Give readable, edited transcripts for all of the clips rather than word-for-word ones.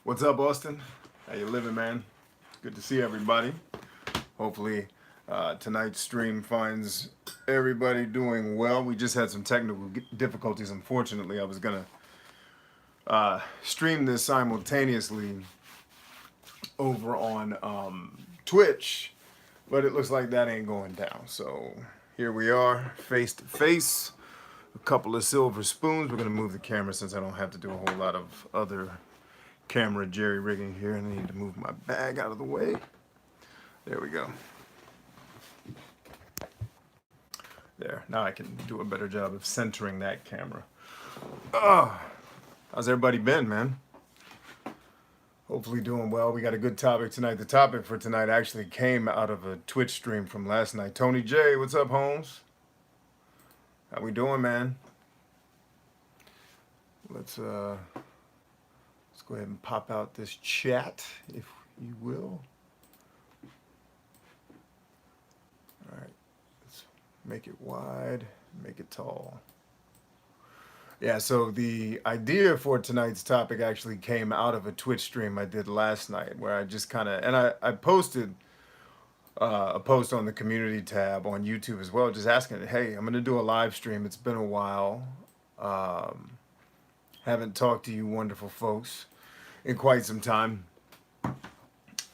What's up, Austin? How you living, man? Good to see everybody. Hopefully, tonight's stream finds everybody doing well. We just had some technical difficulties. Unfortunately, I was gonna stream this simultaneously over on Twitch, but it looks like that ain't going down. So here we are, face to face. A couple of silver spoons. We're gonna move the camera since I don't have to do a whole lot of other camera jerry rigging here, and I need to move my bag out of the way. There we go. There, now I can do a better job of centering that camera. How's everybody been, man? Hopefully doing well. We got a good topic tonight. The topic for tonight actually came out of a Twitch stream from last night. Tony J, what's up, Holmes? How we doing, man? Let's go ahead and pop out this chat, if you will. All right, let's make it wide, make it tall. Yeah, so the idea for tonight's topic actually came out of a Twitch stream I did last night, where I just kind of, and I posted a post on the community tab on YouTube as well, just asking, hey, I'm going to do a live stream. It's been a while. Haven't talked to you wonderful folks in quite some time.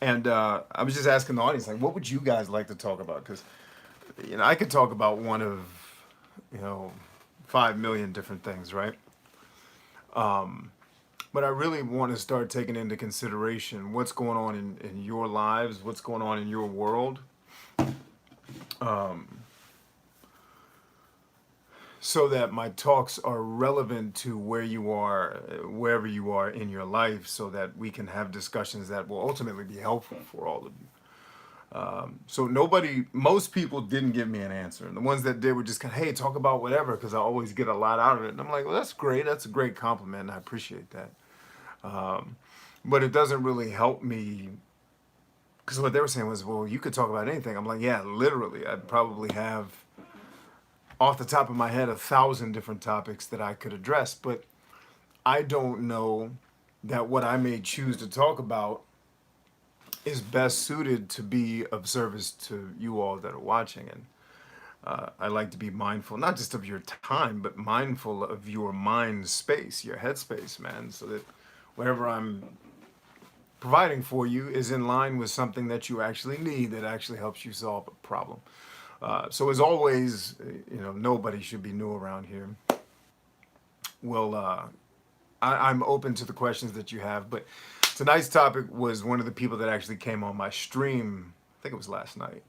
And I was just asking the audience, like, what would you guys like to talk about? Because, I could talk about one of, 5 million different things, right? But I really want to start taking into consideration what's going on in your lives, what's going on in your world. So that my talks are relevant to where you are, wherever you are in your life, so that we can have discussions that will ultimately be helpful for all of you. So most people didn't give me an answer. And the ones that did were just kind of, hey, talk about whatever, because I always get a lot out of it. And I'm like, well, that's great. That's a great compliment. And I appreciate that. But it doesn't really help me, because what they were saying was, well, you could talk about anything. I'm like, yeah, literally. I'd probably have, off the top of my head, 1,000 different topics that I could address. But I don't know that what I may choose to talk about is best suited to be of service to you all that are watching. And I like to be mindful, not just of your time, but mindful of your mind space, your head space, man, so that whatever I'm providing for you is in line with something that you actually need, that actually helps you solve a problem. So as always, nobody should be new around here. Well, I'm open to the questions that you have, but tonight's topic was one of the people that actually came on my stream. I think it was last night,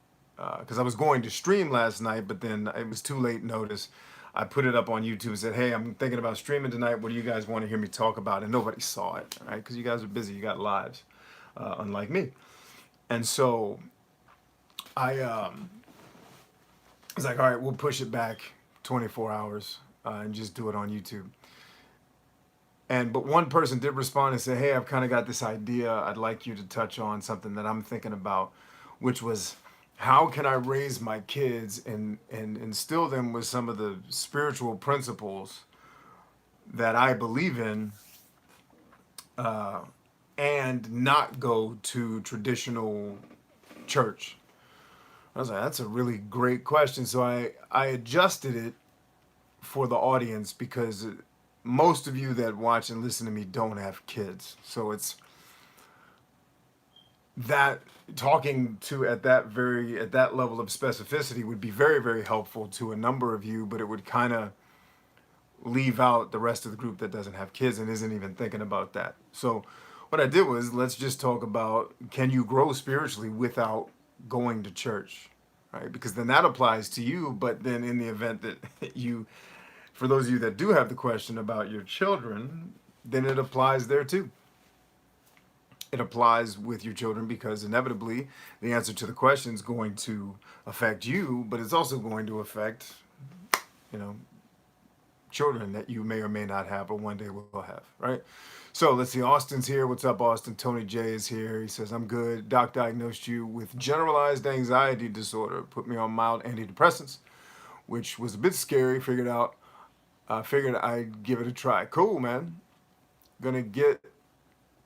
because I was going to stream last night, but then it was too late notice. I put it up on YouTube and said, hey, I'm thinking about streaming tonight. What do you guys want to hear me talk about? And nobody saw it, right? Because you guys are busy. You got lives, unlike me. And so I was like, all right, we'll push it back 24 hours and just do it on YouTube. But one person did respond and say, hey, I've kind of got this idea. I'd like you to touch on something that I'm thinking about, which was, how can I raise my kids and instill them with some of the spiritual principles that I believe in, and not go to traditional church? I was like, that's a really great question. So I adjusted it for the audience, because most of you that watch and listen to me don't have kids. So it's that talking to at that level of specificity would be very, very helpful to a number of you, but it would kind of leave out the rest of the group that doesn't have kids and isn't even thinking about that. So what I did was, let's just talk about, can you grow spiritually without going to church, right? Because then that applies to you. But then in the event that for those of you that do have the question about your children, then it applies there too. It applies with your children, because inevitably the answer to the question is going to affect you, but it's also going to affect, children that you may or may not have, or one day will have, right? So let's see, Austin's here. What's up, Austin? Tony J is here. He says, I'm good. Doc diagnosed you with generalized anxiety disorder. Put me on mild antidepressants, which was a bit scary. Figured I'd give it a try. Cool, man. Gonna get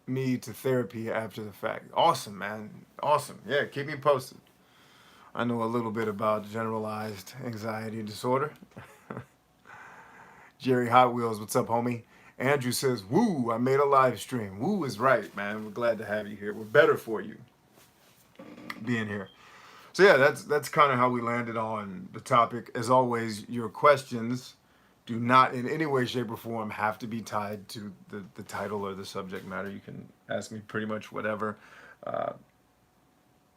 me to therapy after the fact. Awesome, man. Awesome. Yeah, keep me posted. I know a little bit about generalized anxiety disorder. Jerry Hot Wheels, what's up, homie? Andrew says, woo, I made a live stream. Woo is right, man. We're glad to have you here. We're better for you being here. So yeah, that's kind of how we landed on the topic. As always, your questions do not in any way, shape, or form have to be tied to the title or the subject matter. You can ask me pretty much whatever. Uh,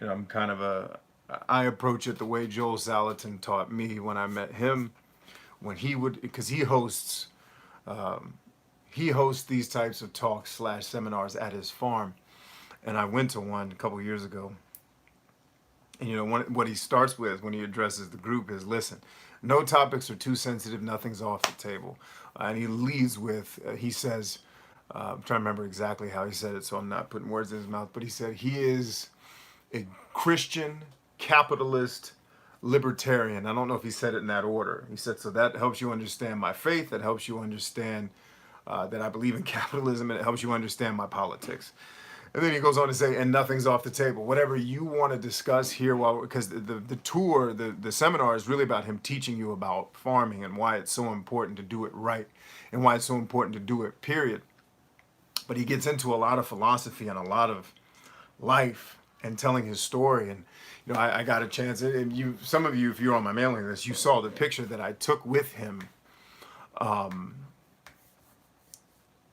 I'm kind of I approach it the way Joel Salatin taught me when I met him, when he would, because um, he hosts these types of talks slash seminars at his farm, and I went to one a couple years ago. And what he starts with when he addresses the group is, listen, no topics are too sensitive, nothing's off the table. And he leads with, he says, I'm trying to remember exactly how he said it, so I'm not putting words in his mouth, but he said he is a Christian, capitalist, libertarian. I don't know if he said it in that order. He said, so that helps you understand my faith, that helps you understand that I believe in capitalism, and it helps you understand my politics. And then he goes on to say, and nothing's off the table. Whatever you want to discuss here, because the tour, the seminar is really about him teaching you about farming and why it's so important to do it right and why it's so important to do it, period. But he gets into a lot of philosophy and a lot of life and telling his story. And, I got a chance, and some of you, if you're on my mailing list, you saw the picture that I took with him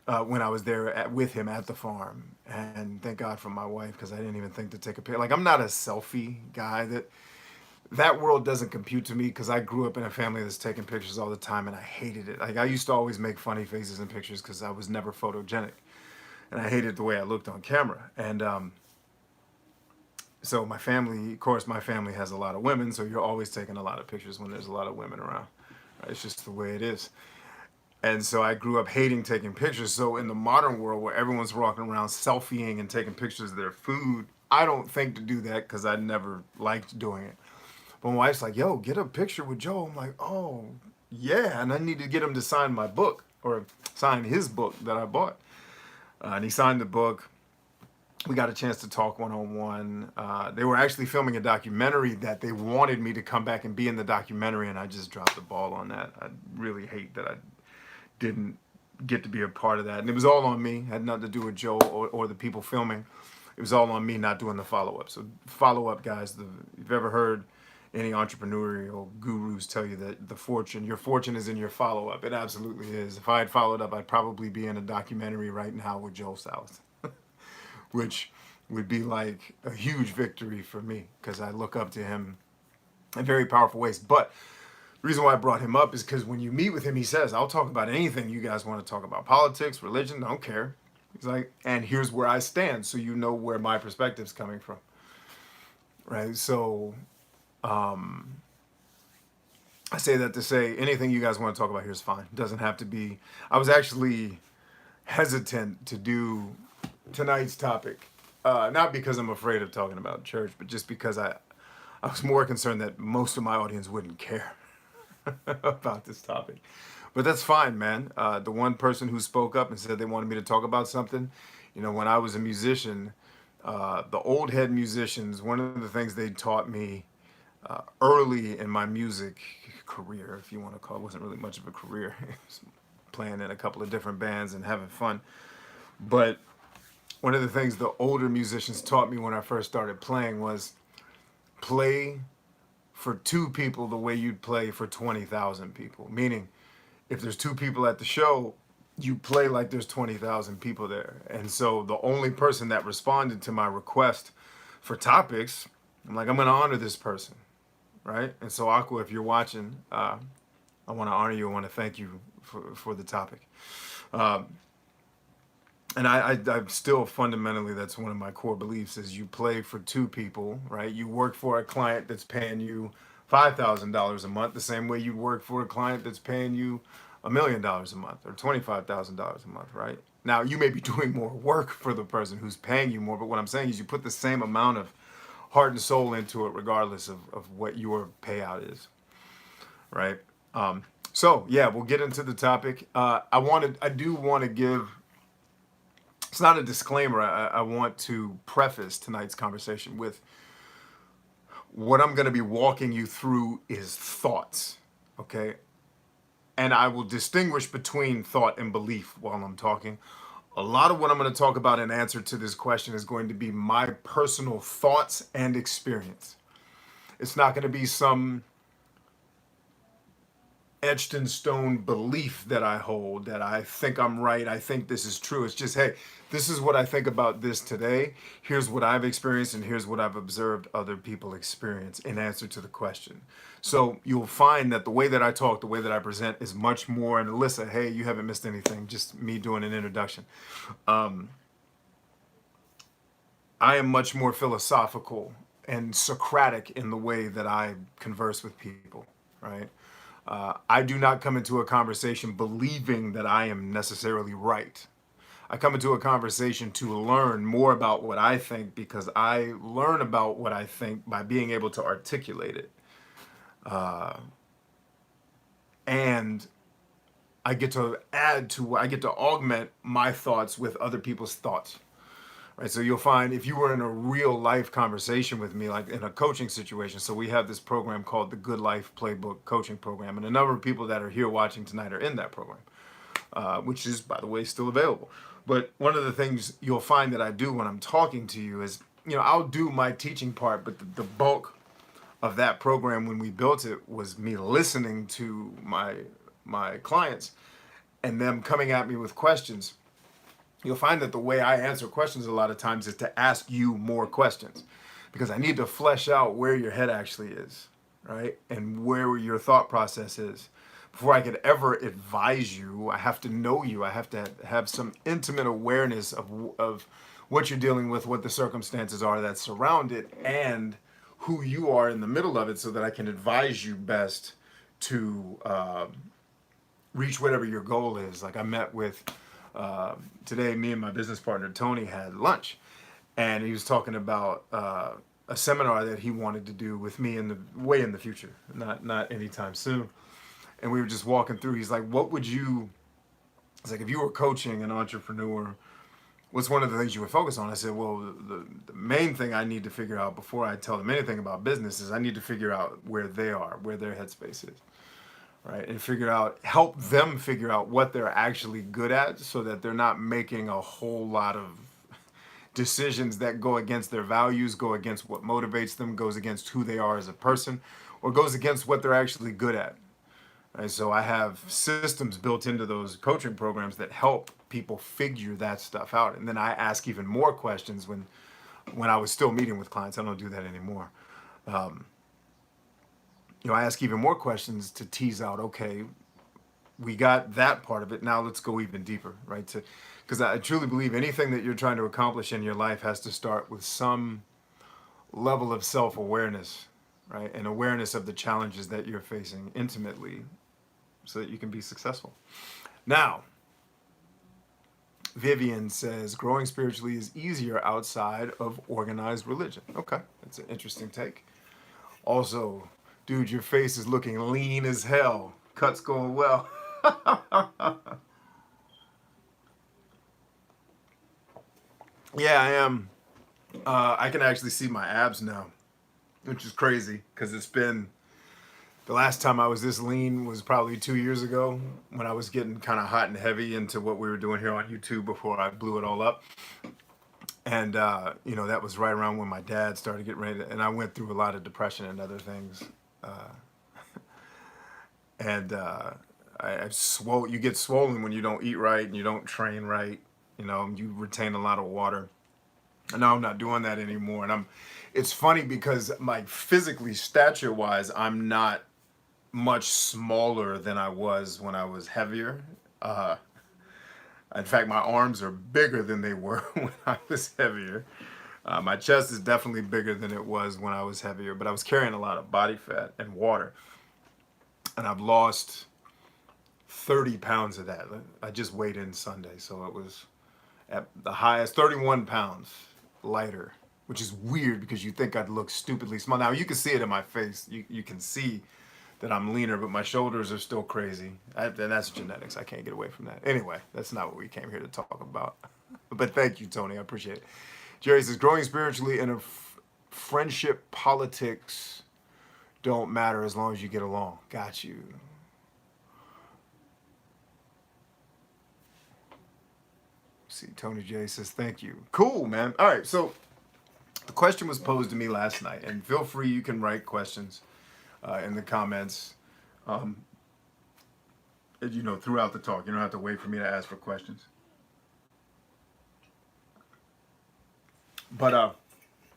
when I was there with him at the farm. And thank God for my wife, because I didn't even think to take a picture. Like, I'm not a selfie guy. That world doesn't compute to me, because I grew up in a family that's taking pictures all the time, and I hated it. Like, I used to always make funny faces in pictures because I was never photogenic, and I hated the way I looked on camera. And so my family, of course, my family has a lot of women, so you're always taking a lot of pictures when there's a lot of women around. Right? It's just the way it is. And so I grew up hating taking pictures. So in the modern world where everyone's walking around selfieing and taking pictures of their food, I don't think to do that, because I never liked doing it. But my wife's like, yo, get a picture with Joe. I'm like, oh, yeah. And I need to get him to sign my book, or sign his book that I bought. And he signed the book. We got a chance to talk one-on-one. They were actually filming a documentary that they wanted me to come back and be in the documentary, and I just dropped the ball on that. I really hate that I didn't get to be a part of that. And it was all on me. It had nothing to do with Joe or the people filming. It was all on me not doing the follow-up. So follow-up, guys, if you've ever heard any entrepreneurial gurus tell you that your fortune is in your follow-up. It absolutely is. If I had followed up, I'd probably be in a documentary right now with Joe South, which would be like a huge victory for me, because I look up to him in very powerful ways. But the reason why I brought him up is because when you meet with him, he says, I'll talk about anything you guys want to talk about. Politics, religion, don't care. He's like, and here's where I stand, so you know where my perspective's coming from. Right? So I say that to say anything you guys want to talk about here is fine. It doesn't have to be. I was actually hesitant to do tonight's topic. Not because I'm afraid of talking about church, but just because I was more concerned that most of my audience wouldn't care about this topic. But that's fine, man. The one person who spoke up and said they wanted me to talk about something, when I was a musician, the old head musicians, one of the things they taught me early in my music career, if you want to call it, wasn't really much of a career. It was playing in a couple of different bands and having fun. But one of the things the older musicians taught me when I first started playing was play for 2 people the way you'd play for 20,000 people. Meaning, if there's 2 people at the show, you play like there's 20,000 people there. And so the only person that responded to my request for topics, I'm like, I'm going to honor this person, right? And so Aqua, if you're watching, I want to honor you. I want to thank you for the topic. And I still fundamentally, that's one of my core beliefs, is you play for 2 people, right? You work for a client that's paying you $5,000 a month, the same way you work for a client that's paying you $1 million a month or $25,000 a month, right? Now, you may be doing more work for the person who's paying you more, but what I'm saying is you put the same amount of heart and soul into it, regardless of what your payout is, right? So yeah, we'll get into the topic. I do want to give it's not a disclaimer. I want to preface tonight's conversation with what I'm going to be walking you through is thoughts, okay? And I will distinguish between thought and belief while I'm talking. A lot of what I'm going to talk about in answer to this question is going to be my personal thoughts and experience. It's not going to be some etched in stone belief that I hold, that I think I'm right, I think this is true. It's just, hey, this is what I think about this today. Here's what I've experienced, and here's what I've observed other people experience in answer to the question. So you'll find that the way that I talk, the way that I present is much more, and Alyssa, hey, you haven't missed anything, just me doing an introduction. I am much more philosophical and Socratic in the way that I converse with people, right? I do not come into a conversation believing that I am necessarily right. I come into a conversation to learn more about what I think because I learn about what I think by being able to articulate it. And I get to I get to augment my thoughts with other people's thoughts. Right, so you'll find if you were in a real life conversation with me, like in a coaching situation. So we have this program called the Good Life Playbook Coaching Program, and a number of people that are here watching tonight are in that program, which is, by the way, still available. But one of the things you'll find that I do when I'm talking to you is, I'll do my teaching part, but the bulk of that program when we built it was me listening to my clients and them coming at me with questions. You'll find that the way I answer questions a lot of times is to ask you more questions because I need to flesh out where your head actually is, right? And where your thought process is. Before I could ever advise you, I have to know you. I have to have some intimate awareness of what you're dealing with, what the circumstances are that surround it, and who you are in the middle of it so that I can advise you best to reach whatever your goal is. Like I met with today, me and my business partner Tony had lunch, and he was talking about a seminar that he wanted to do with me in the future, not anytime soon. And we were just walking through. He's like, "What would you?" It's like if you were coaching an entrepreneur, what's one of the things you would focus on? I said, "Well, the main thing I need to figure out before I tell them anything about business is I need to figure out where they are, where their headspace is." Right, and help them figure out what they're actually good at so that they're not making a whole lot of decisions that go against their values, go against what motivates them, goes against who they are as a person, or goes against what they're actually good at. Right, so I have systems built into those coaching programs that help people figure that stuff out. And then I ask even more questions when I was still meeting with clients. I don't do that anymore. I ask even more questions to tease out, okay, we got that part of it. Now let's go even deeper, right? Because I truly believe anything that you're trying to accomplish in your life has to start with some level of self-awareness, right? And awareness of the challenges that you're facing intimately so that you can be successful. Now, Vivian says, growing spiritually is easier outside of organized religion. Okay, that's an interesting take. Also, dude, your face is looking lean as hell. Cut's going well. Yeah, I am. I can actually see my abs now, which is crazy because it's been the last time I was this lean was probably 2 years ago when I was getting kind of hot and heavy into what we were doing here on YouTube before I blew it all up. And, that was right around when my dad started getting ready and I went through a lot of depression and other things. And you get swollen when you don't eat right and you don't train right. You retain a lot of water. And now I'm not doing that anymore. And it's funny because physically, stature wise, I'm not much smaller than I was when I was heavier. In fact, my arms are bigger than they were when I was heavier. My chest is definitely bigger than it was when I was heavier, but I was carrying a lot of body fat and water. And I've lost 30 pounds of that. I just weighed in Sunday, so it was at the highest 31 pounds lighter, which is weird because you think I'd look stupidly small. Now you can see it in my face. You can see that I'm leaner, but my shoulders are still crazy. And that's genetics. I can't get away from that. Anyway, that's not what we came here to talk about. But thank you, Tony. I appreciate it. Jerry says, growing spiritually in a friendship politics don't matter as long as you get along. Got you. See, Tony J says, thank you. Cool, man. All right, so the question was posed to me last night, and feel free, you can write questions in the comments, throughout the talk. You don't have to wait for me to ask for questions. But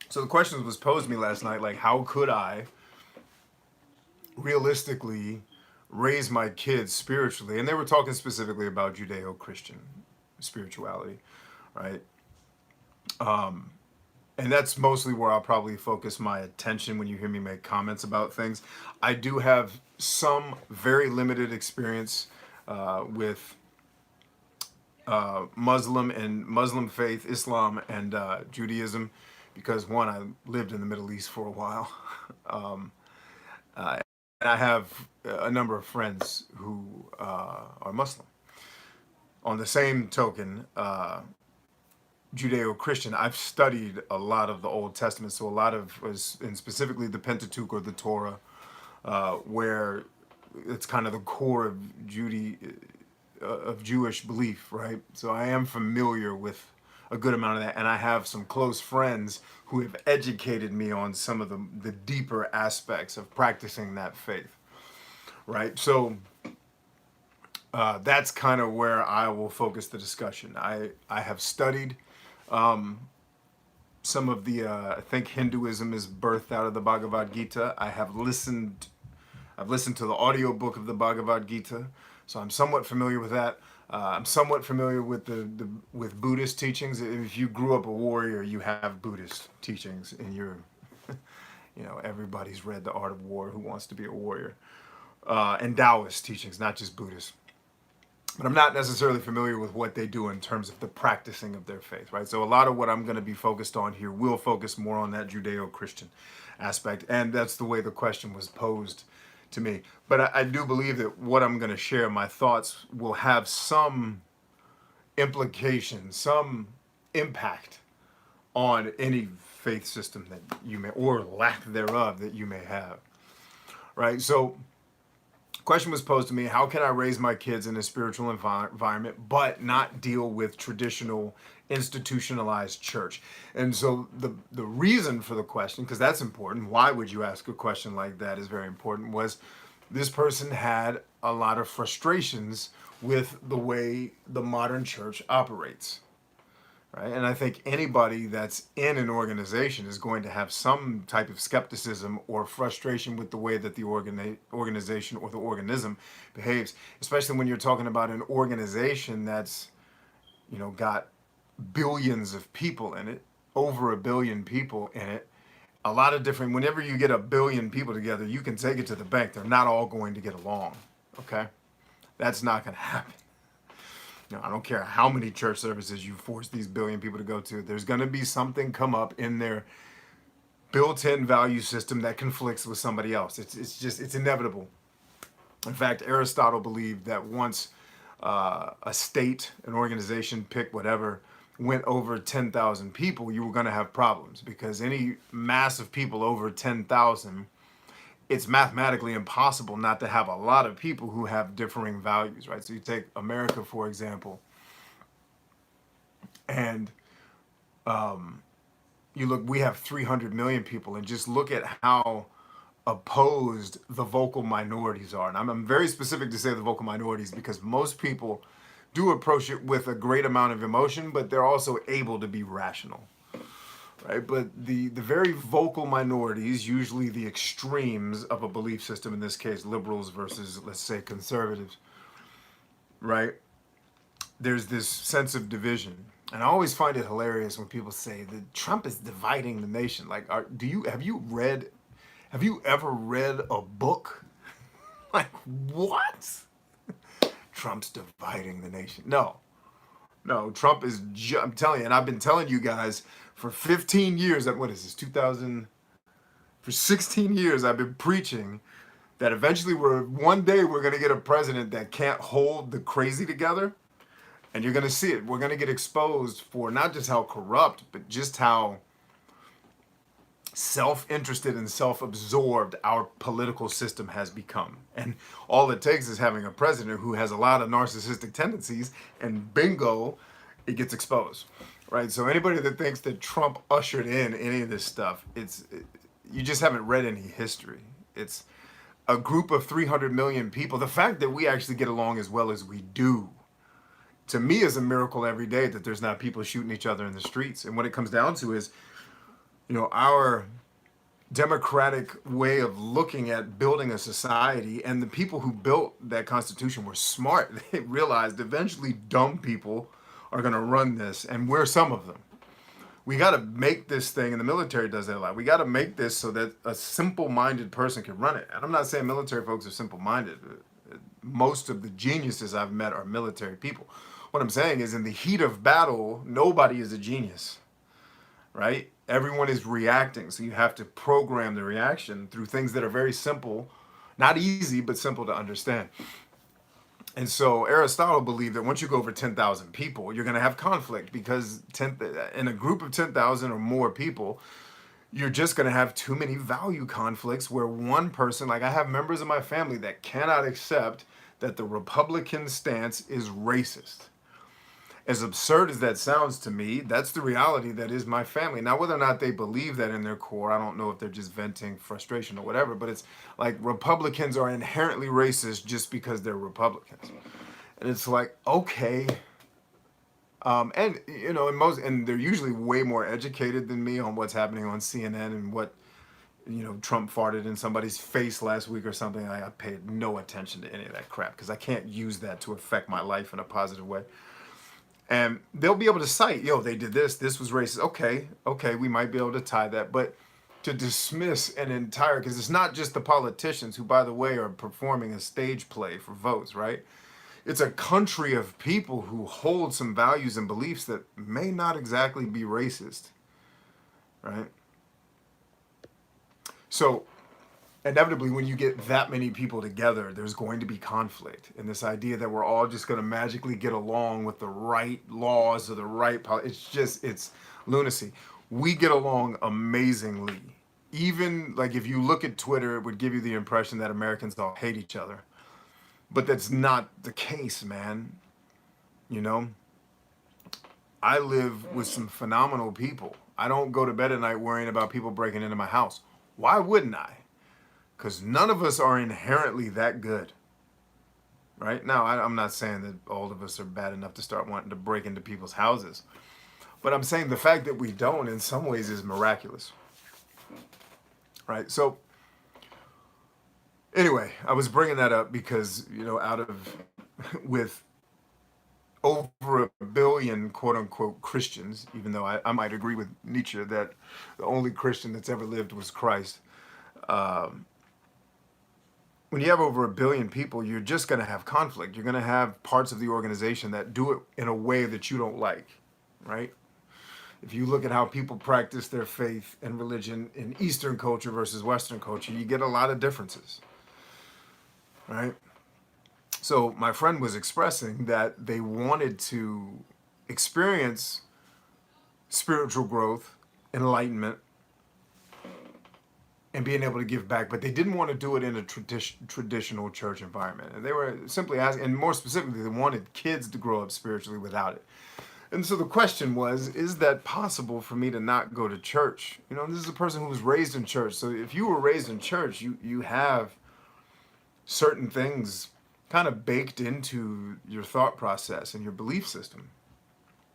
so the question was posed to me last night, like, how could I realistically raise my kids spiritually? And they were talking specifically about Judeo-Christian spirituality, right? And that's mostly where I'll probably focus my attention when you hear me make comments about things. I do have some very limited experience with Muslim faith, Islam, and Judaism, because one, I lived in the Middle East for a while. And I have a number of friends who are Muslim. On the same token, Judeo-Christian, I've studied a lot of the Old Testament, so a lot of, and specifically the Pentateuch or the Torah, where it's kind of the core of Jewish belief, right? So I am familiar with a good amount of that, and I have some close friends who have educated me on some of the deeper aspects of practicing that faith, right? So that's kind of where I will focus the discussion. I have studied some of the, I think Hinduism is birthed out of the Bhagavad Gita. I've listened to the audiobook of the Bhagavad Gita, so I'm somewhat familiar with that. I'm somewhat familiar with with Buddhist teachings. If you grew up a warrior, you have Buddhist teachings in your, everybody's read The Art of War who wants to be a warrior. And Taoist teachings, not just Buddhist. But I'm not necessarily familiar with what they do in terms of the practicing of their faith, right? So a lot of what I'm going to be focused on here will focus more on that Judeo-Christian aspect, and that's the way the question was posed to me. But I do believe that what I'm going to share, my thoughts, will have some implication, some impact on any faith system that you may, or lack thereof, that you may have, right? So question was posed to me, how can I raise my kids in a spiritual environment but not deal with traditional institutionalized church? And so the reason for the question, because that's important, why would you ask a question like that is very important, was this person had a lot of frustrations with the way the modern church operates. Right? And I think anybody that's in an organization is going to have some type of skepticism or frustration with the way that the organization or the organism behaves, especially when you're talking about an organization that's, got billions of people in it, over 1 billion people in it. A lot of different, whenever you get 1 billion people together, you can take it to the bank. They're not all going to get along, okay? That's not going to happen. I don't care how many church services you force these 1 billion people to go to. There's going to be something come up in their built-in value system that conflicts with somebody else. It's inevitable. In fact, Aristotle believed that once a state, an organization, pick whatever, went over 10,000 people, you were going to have problems, because any mass of people over 10,000, it's mathematically impossible not to have a lot of people who have differing values, right? So you take America, for example, and you look, we have 300 million people, and just look at how opposed the vocal minorities are. And I'm very specific to say the vocal minorities because most people do approach it with a great amount of emotion, but they're also able to be rational. Right, but the very vocal minorities, usually the extremes of a belief system, in this case liberals versus, let's say, conservatives, right? There's this sense of division, and I always find it hilarious when people say that Trump is dividing the nation. Like, have you ever read a book? Like, what? Trump's dividing the nation. No, Trump is. I'm telling you, and I've been telling you guys for 15 years, what is this, 2000, for 16 years, I've been preaching that eventually one day we're going to get a president that can't hold the crazy together. And you're going to see it. We're going to get exposed for not just how corrupt, but just how self-interested and self-absorbed our political system has become. And all it takes is having a president who has a lot of narcissistic tendencies, and bingo, it gets exposed. Right? So anybody that thinks that Trump ushered in any of this stuff, you just haven't read any history. It's a group of 300 million people. The fact that we actually get along as well as we do, to me, is a miracle every day, that there's not people shooting each other in the streets. And what it comes down to is, our democratic way of looking at building a society, and the people who built that constitution were smart. They realized eventually dumb people are going to run this, and we're some of them. We got to make this thing, and the military does that a lot. We got to make this so that a simple-minded person can run it. And I'm not saying military folks are simple-minded. Most of the geniuses I've met are military people. What I'm saying is, in the heat of battle, nobody is a genius, right? Everyone is reacting. So you have to program the reaction through things that are very simple, not easy, but simple to understand. And so Aristotle believed that once you go over 10,000 people, you're going to have conflict, because in a group of 10,000 or more people, you're just going to have too many value conflicts where one person, like I have members of my family that cannot accept that the Republican stance is racist. As absurd as that sounds to me, that's the reality that is my family. Now, whether or not they believe that in their core, I don't know if they're just venting frustration or whatever, but it's like Republicans are inherently racist just because they're Republicans. And it's like, okay. And, and they're usually way more educated than me on what's happening on CNN and what, Trump farted in somebody's face last week or something. I paid no attention to any of that crap because I can't use that to affect my life in a positive way. And they'll be able to cite, they did this was racist. Okay, we might be able to tie that. But to dismiss an entire, because it's not just the politicians who, by the way, are performing a stage play for votes, right? It's a country of people who hold some values and beliefs that may not exactly be racist, right? So inevitably, when you get that many people together, there's going to be conflict. And this idea that we're all just going to magically get along with the right laws or the right it's lunacy. We get along amazingly. Even like if you look at Twitter, it would give you the impression that Americans all hate each other. But that's not the case, man. I live with some phenomenal people. I don't go to bed at night worrying about people breaking into my house. Why wouldn't I? Because none of us are inherently that good, right? Now, I'm not saying that all of us are bad enough to start wanting to break into people's houses. But I'm saying the fact that we don't, in some ways, is miraculous, right? So, anyway, I was bringing that up because, with over a billion quote-unquote Christians, even though I might agree with Nietzsche that the only Christian that's ever lived was Christ. When you have over a billion people, you're just going to have conflict. You're going to have parts of the organization that do it in a way that you don't like, right? If you look at how people practice their faith and religion in Eastern culture versus Western culture, you get a lot of differences, right? So my friend was expressing that they wanted to experience spiritual growth, enlightenment, and being able to give back, but they didn't want to do it in a traditional church environment. And they were simply asking, and more specifically, they wanted kids to grow up spiritually without it. And so the question was, is that possible for me to not go to church? This is a person who was raised in church. So if you were raised in church, you have certain things kind of baked into your thought process and your belief system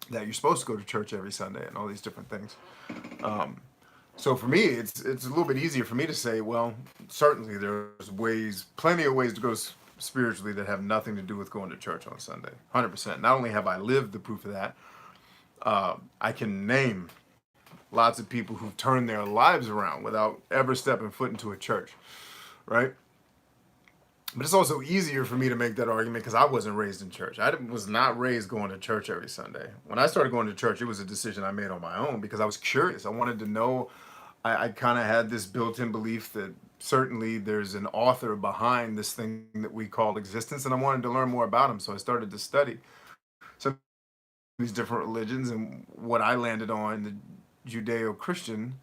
that you're supposed to go to church every Sunday and all these different things. So for me, it's a little bit easier for me to say, well, certainly there's plenty of ways to go spiritually that have nothing to do with going to church on Sunday. 100%. Not only have I lived the proof of that, I can name lots of people who've turned their lives around without ever stepping foot into a church, right? But it's also easier for me to make that argument because I wasn't raised in church. I was not raised going to church every Sunday. When I started going to church, it was a decision I made on my own because I was curious. I wanted to know. I kind of had this built-in belief that certainly there's an author behind this thing that we call existence, and I wanted to learn more about him, so I started to study. So these different religions, and what I landed on, the Judeo-Christian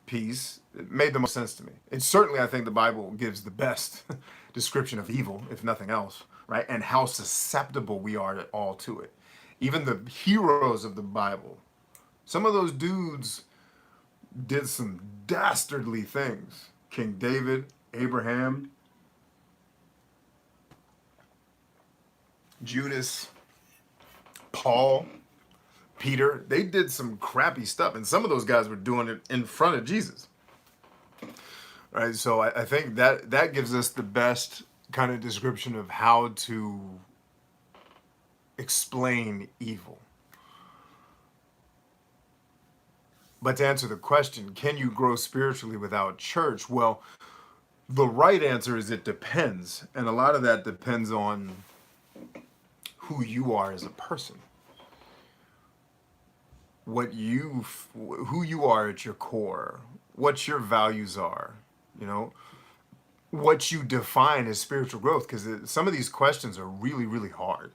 piece, it made the most sense to me. And certainly I think the Bible gives the best description of evil, if nothing else, right? And how susceptible we are all to it. Even the heroes of the Bible, some of those dudes did some dastardly things. King David, Abraham, Judas, Paul, Peter, they did some crappy stuff. And some of those guys were doing it in front of Jesus. Right? So I think that gives us the best kind of description of how to explain evil. But to answer the question, can you grow spiritually without church? Well, the right answer is it depends. And a lot of that depends on who you are as a person. Who you are at your core, what your values are, you know, what you define as spiritual growth. Because some of these questions are really, really hard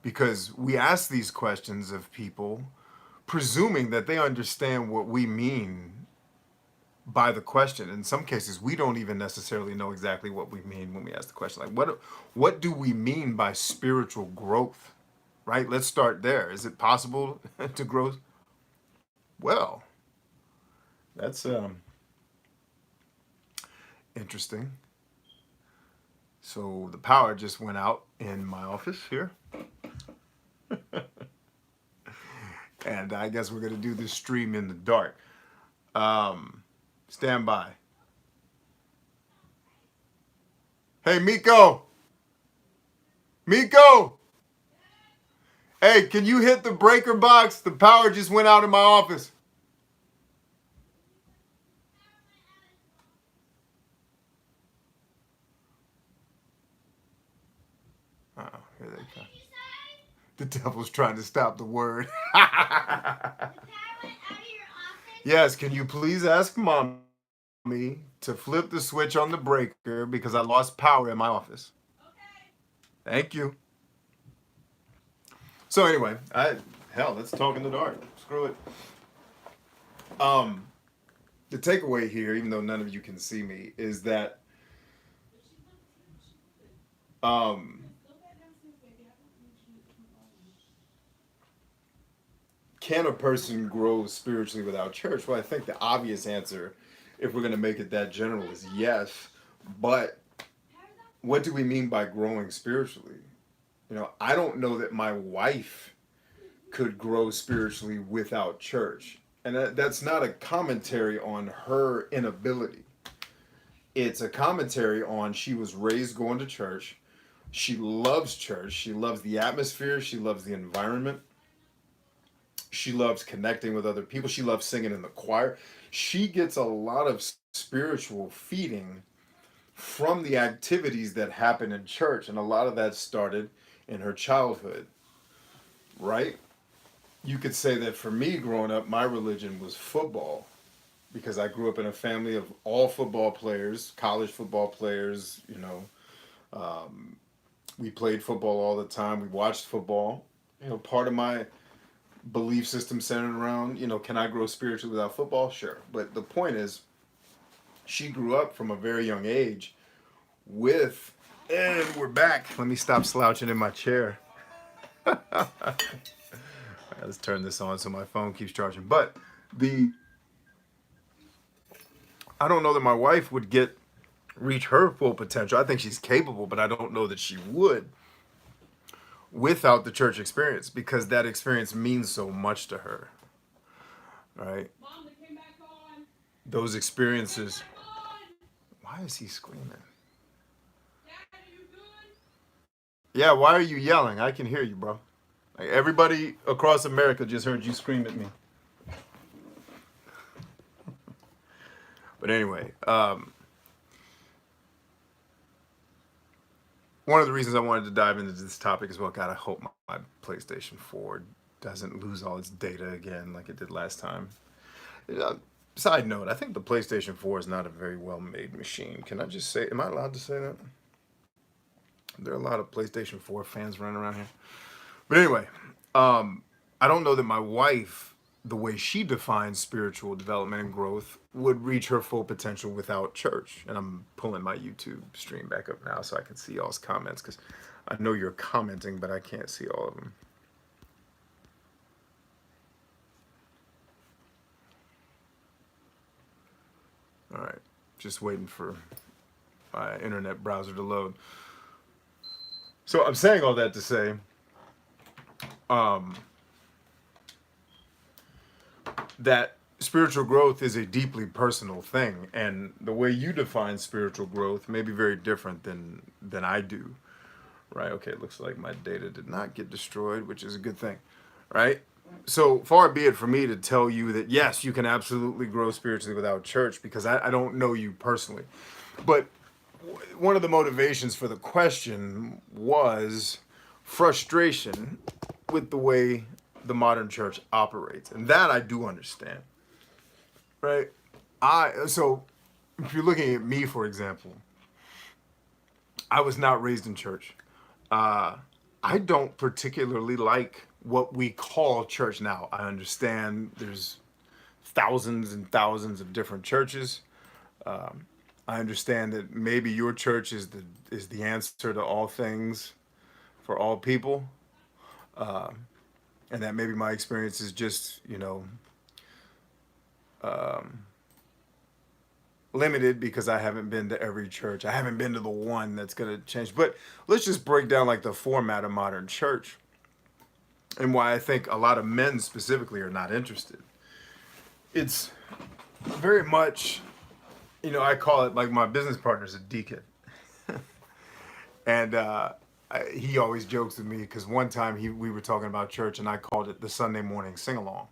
because we ask these questions of people presuming that they understand what we mean by the question. In some cases, we don't even necessarily know exactly what we mean when we ask the question. Like, what do we mean by spiritual growth? Right? Let's start there. Is it possible to grow? Well, that's interesting. So the power just went out in my office here. And I guess we're going to do this stream in the dark. Stand by. Hey, Miko. Miko. Hey, can you hit the breaker box? The power just went out in my office. Oh, here they come. The devil's trying to stop the word. Yes, can you please ask mommy to flip the switch on the breaker because I lost power in my office? Okay. Thank you. So anyway, let's talk in the dark. Screw it. The takeaway here, even though none of you can see me, is that can a person grow spiritually without church? Well, I think the obvious answer, if we're going to make it that general, is yes. But what do we mean by growing spiritually? You know, I don't know that my wife could grow spiritually without church. And that's not a commentary on her inability. It's a commentary on she was raised going to church. She loves church. She loves the atmosphere. She loves the environment. She loves connecting with other people. She loves singing in the choir. She gets a lot of spiritual feeding from the activities that happen in church. And a lot of that started in her childhood, right? You could say that for me growing up, my religion was football because I grew up in a family of all football players, college football players, you know. We played football all the time. We watched football. You know, part of my belief system centered around, you know, can I grow spiritually without football? Sure. But the point is, she grew up from a very young age with, and we're back. Let me stop slouching in my chair. All right, let's turn this on so my phone keeps charging. But I don't know that my wife would reach her full potential. I think she's capable, but I don't know that she would without the church experience because that experience means so much to her. Right? Mom, they came back on. Those experiences. Why is he screaming? Dad, are you good? Yeah, why are you yelling? I can hear you, bro. Like everybody across America just heard you scream at me. But anyway, one of the reasons I wanted to dive into this topic is, well, God, I hope my PlayStation 4 doesn't lose all its data again like it did last time. Side note, I think the PlayStation 4 is not a very well-made machine. Can I just say, am I allowed to say that? There are a lot of PlayStation 4 fans running around here. But anyway, I don't know that my wife, the way she defines spiritual development and growth, would reach her full potential without church. And I'm pulling my YouTube stream back up now so I can see y'all's comments, because I know you're commenting, but I can't see all of them. All right, just waiting for my internet browser to load. So I'm saying all that to say, that spiritual growth is a deeply personal thing, and the way you define spiritual growth may be very different than I do. Right? Okay, it looks like my data did not get destroyed, which is a good thing. Right? So far be it for me to tell you that yes, you can absolutely grow spiritually without church, because I don't know you personally. But one of the motivations for the question was frustration with the way the modern church operates. And that I do understand. Right? So if you're looking at me, for example, I was not raised in church. I don't particularly like what we call church now. I understand there's thousands and thousands of different churches. I understand that maybe your church is the answer to all things for all people, and that maybe my experience is just limited because I haven't been to every church. I haven't been to the one that's going to change. But let's just break down like the format of modern church and why I think a lot of men specifically are not interested. It's very much, I call it, like, my business partner's a deacon. And he always jokes with me because one time we were talking about church and I called it the Sunday morning sing-along.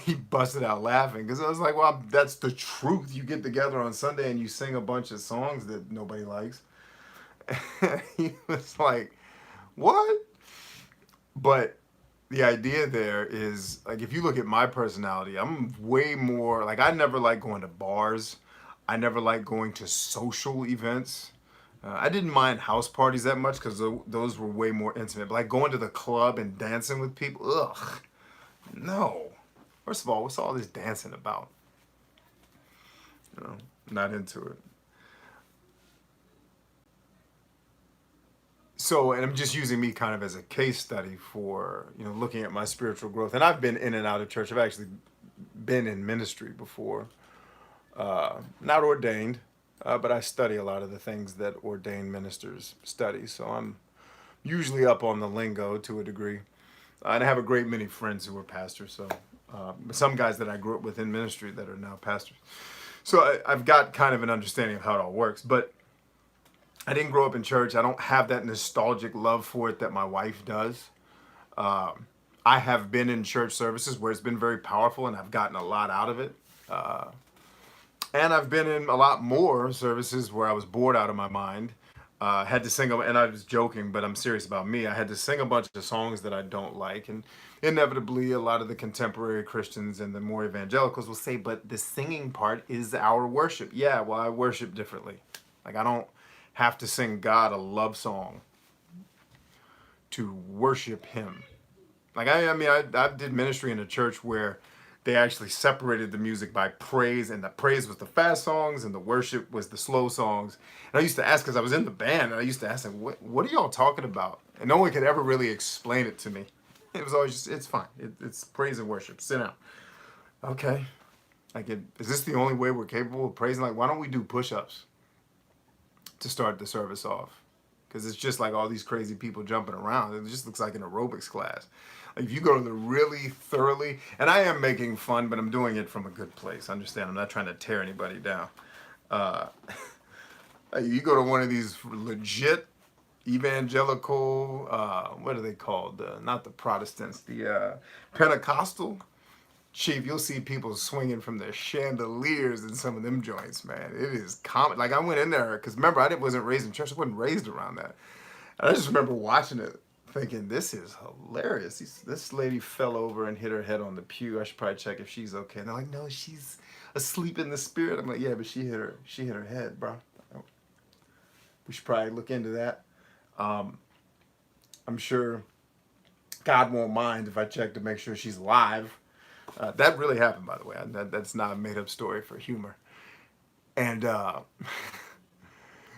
He busted out laughing because I was like, well, that's the truth. You get together on Sunday and you sing a bunch of songs that nobody likes. He was like, what? But the idea there is, like, if you look at my personality, I'm way more, like, I never like going to bars. I never like going to social events. I didn't mind house parties that much because those were way more intimate. But like going to the club and dancing with people, ugh, no. First of all, what's all this dancing about? Not into it. So, and I'm just using me kind of as a case study for, looking at my spiritual growth. And I've been in and out of church. I've actually been in ministry before. Not ordained, but I study a lot of the things that ordained ministers study. So I'm usually up on the lingo to a degree. And I have a great many friends who are pastors. So some guys that I grew up with in ministry that are now pastors. So I've got kind of an understanding of how it all works. But I didn't grow up in church. I don't have that nostalgic love for it that my wife does. I have been in church services where it's been very powerful and I've gotten a lot out of it. And I've been in a lot more services where I was bored out of my mind. Had to sing, and I was joking, but I'm serious about me. I had to sing a bunch of songs that I don't like. And inevitably, a lot of the contemporary Christians and the more evangelicals will say, but the singing part is our worship. Yeah, well, I worship differently. Like, I don't have to sing God a love song to worship him. Like, I did ministry in a church where they actually separated the music by praise, and the praise was the fast songs and the worship was the slow songs. And I used to ask, because I was in the band, and I used to ask them, what are y'all talking about? And no one could ever really explain it to me. It was always just, it's fine. It's praise and worship. Sit down. Okay. Like, is this the only way we're capable of praising? Like, why don't we do push-ups to start the service off? Because it's just like all these crazy people jumping around. It just looks like an aerobics class. Like, if you go to the really thoroughly, and I am making fun, but I'm doing it from a good place. Understand? I'm not trying to tear anybody down. You go to one of these legit evangelical, what are they called? Not the Protestants, the Pentecostal. Chief, you'll see people swinging from their chandeliers in some of them joints, man. It is common. Like, I went in there, because remember, wasn't raised in church. I wasn't raised around that. And I just remember watching it, thinking, this is hilarious. This lady fell over and hit her head on the pew. I should probably check if she's okay. And they're like, no, she's asleep in the spirit. I'm like, yeah, but she hit her head, bro. We should probably look into that. I'm sure God won't mind if I check to make sure she's live. That really happened, by the way. That's not a made up story for humor. And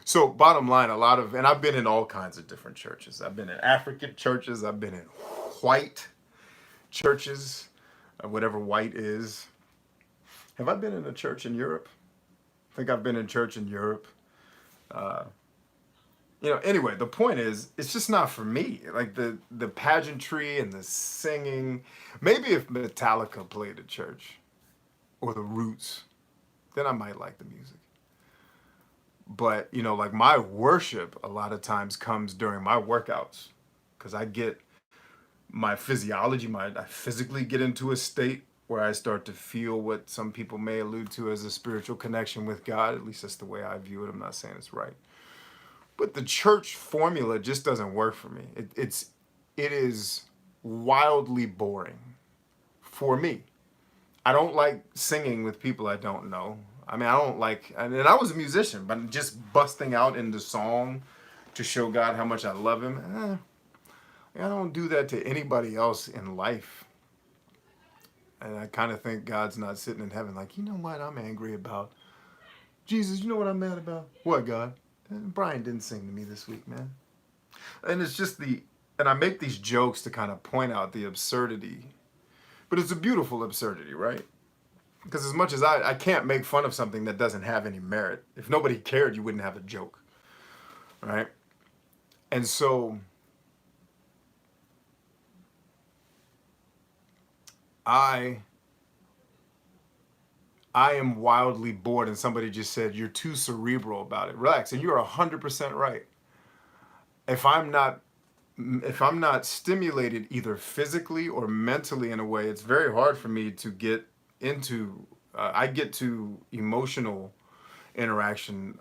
so, bottom line, and I've been in all kinds of different churches. I've been in African churches, I've been in white churches, whatever white is. Have I been in a church in Europe? I think I've been in church in Europe. Uh, anyway, the point is, it's just not for me. Like the pageantry and the singing. Maybe if Metallica played at church or the Roots, then I might like the music. But, like my worship a lot of times comes during my workouts because I get my physiology, I physically get into a state where I start to feel what some people may allude to as a spiritual connection with God. At least that's the way I view it. I'm not saying it's right. But the church formula just doesn't work for me. It is wildly boring for me. I don't like singing with people I don't know. I mean, I don't like, and I was a musician, but just busting out into song to show God how much I love him, I don't do that to anybody else in life. And I kind of think God's not sitting in heaven like, you know what I'm angry about? Jesus, you know what I'm mad about? What, God? Brian didn't sing to me this week, man. And it's just and I make these jokes to kind of point out the absurdity. But it's a beautiful absurdity, right? Because as much as I can't make fun of something that doesn't have any merit. If nobody cared, you wouldn't have a joke, right? And so I am wildly bored, and somebody just said, you're too cerebral about it. Relax, and you're 100% right. If I'm not stimulated either physically or mentally in a way, it's very hard for me to get into, I get to emotional interaction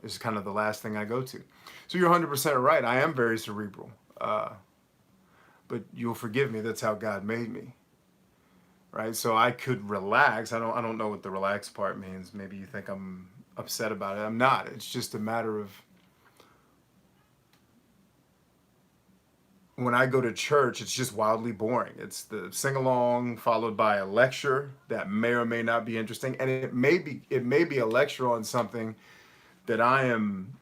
is kind of the last thing I go to. So you're 100% right. I am very cerebral. But you'll forgive me, that's how God made me. Right? So I could relax. I don't know what the relax part means. Maybe you think I'm upset about it. I'm not. It's just a matter of when I go to church, it's just wildly boring. It's the sing-along followed by a lecture that may or may not be interesting. And it may be a lecture on something that I am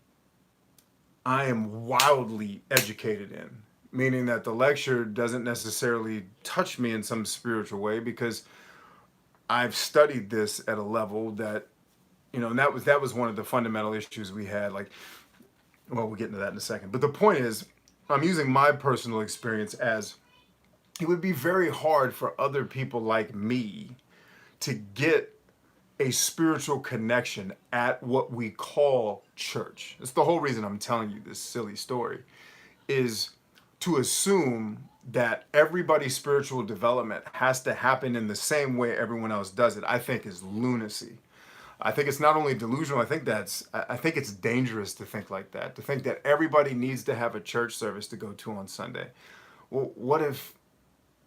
wildly educated in. Meaning that the lecture doesn't necessarily touch me in some spiritual way because I've studied this at a level that, and that was one of the fundamental issues we had. Like, well, we'll get into that in a second. But the point is, I'm using my personal experience as it would be very hard for other people like me to get a spiritual connection at what we call church. It's the whole reason I'm telling you this silly story is to assume that everybody's spiritual development has to happen in the same way everyone else does it, I think is lunacy. I think it's not only delusional, I think it's dangerous to think like that, to think that everybody needs to have a church service to go to on Sunday. Well, what if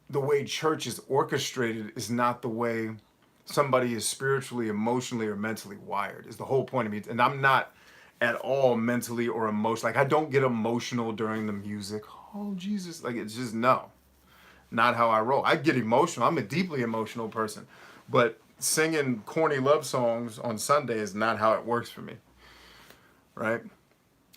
the way church is orchestrated is not the way somebody is spiritually, emotionally, or mentally wired, is the whole point of me. And I'm not at all mentally or emotional. Like, I don't get emotional during the music. Oh, Jesus. Like, it's just, no. Not how I roll. I get emotional. I'm a deeply emotional person. But singing corny love songs on Sunday is not how it works for me. Right?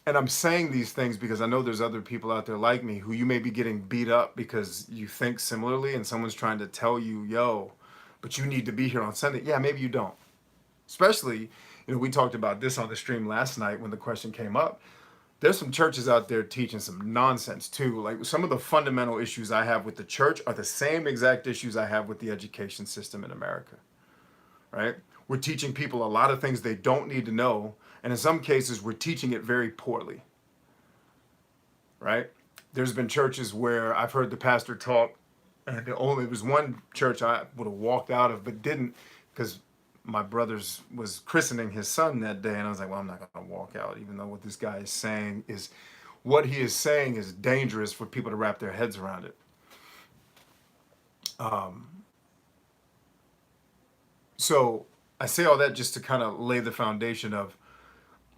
And I'm saying these things because I know there's other people out there like me who you may be getting beat up because you think similarly and someone's trying to tell you, yo, but you need to be here on Sunday. Yeah, maybe you don't. Especially, we talked about this on the stream last night when the question came up. There's some churches out there teaching some nonsense too. Like, some of the fundamental issues I have with the church are the same exact issues I have with the education system in America, right? We're teaching people a lot of things they don't need to know. And in some cases, we're teaching it very poorly, right? There's been churches where I've heard the pastor talk, and it was one church I would have walked out of, but didn't, because my brother's was christening his son that day, and I was like, well, I'm not going to walk out, even though what this guy is saying is dangerous for people to wrap their heads around it. So I say all that just to kind of lay the foundation of,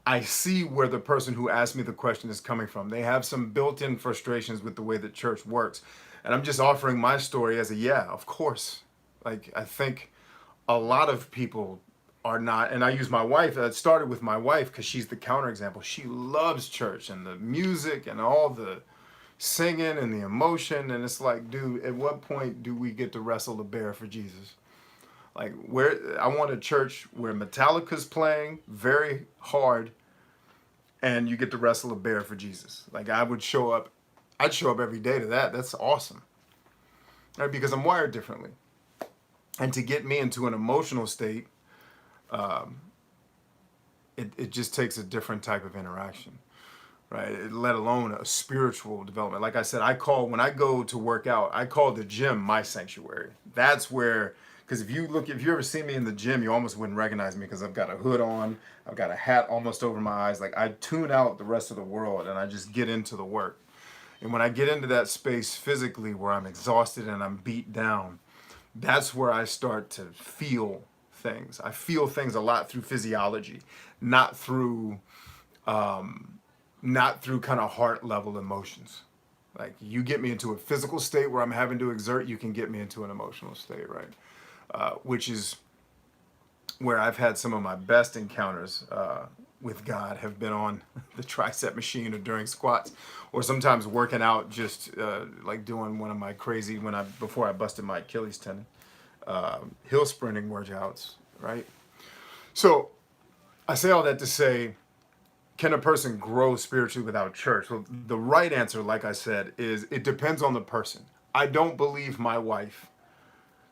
I see where the person who asked me the question is coming from. They have some built-in frustrations with the way that church works. And I'm just offering my story as a yeah, of course. Like, I think a lot of people are not, and I use my wife, it started with my wife because she's the counterexample. She loves church and the music and all the singing and the emotion. And it's like, dude, at what point do we get to wrestle the bear for Jesus? Like, where I want a church where Metallica's playing very hard and you get to wrestle a bear for Jesus. Like, I'd show up every day to that. That's awesome. Right? Because I'm wired differently. And to get me into an emotional state, it just takes a different type of interaction, right? Let alone a spiritual development. Like I said, when I go to work out, I call the gym my sanctuary. That's where, because if you ever see me in the gym, you almost wouldn't recognize me because I've got a hood on, I've got a hat almost over my eyes. Like, I tune out the rest of the world and I just get into the work. And when I get into that space physically where I'm exhausted and I'm beat down, that's where I start to feel things. I feel things a lot through physiology, not through kind of heart level emotions. Like, you get me into a physical state where I'm having to exert, you can get me into an emotional state, right? Which is where I've had some of my best encounters with God have been on the tricep machine or during squats, or sometimes working out, just like doing one of my crazy, before I busted my Achilles tendon, hill sprinting workouts, right? So I say all that to say, can a person grow spiritually without church? Well, the right answer, like I said, is it depends on the person. I don't believe my wife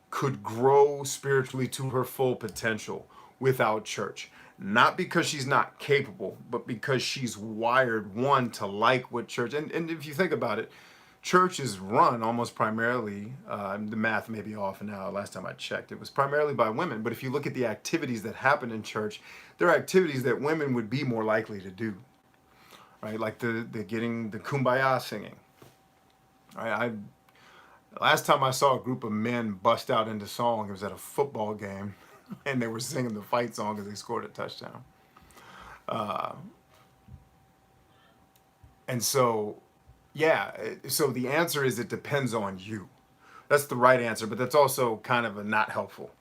could grow spiritually to her full potential without church. Not because she's not capable, but because she's wired, one, to like what church, and if you think about it, church is run almost primarily, the math may be off now, last time I checked, it was primarily by women. But if you look at the activities that happen in church, they're activities that women would be more likely to do, right? Like the getting the kumbaya singing. Right? Last time I saw a group of men bust out into song, it was at a football game, and they were singing the fight song because they scored a touchdown. And so, yeah, so the answer is it depends on you. That's the right answer, but that's also kind of a not helpful.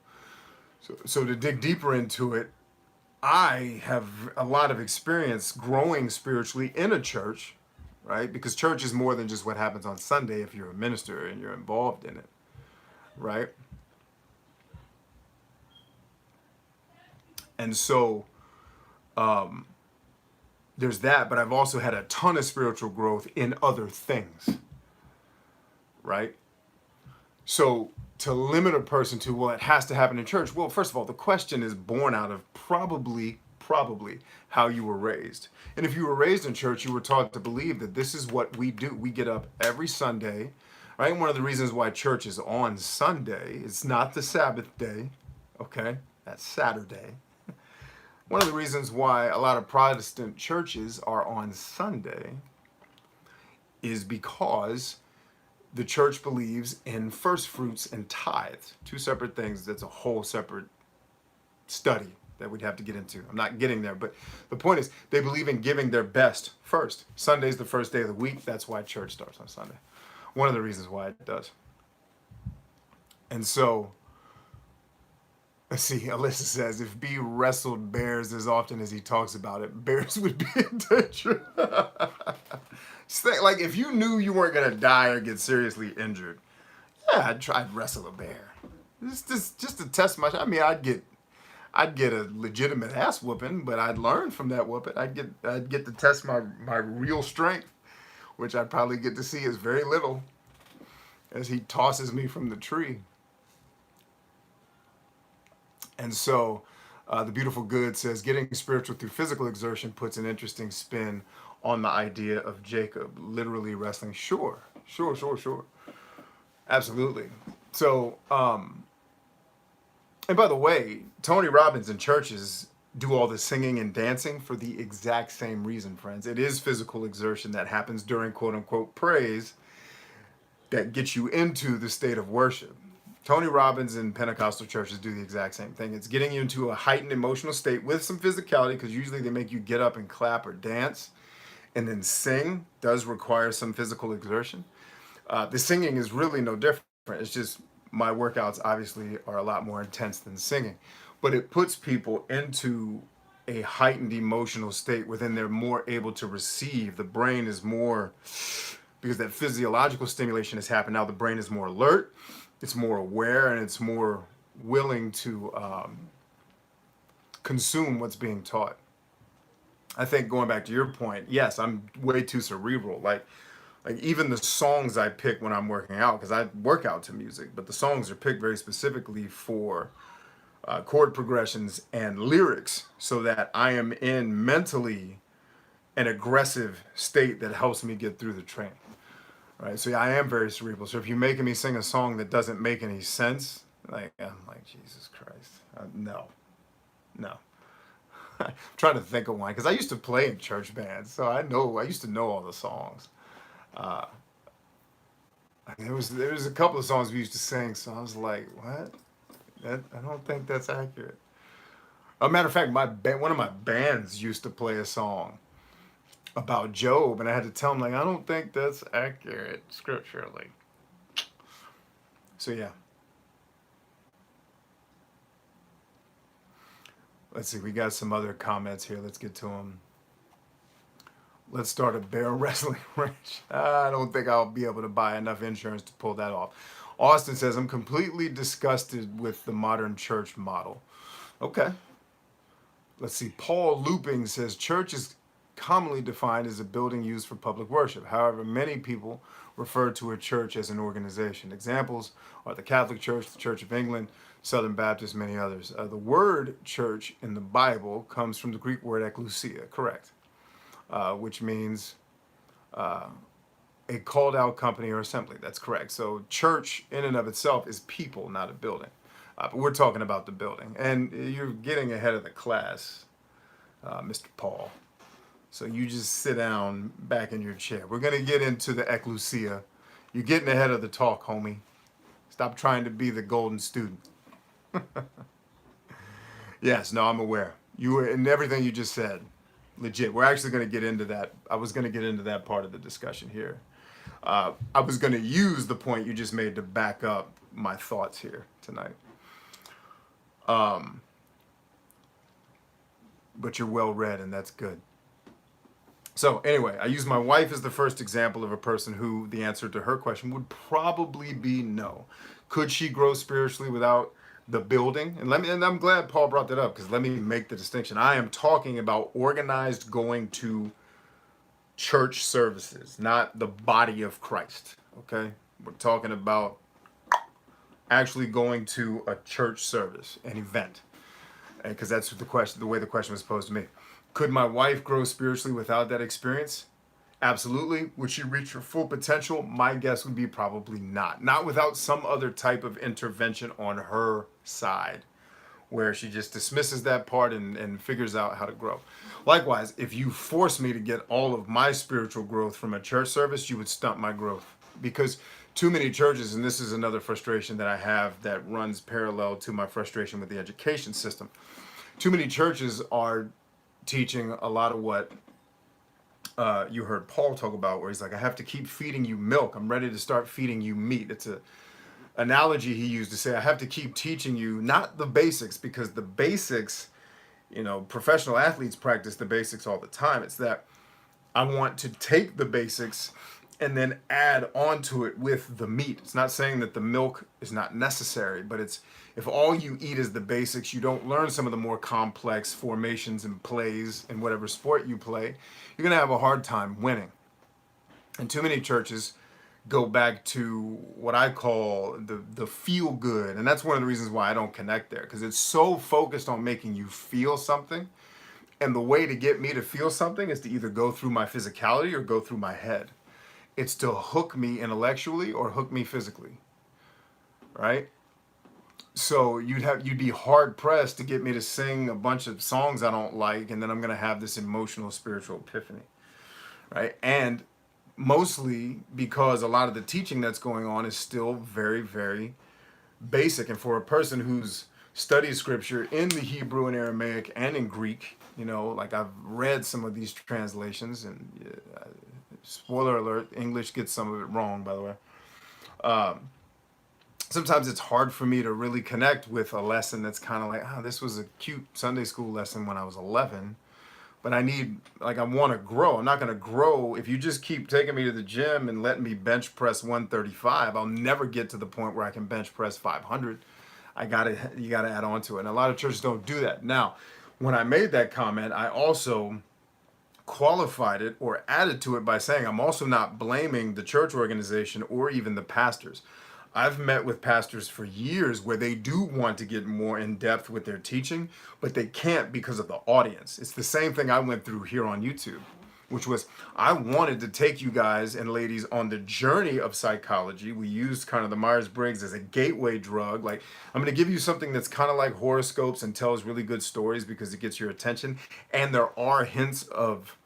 So to dig deeper into it, I have a lot of experience growing spiritually in a church, right? Because church is more than just what happens on Sunday if you're a minister and you're involved in it, right? And so there's that, but I've also had a ton of spiritual growth in other things, right? So to limit a person to, well, it has to happen in church. Well, first of all, the question is born out of probably how you were raised. And if you were raised in church, you were taught to believe that this is what we do. We get up every Sunday, right? One of the reasons why church is on Sunday, it's not the Sabbath day, okay? That's Saturday. One of the reasons why a lot of Protestant churches are on Sunday is because the church believes in first fruits and tithes, two separate things. That's a whole separate study that we'd have to get into. I'm not getting there, but the point is they believe in giving their best first. Sunday's the first day of the week. That's why church starts on Sunday. One of the reasons why it does. And so, let's see, Alyssa says, if B wrestled bears as often as he talks about it, bears would be in danger. Like, if you knew you weren't going to die or get seriously injured, yeah, I'd try to wrestle a bear. Just to test my, I mean, I'd get a legitimate ass whooping, but I'd learn from that whooping. I'd get to test my real strength, which I'd probably get to see as very little as he tosses me from the tree. And so the Beautiful Good says, getting spiritual through physical exertion puts an interesting spin on the idea of Jacob literally wrestling. Sure. Absolutely. So, and by the way, Tony Robbins and churches do all the singing and dancing for the exact same reason, friends. It is physical exertion that happens during quote unquote praise that gets you into the state of worship. Tony Robbins and Pentecostal churches do the exact same thing. It's getting you into a heightened emotional state with some physicality, because usually they make you get up and clap or dance, and then sing does require some physical exertion. The singing is really no different. It's just my workouts obviously are a lot more intense than singing, but it puts people into a heightened emotional state within they're more able to receive. The brain is more, because that physiological stimulation has happened. Now the brain is more alert, it's more aware, and it's more willing to consume what's being taught. I think going back to your point, yes, I'm way too cerebral. Like even the songs I pick when I'm working out, because I work out to music, but the songs are picked very specifically for chord progressions and lyrics, so that I am in mentally an aggressive state that helps me get through the training. Right. So yeah, I am very cerebral. So if you're making me sing a song that doesn't make any sense, like I'm like Jesus Christ, no, no. I'm trying to think of one because I used to play in church bands, so I used to know all the songs. Uh, there was a couple of songs we used to sing, so I was like, what? I don't think that's accurate. A matter of fact, one of my bands used to play a song about Job, and I had to tell him like, I don't think that's accurate scripturally. So yeah, let's see. We got some other comments here. Let's get to them. Let's start a bear wrestling ranch. I don't think I'll be able to buy enough insurance to pull that off. Austin says, I'm completely disgusted with the modern church model. Okay. Let's see. Paul Looping says, church is commonly defined as a building used for public worship. However, many people refer to a church as an organization. Examples are the Catholic Church, the Church of England, Southern Baptist, many others. The word church in the Bible comes from the Greek word ekkousia, correct, which means a called out company or assembly. That's correct. So church in and of itself is people, not a building. But we're talking about the building. And you're getting ahead of the class, Mr. Paul. So you just sit down back in your chair. We're going to get into the ekkousia. You're getting ahead of the talk, homie. Stop trying to be the golden student. Yes, no, I'm aware. You were in everything you just said. Legit. We're actually going to get into that. I was going to get into that part of the discussion here. I was going to use the point you just made to back up my thoughts here tonight. But you're well read, and that's good. So anyway, I use my wife as the first example of a person who the answer to her question would probably be no. Could she grow spiritually without the building? And I'm glad Paul brought that up, because let me make the distinction. I am talking about organized going to church services, not the body of Christ. Okay? We're talking about actually going to a church service, an event. Because that's the way the question was posed to me. Could my wife grow spiritually without that experience? Absolutely. Would she reach her full potential? My guess would be probably not. Not without some other type of intervention on her side, where she just dismisses that part and figures out how to grow. Likewise, if you force me to get all of my spiritual growth from a church service, you would stunt my growth. Because too many churches, and this is another frustration that I have that runs parallel to my frustration with the education system. Too many churches are teaching a lot of what you heard Paul talk about, where he's like, I have to keep feeding you milk. I'm ready to start feeding you meat. It's a analogy he used to say, I have to keep teaching you, not the basics, because the basics, professional athletes practice the basics all the time. It's that I want to take the basics and then add onto it with the meat. It's not saying that the milk is not necessary, but it's if all you eat is the basics, you don't learn some of the more complex formations and plays in whatever sport you play, you're going to have a hard time winning. And too many churches go back to what I call the feel good. And that's one of the reasons why I don't connect there, because it's so focused on making you feel something. And the way to get me to feel something is to either go through my physicality or go through my head. It's to hook me intellectually or hook me physically, right? So you'd be hard pressed to get me to sing a bunch of songs I don't like, and then I'm gonna have this emotional spiritual epiphany, right? And mostly because a lot of the teaching that's going on is still very, very basic. And for a person who's studied scripture in the Hebrew and Aramaic and in Greek, like I've read some of these translations, and spoiler alert, English gets some of it wrong, by the way. Sometimes it's hard for me to really connect with a lesson that's kind of like, oh, this was a cute Sunday school lesson when I was 11, but I need, like, I want to grow. I'm not going to grow if you just keep taking me to the gym and letting me bench press 135. I'll never get to the point where I can bench press 500. You got to add on to it. And a lot of churches don't do that. Now, when I made that comment, I also qualified it or added to it by saying I'm also not blaming the church organization or even the pastors. I've met with pastors for years where they do want to get more in depth with their teaching, but they can't because of the audience. It's the same thing I went through here on YouTube, which was I wanted to take you guys and ladies on the journey of psychology. We used kind of the Myers-Briggs as a gateway drug. Like, I'm going to give you something that's kind of like horoscopes and tells really good stories because it gets your attention. And there are hints of,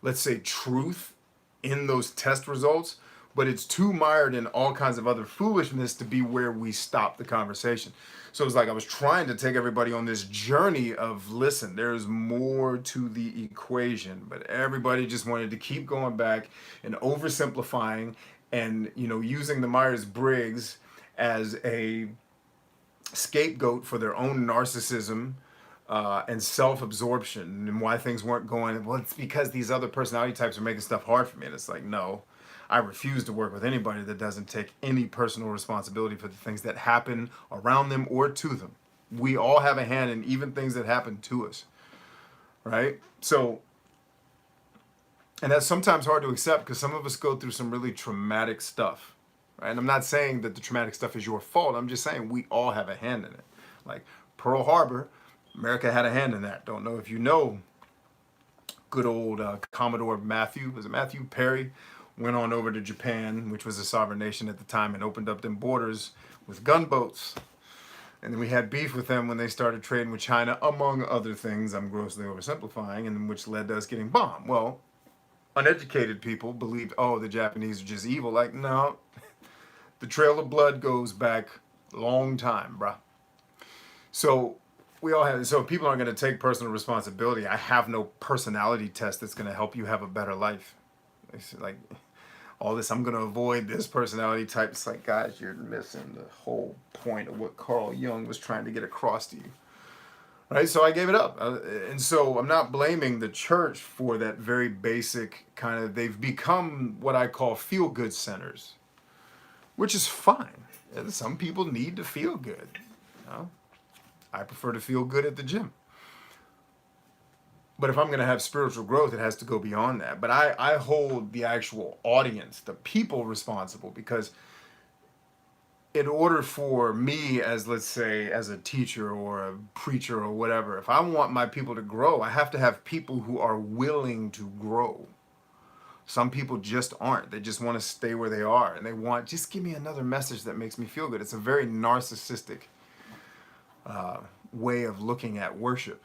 let's say, truth in those test results, but it's too mired in all kinds of other foolishness to be where we stop the conversation. So it was like I was trying to take everybody on this journey of, listen, there's more to the equation, but everybody just wanted to keep going back and oversimplifying and, using the Myers-Briggs as a scapegoat for their own narcissism and self-absorption, and why things weren't going well. It's because these other personality types are making stuff hard for me. And it's like, no, I refuse to work with anybody that doesn't take any personal responsibility for the things that happen around them or to them. We all have a hand in even things that happen to us, right? So, and that's sometimes hard to accept because some of us go through some really traumatic stuff, right? And I'm not saying that the traumatic stuff is your fault. I'm just saying we all have a hand in it. Like Pearl Harbor, America had a hand in that. Don't know if you know, good old Commodore Matthew, was it Matthew Perry, went on over to Japan, which was a sovereign nation at the time, and opened up them borders with gunboats. And then we had beef with them when they started trading with China, among other things. I'm grossly oversimplifying, and which led to us getting bombed. Well, uneducated people believed, oh, the Japanese are just evil. Like, no, the trail of blood goes back a long time, bruh. So we all have, so people aren't going to take personal responsibility. I have no personality test that's going to help you have a better life. It's like all this, I'm going to avoid this personality type. It's like, guys, you're missing the whole point of what Carl Jung was trying to get across to you. Right? So I gave it up. And so I'm not blaming the church for that very basic kind of, they've become what I call feel-good centers, which is fine. And some people need to feel good. I prefer to feel good at the gym. But if I'm going to have spiritual growth, it has to go beyond that. But I hold the actual audience, the people, responsible, because in order for me, as let's say, as a teacher or a preacher or whatever, if I want my people to grow, I have to have people who are willing to grow. Some people just aren't. They just want to stay where they are. And they want, just give me another message that makes me feel good. It's a very narcissistic way of looking at worship.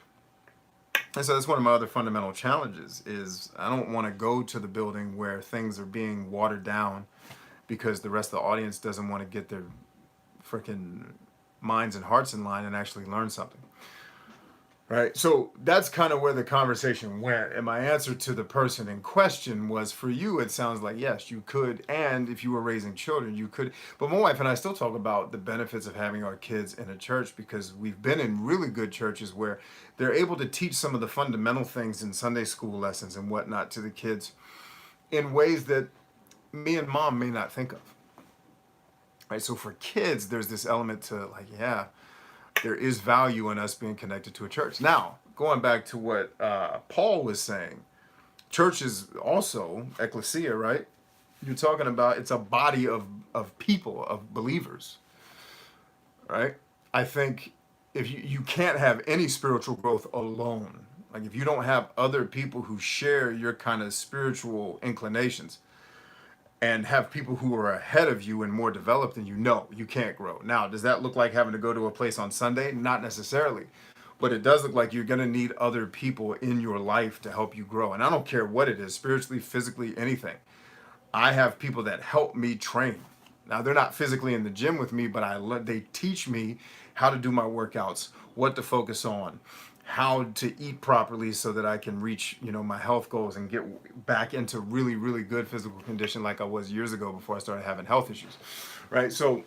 And so that's one of my other fundamental challenges is I don't want to go to the building where things are being watered down because the rest of the audience doesn't want to get their freaking minds and hearts in line and actually learn something. Right? So that's kind of where the conversation went. And my answer to the person in question was, for you, it sounds like, yes, you could. And if you were raising children, you could. But my wife and I still talk about the benefits of having our kids in a church because we've been in really good churches where they're able to teach some of the fundamental things in Sunday school lessons and whatnot to the kids in ways that me and mom may not think of. Right? So for kids, there's this element to like, yeah, there is value in us being connected to a church. Now, going back to what Paul was saying, church is also ecclesia, right? You're talking about it's a body of people, of believers, right? I think if you can't have any spiritual growth alone, like if you don't have other people who share your kind of spiritual inclinations, and have people who are ahead of you and more developed than you, know you can't grow. Now, does that look like having to go to a place on Sunday? Not necessarily. But it does look like you're going to need other people in your life to help you grow. And I don't care what it is, spiritually, physically, anything. I have people that help me train. Now, they're not physically in the gym with me, but they teach me how to do my workouts, what to focus on, how to eat properly so that I can reach, my health goals and get back into really, really good physical condition like I was years ago before I started having health issues, right? So,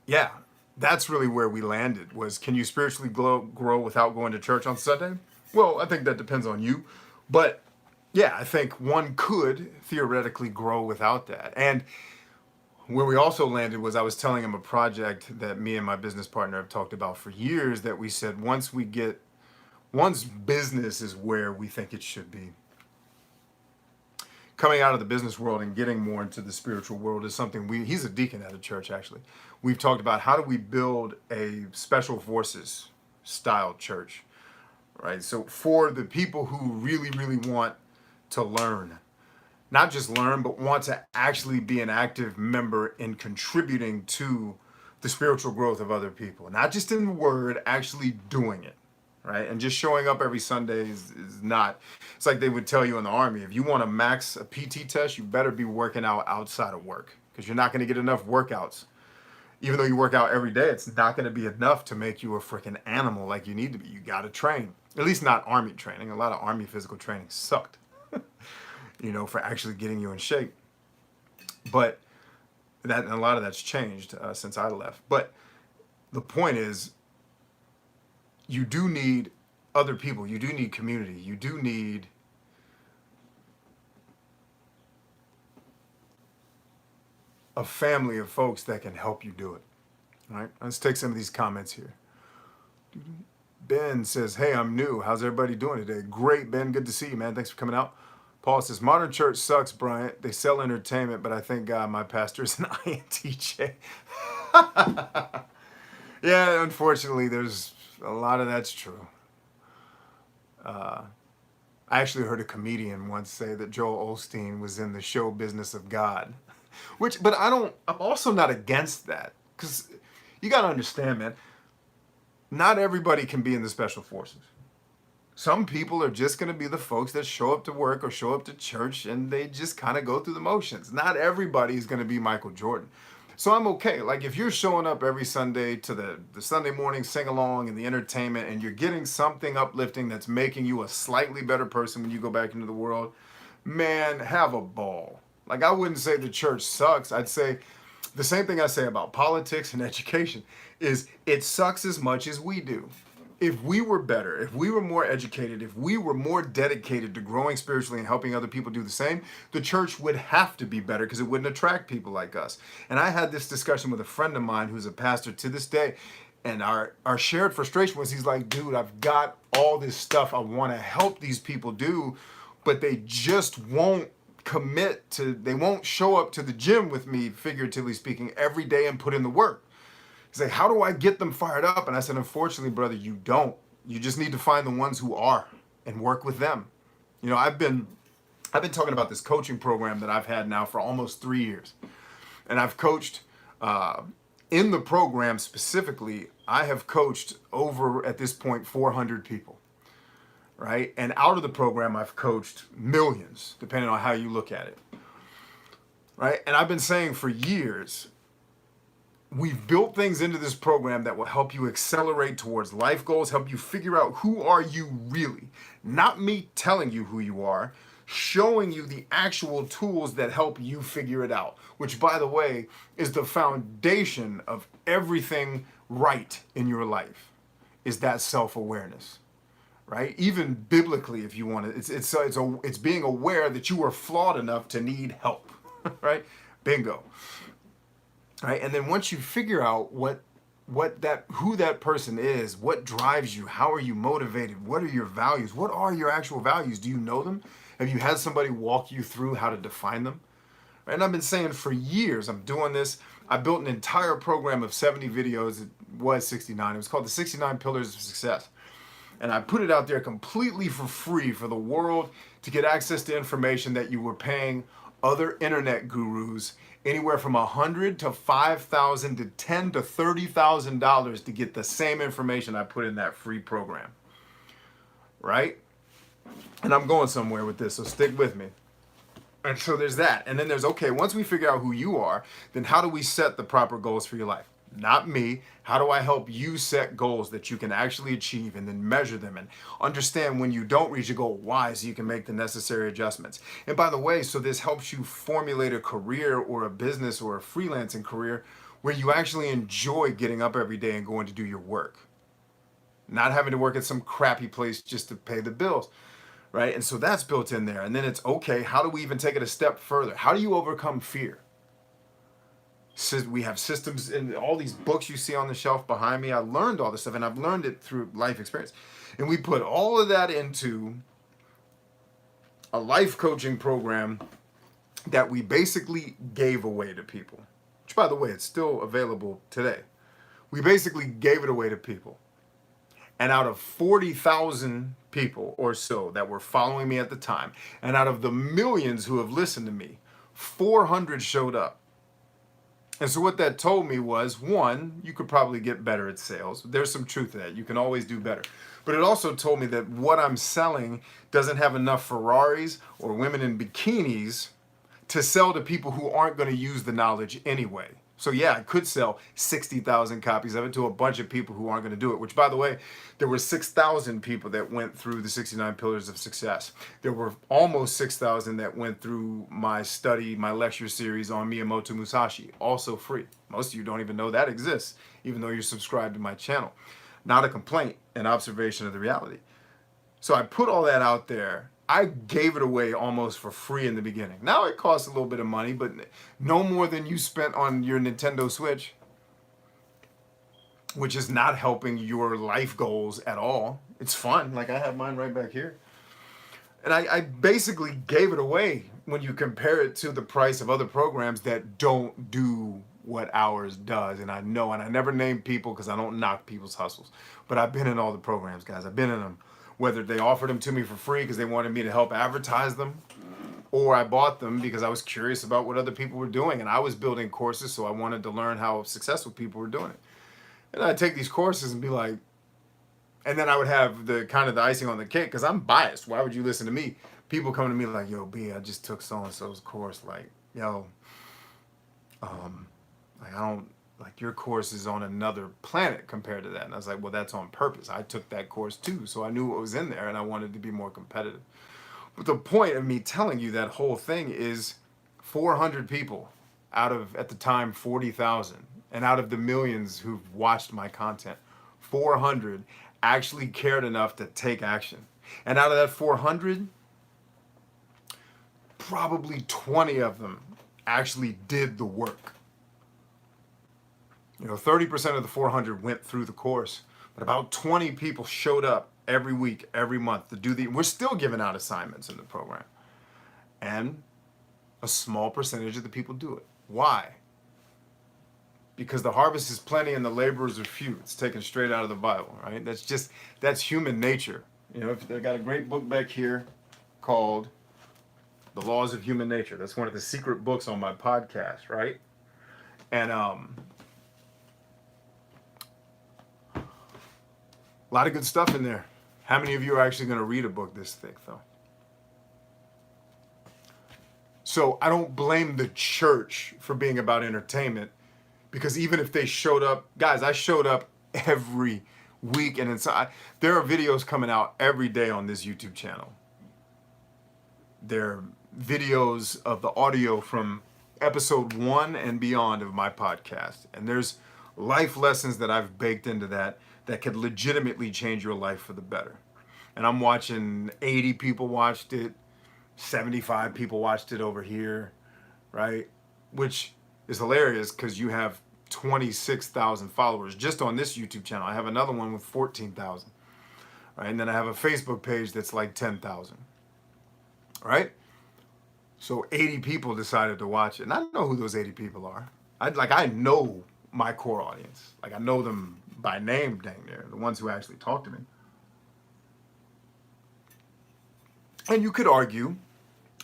yeah, that's really where we landed was, can you spiritually grow without going to church on Sunday? Well, I think that depends on you. But yeah, I think one could theoretically grow without that. And where we also landed was I was telling him a project that me and my business partner have talked about for years that we said once business is where we think it should be. Coming out of the business world and getting more into the spiritual world is something he's a deacon at a church actually. We've talked about how do we build a special forces style church, right? So for the people who really, really want to learn, not just learn, but want to actually be an active member in contributing to the spiritual growth of other people, not just in the word, actually doing it. Right? And just showing up every Sunday is not, it's like they would tell you in the Army, if you want to max a PT test, you better be working out outside of work because you're not going to get enough workouts. Even though you work out every day, it's not going to be enough to make you a freaking animal like you need to be. You got to train. At least not Army training. A lot of Army physical training sucked, for actually getting you in shape. But that, and a lot of that's changed since I left. But the point is, you do need other people. You do need community. You do need a family of folks that can help you do it. All right, let's take some of these comments here. Ben says, hey, I'm new. How's everybody doing today? Great, Ben. Good to see you, man. Thanks for coming out. Paul says, modern church sucks, Bryant. They sell entertainment, but I thank God my pastor is an INTJ. Yeah, unfortunately, there's a lot of that's true. I actually heard a comedian once say that Joel Osteen was in the show business of God, but I'm also not against that because you got to understand, man, not everybody can be in the special forces. Some people are just going to be the folks that show up to work or show up to church and they just kind of go through the motions. Not everybody is going to be Michael Jordan. So I'm okay. Like if you're showing up every Sunday to the Sunday morning sing-along and the entertainment and you're getting something uplifting that's making you a slightly better person when you go back into the world, man, have a ball. Like I wouldn't say the church sucks. I'd say the same thing I say about politics and education is it sucks as much as we do. If we were better, if we were more educated, if we were more dedicated to growing spiritually and helping other people do the same, the church would have to be better because it wouldn't attract people like us. And I had this discussion with a friend of mine who's a pastor to this day. And our shared frustration was he's like, dude, I've got all this stuff I want to help these people do, but they just won't they won't show up to the gym with me, figuratively speaking, every day and put in the work. He's like, how do I get them fired up? And I said, unfortunately, brother, you don't. You just need to find the ones who are and work with them. I've been talking about this coaching program that I've had now for almost 3 years. And I've coached, in the program specifically, I have coached over, at this point, 400 people, right? And out of the program, I've coached millions, depending on how you look at it, right? And I've been saying for years, we've built things into this program that will help you accelerate towards life goals, help you figure out who are you really. Not me telling you who you are, showing you the actual tools that help you figure it out, which, by the way, is the foundation of everything right in your life, is that self-awareness, right? Even biblically, if you want to, it's being aware that you are flawed enough to need help, right? Bingo. Right? And then once you figure out who that person is, what drives you, how are you motivated, what are your values, what are your actual values? Do you know them? Have you had somebody walk you through how to define them? Right? And I've been saying for years, I'm doing this. I built an entire program of 70 videos. It was 69. It was called the 69 Pillars of Success. And I put it out there completely for free for the world to get access to information that you were paying other internet gurus anywhere from $100 to $5,000 to $10,000 to $30,000 to get the same information I put in that free program, right? And I'm going somewhere with this, so stick with me. And so there's that. And then there's, okay, once we figure out who you are, then how do we set the proper goals for your life? not me. How do I help you set goals that you can actually achieve and then measure them and understand when you don't reach a goal, why, so you can make the necessary adjustments. And by the way, so this helps you formulate a career or a business or a freelancing career where you actually enjoy getting up every day and going to do your work, not having to work at some crappy place just to pay the bills, right? And so that's built in there. And then it's okay, how do we even take it a step further? How do you overcome fear? We have systems in all these books you see on the shelf behind me. I learned all this stuff, and I've learned it through life experience. And we put all of that into a life coaching program that we basically gave away to people. Which, by the way, it's still available today. We basically gave it away to people. And out of 40,000 people or so that were following me at the time, and out of the millions who have listened to me, 400 showed up. And so what that told me was, one, you could probably get better at sales. There's some truth to that. You can always do better. But it also told me that what I'm selling doesn't have enough Ferraris or women in bikinis to sell to people who aren't going to use the knowledge anyway. So yeah, I could sell 60,000 copies of it to a bunch of people who aren't going to do it, which, by the way, there were 6,000 people that went through the 69 Pillars of Success. There were almost 6,000 that went through my study, my lecture series on Miyamoto Musashi, also free. Most of you don't even know that exists, even though you're subscribed to my channel. Not a complaint, an observation of the reality. So I put all that out there. I gave it away almost for free in the beginning. Now it costs a little bit of money, but no more than you spent on your Nintendo Switch, which is not helping your life goals at all. It's fun. Like, I have mine right back here. And I basically gave it away when you compare it to the price of other programs that don't do what ours does. And I know, and I never name people because I don't knock people's hustles. But I've been in all the programs, guys. I've been in them. Whether they offered them to me for free because they wanted me to help advertise them, or I bought them because I was curious about what other people were doing. And I was building courses, so I wanted to learn how successful people were doing it. And I'd take these courses and be like, and then I would have the kind of the icing on the cake because I'm biased. Why would you listen to me? People come to me like, yo, B, I just took so-and-so's course. Like, yo, like, I don't, like, your course is on another planet compared to that. And I was like, well, that's on purpose. I took that course too, so I knew what was in there and I wanted to be more competitive. But the point of me telling you that whole thing is 400 people out of, at the time, 40,000, and out of the millions who've watched my content, 400 actually cared enough to take action. And out of that 400, probably 20 of them actually did the work. You know, 30% of the 400 went through the course, but about 20 people showed up every week, every month to do we're still giving out assignments in the program. And a small percentage of the people do it. Why? Because the harvest is plenty and the laborers are few. It's taken straight out of the Bible, right? That's human nature. You know, I got a great book back here called The Laws of Human Nature. That's one of the secret books on my podcast, right? And a lot of good stuff in there. How many of you are actually going to read a book this thick, though? So I don't blame the church for being about entertainment, because even if they showed up, guys, I showed up every week, and there are videos coming out every day on this YouTube channel. There are videos of the audio from episode 1 and beyond of my podcast. And there's life lessons that I've baked into that could legitimately change your life for the better. And I'm watching 80 people watched it, 75 people watched it over here, right? Which is hilarious because you have 26,000 followers just on this YouTube channel. I have another one with 14,000, right? And then I have a Facebook page that's like 10,000, right? So 80 people decided to watch it. And I know who those 80 people are. I know my core audience. Like, I know them by name, dang near, the ones who actually talk to me. And you could argue,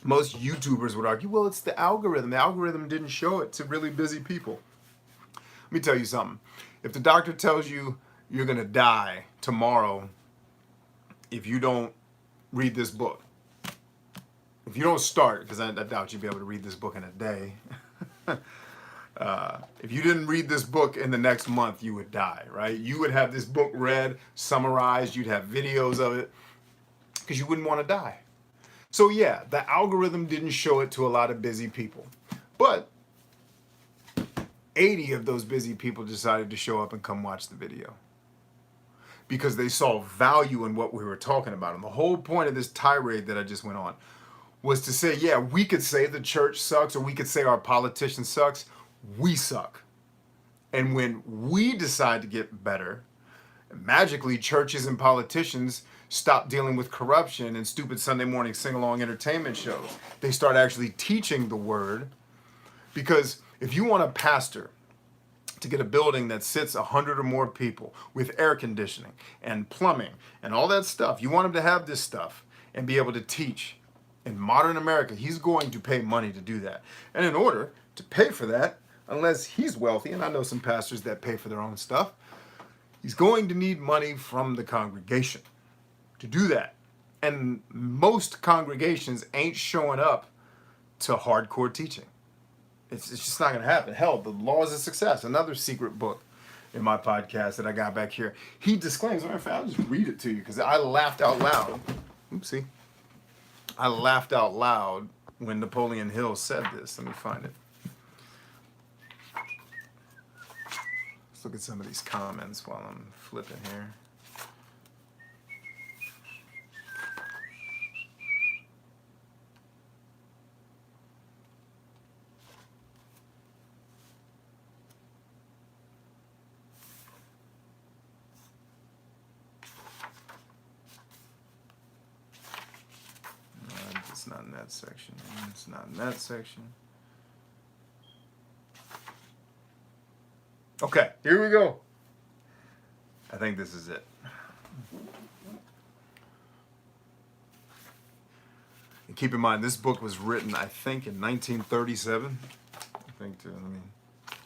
most YouTubers would argue, well, it's the algorithm. The algorithm didn't show it to really busy people. Let me tell you something. If the doctor tells you you're going to die tomorrow if you don't read this book, if you don't start, because I doubt you'd be able to read this book in a day, If you didn't read this book in the next month, you would die, right? You would have this book read, summarized, you'd have videos of it, because you wouldn't want to die. So yeah, the algorithm didn't show it to a lot of busy people. But 80 of those busy people decided to show up and come watch the video because they saw value in what we were talking about. And the whole point of this tirade that I just went on was to say, yeah, we could say the church sucks, or we could say our politician sucks. We suck. And when we decide to get better, magically churches and politicians stop dealing with corruption and stupid Sunday morning sing-along entertainment shows. They start actually teaching the word. Because if you want a pastor to get a building that sits 100 or more people with air conditioning and plumbing and all that stuff, you want him to have this stuff and be able to teach. In modern America, he's going to pay money to do that. And in order to pay for that, unless he's wealthy, and I know some pastors that pay for their own stuff, he's going to need money from the congregation to do that. And most congregations ain't showing up to hardcore teaching. It's just not going to happen. Hell, The Laws of Success, another secret book in my podcast that I got back here. He disclaims, matter of fact, I'll just read it to you because I laughed out loud. Oopsie. I laughed out loud when Napoleon Hill said this. Let me find it. Let's look at some of these comments while I'm flipping here. It's not in that section. It's not in that section. Okay, here we go. I think this is it. And keep in mind, this book was written, I think, in 1937. Let me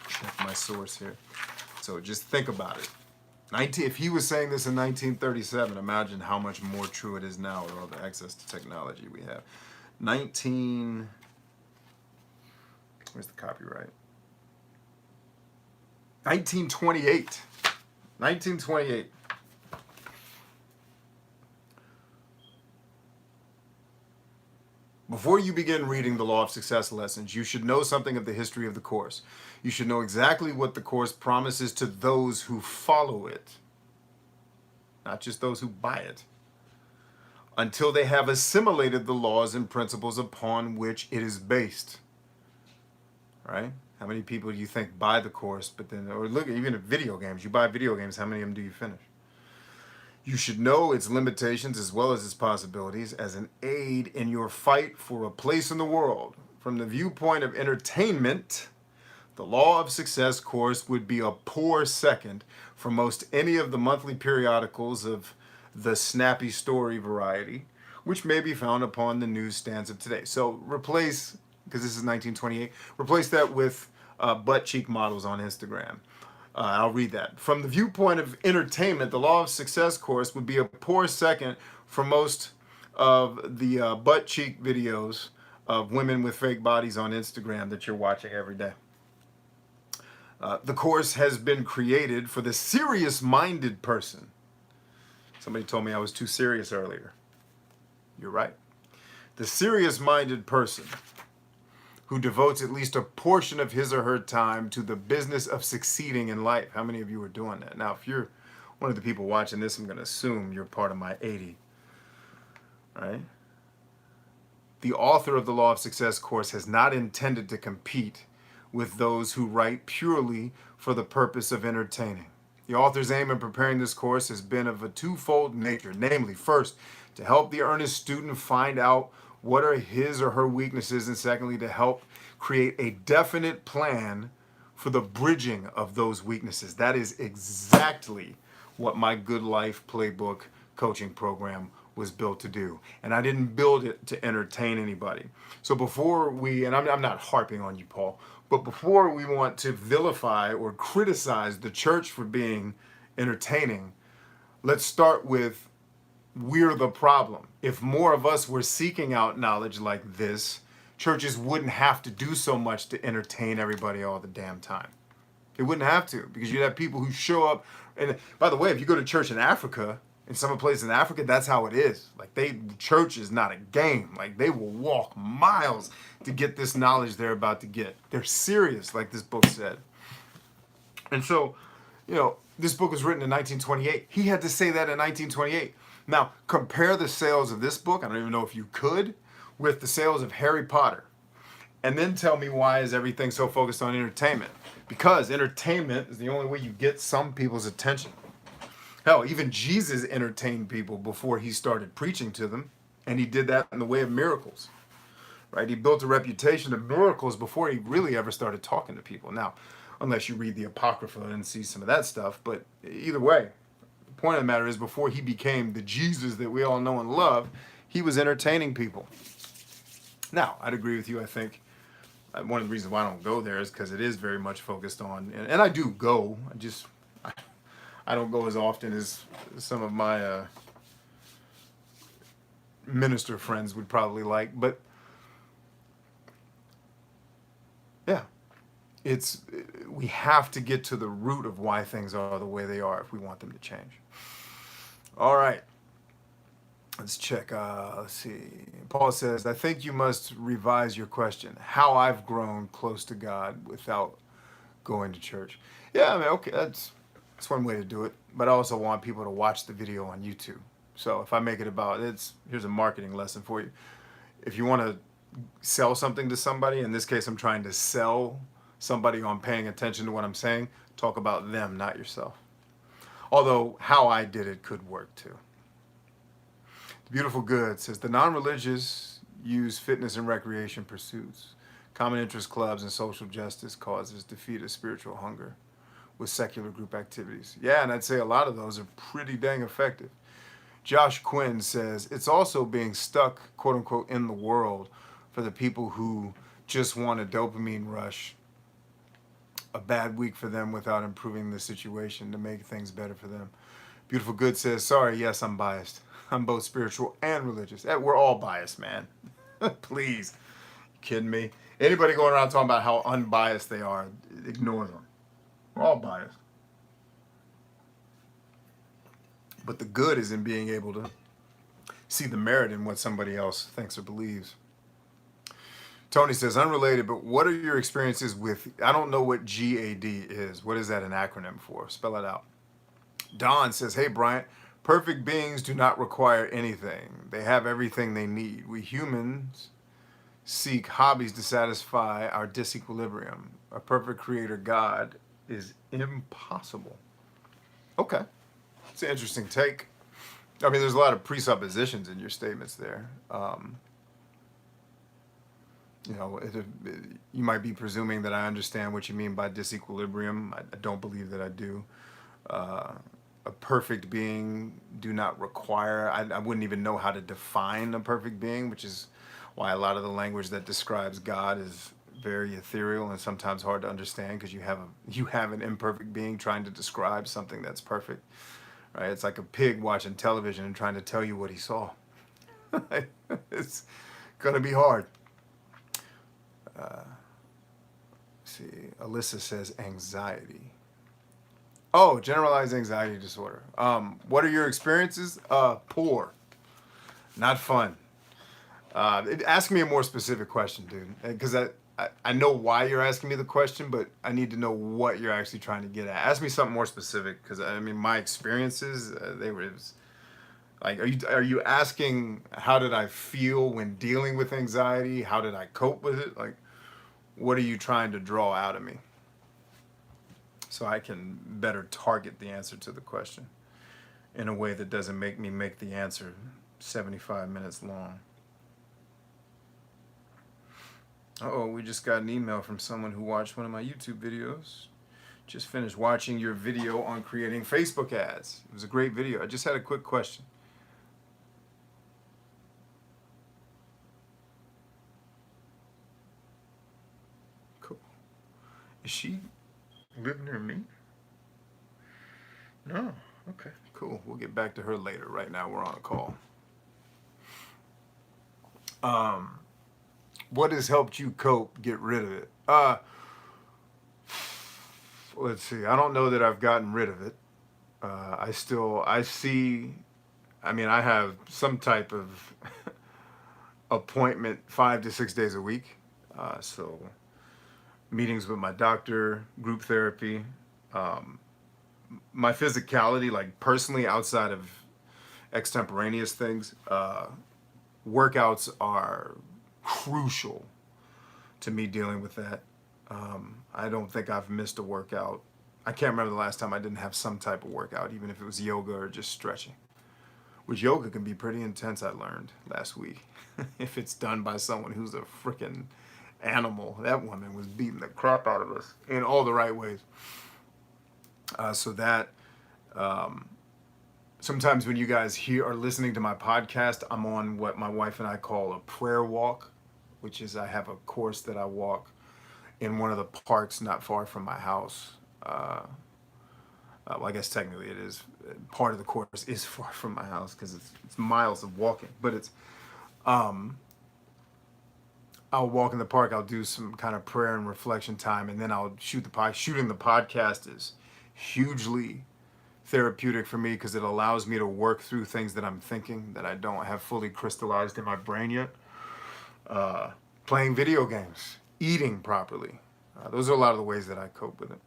check my source here. So just think about it. If he was saying this in 1937, imagine how much more true it is now with all the access to technology we have. Where's the copyright? 1928. 1928. Before you begin reading the Law of Success lessons, you should know something of the history of the course. You should know exactly what the course promises to those who follow it, not just those who buy it, until they have assimilated the laws and principles upon which it is based. Right? How many people do you think buy the course, but then, or look, even at video games, you buy video games, how many of them do you finish? You should know its limitations as well as its possibilities as an aid in your fight for a place in the world. From the viewpoint of entertainment, the Law of Success course would be a poor second for most any of the monthly periodicals of the snappy story variety, which may be found upon the newsstands of today. So replace, because this is 1928, replace that with butt cheek models on Instagram. I'll read that. From the viewpoint of entertainment, the Law of Success course would be a poor second for most of the butt cheek videos of women with fake bodies on Instagram that you're watching every day. The course has been created for the serious-minded person. Somebody told me I was too serious earlier. You're right. The serious-minded person who devotes at least a portion of his or her time to the business of succeeding in life. How many of you are doing that? Now, if you're one of the people watching this, I'm going to assume you're part of my 80. Right? The author of the Law of Success course has not intended to compete with those who write purely for the purpose of entertaining. The author's aim in preparing this course has been of a twofold nature, namely, first, to help the earnest student find out what are his or her weaknesses, and secondly, to help create a definite plan for the bridging of those weaknesses. That is exactly what my Good Life Playbook coaching program was built to do. And I didn't build it to entertain anybody. So before we, and I'm not harping on you, Paul, but before we want to vilify or criticize the church for being entertaining, let's start with we're the problem. If more of us were seeking out knowledge like this, churches wouldn't have to do so much to entertain everybody all the damn time. They wouldn't have to, because you'd have people who show up. And by the way, if you go to church in Africa, in some place in Africa, that's how it is. Like, church is not a game. Like, they will walk miles to get this knowledge they're about to get. They're serious, like this book said. And so, this book was written in 1928. He had to say that in 1928. Now, compare the sales of this book, I don't even know if you could, with the sales of Harry Potter. And then tell me, why is everything so focused on entertainment? Because entertainment is the only way you get some people's attention. Hell, even Jesus entertained people before he started preaching to them. And he did that in the way of miracles. Right? He built a reputation of miracles before he really ever started talking to people. Now, unless you read the Apocrypha and see some of that stuff. But either way, the point of the matter is, before he became the Jesus that we all know and love, he was entertaining people. Now, I'd agree with you. I think one of the reasons why I don't go there is because it is very much focused on, and I do go, I don't go as often as some of my minister friends would probably like. But yeah, we have to get to the root of why things are the way they are if we want them to change. All right. Let's check. Let's see. Paul says, I think you must revise your question. How I've grown close to God without going to church. Yeah, I mean, okay, that's one way to do it. But I also want people to watch the video on YouTube. So if I make it about, here's a marketing lesson for you. If you want to sell something to somebody, in this case, I'm trying to sell somebody on paying attention to what I'm saying, talk about them, not yourself. Although how I did it could work too. Beautiful Good says, the non-religious use fitness and recreation pursuits, common interest clubs, and social justice causes defeat a spiritual hunger with secular group activities. Yeah, and I'd say a lot of those are pretty dang effective. Josh Quinn says, it's also being stuck, quote unquote, in the world for the people who just want a dopamine rush, a bad week for them without improving the situation to make things better for them. Beautiful Good says, sorry, yes, I'm biased. I'm both spiritual and religious. We're all biased, man. Please. You kidding me? Anybody going around talking about how unbiased they are, ignore them. We're all biased. But the good is in being able to see the merit in what somebody else thinks or believes. Tony says, unrelated, but what are your experiences with, I don't know what GAD is. What is that an acronym for? Spell it out. Don says, hey, Bryant, perfect beings do not require anything. They have everything they need. We humans seek hobbies to satisfy our disequilibrium. A perfect creator God is impossible. Okay. It's an interesting take. I mean, there's a lot of presuppositions in your statements there. You might be presuming that I understand what you mean by disequilibrium. I don't believe that I do. A perfect being do not require, I wouldn't even know how to define a perfect being, which is why a lot of the language that describes God is very ethereal and sometimes hard to understand, because you have an imperfect being trying to describe something that's perfect, right? It's like a pig watching television and trying to tell you what he saw. It's gonna be hard. See, Alyssa says anxiety. Oh, generalized anxiety disorder. What are your experiences? Poor. Not fun. Ask me a more specific question, dude. Because I know why you're asking me the question, but I need to know what you're actually trying to get at. Ask me something more specific, because I mean, my experiences, like, are you asking how did I feel when dealing with anxiety? How did I cope with it? Like, what are you trying to draw out of me? So I can better target the answer to the question in a way that doesn't make me make the answer 75 minutes long. Uh-oh, we just got an email from someone who watched one of my YouTube videos. Just finished watching your video on creating Facebook ads. It was a great video. I just had a quick question. Cool. Is she live near me? No. Okay, cool. We'll get back to her later. Right now we're on a call. What has helped you cope? Get rid of it. Let's see. I don't know that I've gotten rid of it. I see. I mean, I have some type of appointment 5 to 6 days a week. So meetings with my doctor, group therapy, um, my physicality, like personally outside of extemporaneous things, workouts are crucial to me dealing with that. I don't think I've missed a workout. I can't remember the last time I didn't have some type of workout, even if it was yoga or just stretching. Which yoga can be pretty intense, I learned last week. If it's done by someone who's a freaking animal. That woman was beating the crap out of us in all the right ways. So that sometimes when you guys are listening to my podcast, I'm on what my wife and I call a prayer walk, which is I have a course that I walk in one of the parks not far from my house. Well, I guess technically it is part of the course is far from my house because it's miles of walking, but it's um, I'll walk in the park. I'll do some kind of prayer and reflection time, and then I'll shoot the pod. Shooting the podcast is hugely therapeutic for me because it allows me to work through things that I'm thinking that I don't have fully crystallized in my brain yet. Playing video games, eating properly. Those are a lot of the ways that I cope with it.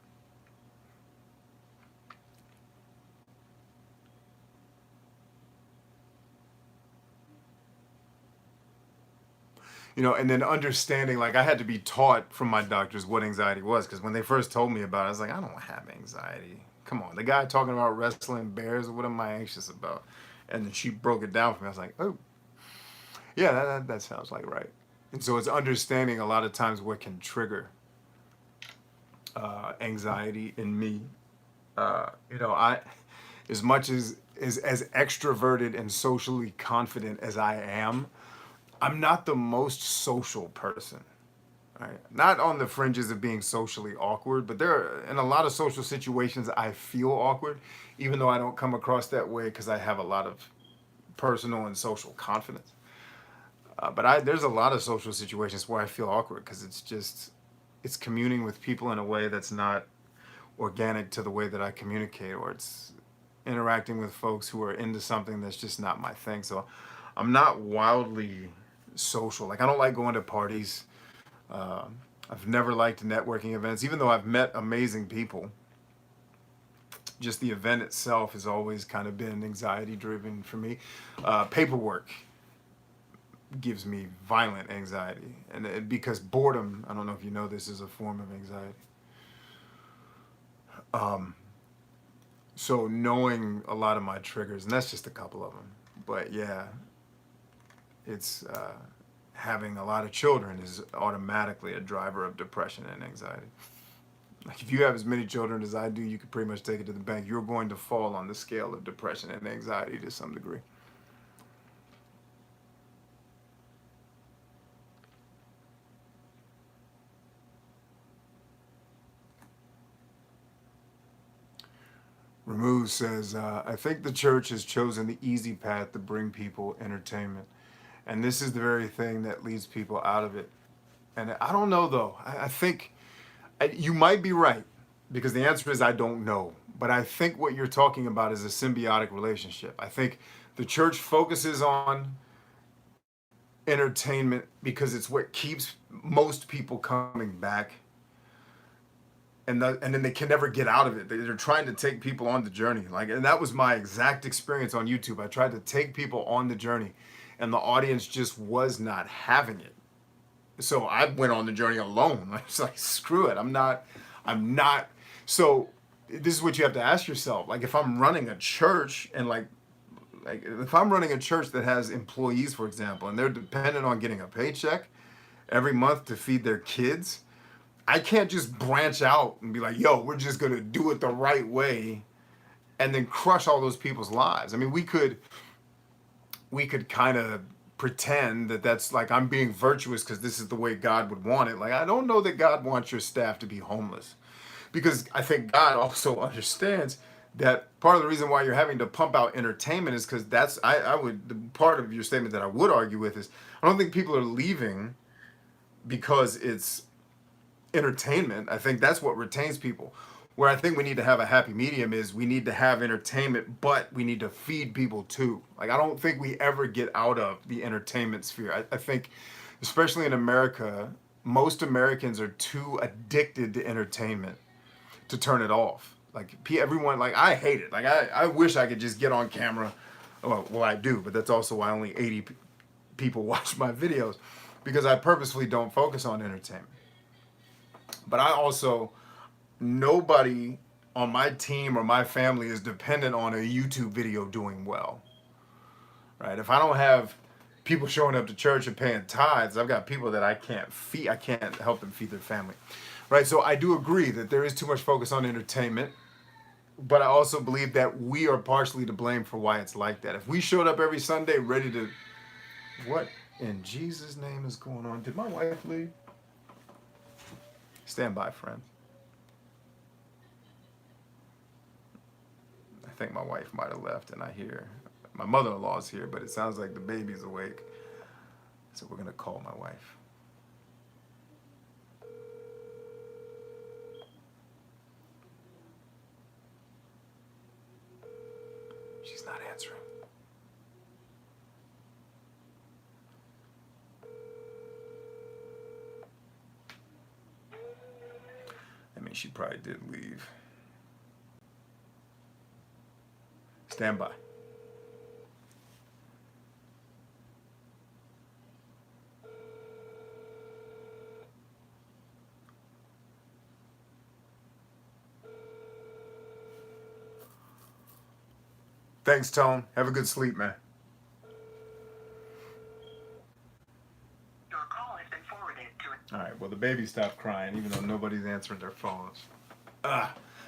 And then understanding, like I had to be taught from my doctors what anxiety was because when they first told me about it, I was like, I don't have anxiety. Come on, the guy talking about wrestling bears, what am I anxious about? And then she broke it down for me. I was like, oh, yeah, that sounds like right. And so it's understanding a lot of times what can trigger anxiety in me. I, as much as extroverted and socially confident as I am, I'm not the most social person. Right? Not on the fringes of being socially awkward, but there are, in a lot of social situations I feel awkward, even though I don't come across that way because I have a lot of personal and social confidence. But there's a lot of social situations where I feel awkward because it's communing with people in a way that's not organic to the way that I communicate, or it's interacting with folks who are into something that's just not my thing. So I'm not wildly social. Like I don't like going to parties. I've never liked networking events, even though I've met amazing people. Just the event itself has always kind of been anxiety driven for me. Paperwork gives me violent anxiety, and because boredom, I don't know if you know this, is a form of anxiety. Um, so knowing a lot of my triggers, and that's just a couple of them, but yeah, it's having a lot of children is automatically a driver of depression and anxiety. Like if you have as many children as I do, you could pretty much take it to the bank. You're going to fall on the scale of depression and anxiety to some degree. Remove says, I think the church has chosen the easy path to bring people entertainment. And this is the very thing that leads people out of it. And I don't know though. I think you might be right because the answer is I don't know. But I think what you're talking about is a symbiotic relationship. I think the church focuses on entertainment because it's what keeps most people coming back. And then they can never get out of it. They're trying to take people on the journey. And that was my exact experience on YouTube. I tried to take people on the journey and the audience just was not having it. So I went on the journey alone. I was like, screw it. I'm not. So this is what you have to ask yourself. Like if I'm running a church and like if I'm running a church that has employees, for example, and they're dependent on getting a paycheck every month to feed their kids, I can't just branch out and be like, yo, we're just going to do it the right way and then crush all those people's lives. I mean, we could kind of pretend that that's like I'm being virtuous because this is the way God would want it. Like, I don't know that God wants your staff to be homeless because I think God also understands that part of the reason why you're having to pump out entertainment is because the part of your statement that I would argue with is I don't think people are leaving because it's entertainment. I think that's what retains people. Where I think we need to have a happy medium is we need to have entertainment, but we need to feed people too. Like, I don't think we ever get out of the entertainment sphere. I think, especially in America, most Americans are too addicted to entertainment to turn it off. Like, everyone, like, I hate it. Like, I wish I could just get on camera. Well, I do, but that's also why only 80 people watch my videos, because I purposefully don't focus on entertainment. But I also, nobody on my team or my family is dependent on a YouTube video doing well, right? If I don't have people showing up to church and paying tithes, I've got people that I can't feed. I can't help them feed their family, right? So I do agree that there is too much focus on entertainment, but I also believe that we are partially to blame for why it's like that. If we showed up every Sunday ready to, what in Jesus' name is going on? Did my wife leave? Stand by, friend. I think my wife might have left, and I hear my mother-in-law's here, but it sounds like the baby's awake. So we're gonna call my wife. She's not answering. I mean, she probably did leave. Stand by. Thanks, Tone. Have a good sleep, man. Your call has been forwarded to. All right, well, the baby stopped crying, even though nobody's answering their phones.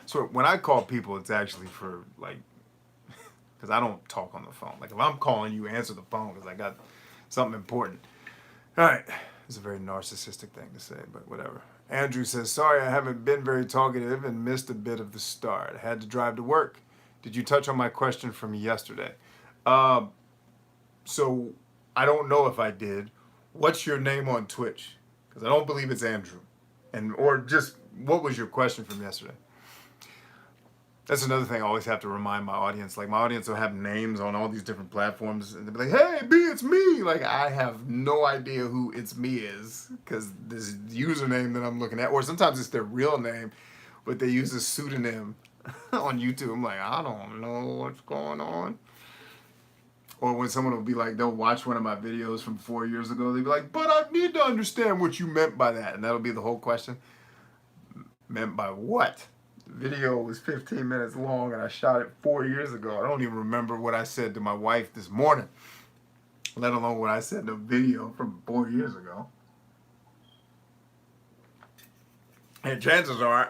So when I call people, it's actually for, like, because I don't talk on the phone. Like, if I'm calling you, answer the phone because I got something important. All right. It's a very narcissistic thing to say, but whatever. Andrew says, sorry, I haven't been very talkative and missed a bit of the start. I had to drive to work. Did you touch on my question from yesterday? So I don't know if I did. What's your name on Twitch? Because I don't believe it's Andrew. Or just, what was your question from yesterday? That's another thing I always have to remind my audience. Like, my audience will have names on all these different platforms, and they'll be like, hey, B, it's me. Like, I have no idea who it's me is, because this username that I'm looking at, or sometimes it's their real name, but they use a pseudonym on YouTube. I'm like, I don't know what's going on. Or when someone will be like, they'll watch one of my videos from 4 years ago, they'll be like, but I need to understand what you meant by that. And that'll be the whole question. Meant by what? The video was 15 minutes long, and I shot it 4 years ago. I don't even remember what I said to my wife this morning, let alone what I said in a video from 4 years ago. And chances are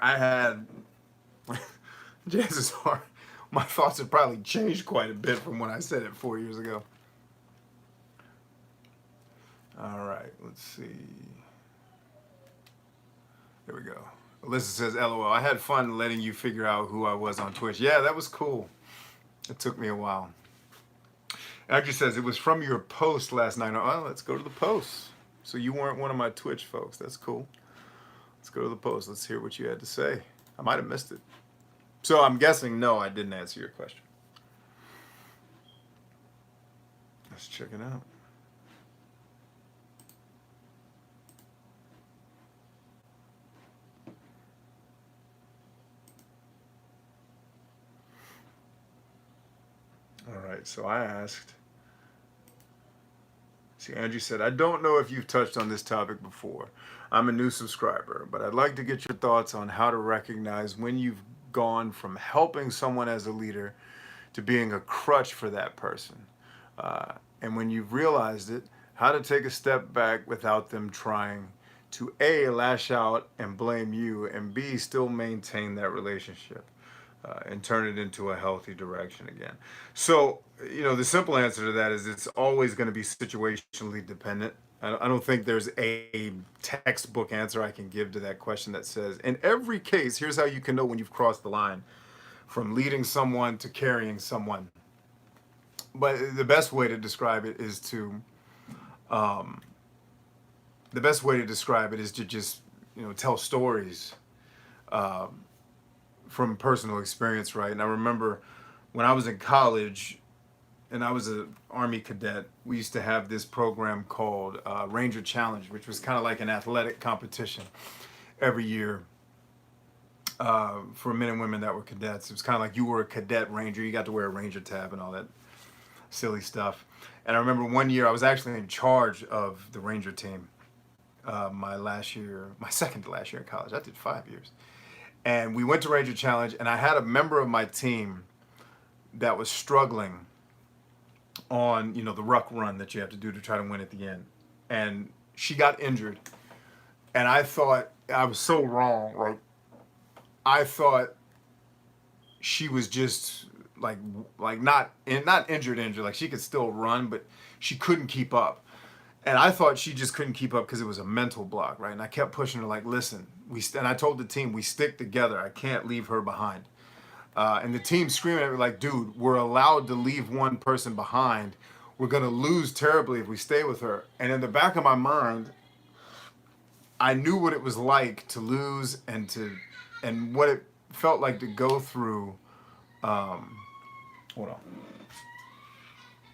chances are my thoughts have probably changed quite a bit from when I said it 4 years ago. All right, let's see. There we go. Alyssa says, LOL, I had fun letting you figure out who I was on Twitch. Yeah, that was cool. It took me a while. Andrew says, it was from your post last night. Oh, let's go to the post. So you weren't one of my Twitch folks. That's cool. Let's go to the post. Let's hear what you had to say. I might have missed it. So I'm guessing, no, I didn't answer your question. Let's check it out. All right, so I asked. See, Andrew said, I don't know if you've touched on this topic before. I'm a new subscriber, but I'd like to get your thoughts on how to recognize when you've gone from helping someone as a leader to being a crutch for that person. And when you've realized it, how to take a step back without them trying to A, lash out and blame you, and B, still maintain that relationship. And turn it into a healthy direction again. So, the simple answer to that is it's always going to be situationally dependent. I don't think there's a textbook answer I can give to that question that says, in every case, here's how you can know when you've crossed the line from leading someone to carrying someone. But the best way to describe it is to the best way to describe it is to just, tell stories from personal experience, right? And I remember when I was in college and I was an Army cadet, we used to have this program called Ranger Challenge, which was kind of like an athletic competition every year for men and women that were cadets. It was kind of like you were a cadet ranger. You got to wear a ranger tab and all that silly stuff. And I remember one year I was actually in charge of the ranger team. My second to last year in college. I did 5 years. And we went to Ranger Challenge, and I had a member of my team that was struggling on, the ruck run that you have to do to try to win at the end. And she got injured. And I thought I was so wrong. Like, I thought she was just like not injured, like she could still run, but she couldn't keep up. And I thought she just couldn't keep up because it was a mental block, right? And I kept pushing her, like, listen, and I told the team, we stick together. I can't leave her behind. And the team screaming at me like, dude, we're allowed to leave one person behind. We're going to lose terribly if we stay with her. And in the back of my mind, I knew what it was like to lose and what it felt like to go through. Hold on.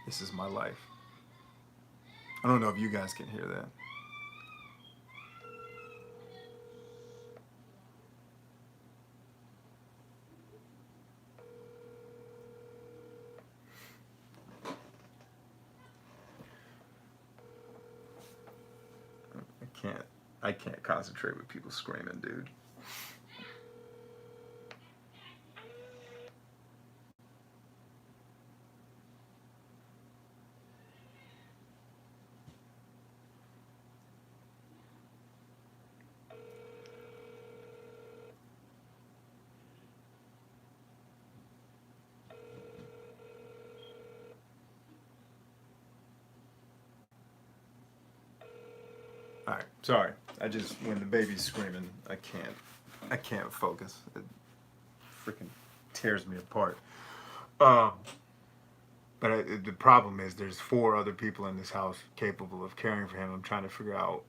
This is my life. I don't know if you guys can hear that. I can't concentrate with people screaming, dude. All right, sorry. When the baby's screaming, I can't focus. It freaking tears me apart. Um, the problem is there's 4 other people in this house capable of caring for him. I'm trying to figure out,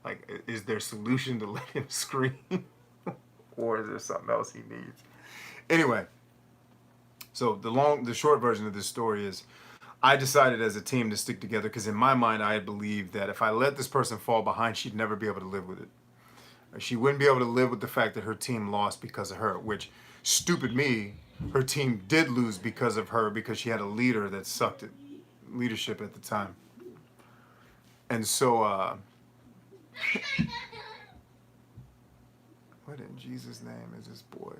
like, is there a solution to let him scream, or is there something else he needs? Anyway, so the short version of this story is, I decided as a team to stick together because in my mind I had believed that if I let this person fall behind, she'd never be able to live with it. She wouldn't be able to live with the fact that her team lost because of her, which, stupid me, her team did lose because of her because she had a leader that sucked at leadership at the time. And so, what in Jesus' name is this boy?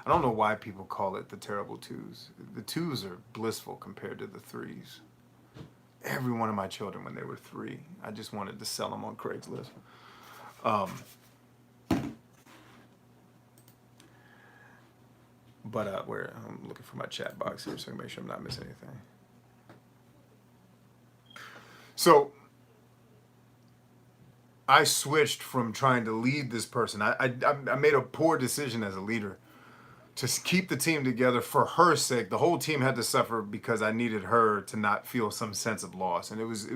I don't know why people call it the terrible twos. The twos are blissful compared to the threes. Every one of my children, when they were 3, I just wanted to sell them on Craigslist. But where I'm looking for my chat box here so I can make sure I'm not missing anything. So I switched from trying to lead this person. I made a poor decision as a leader to keep the team together for her sake. The whole team had to suffer because I needed her to not feel some sense of loss. And it was,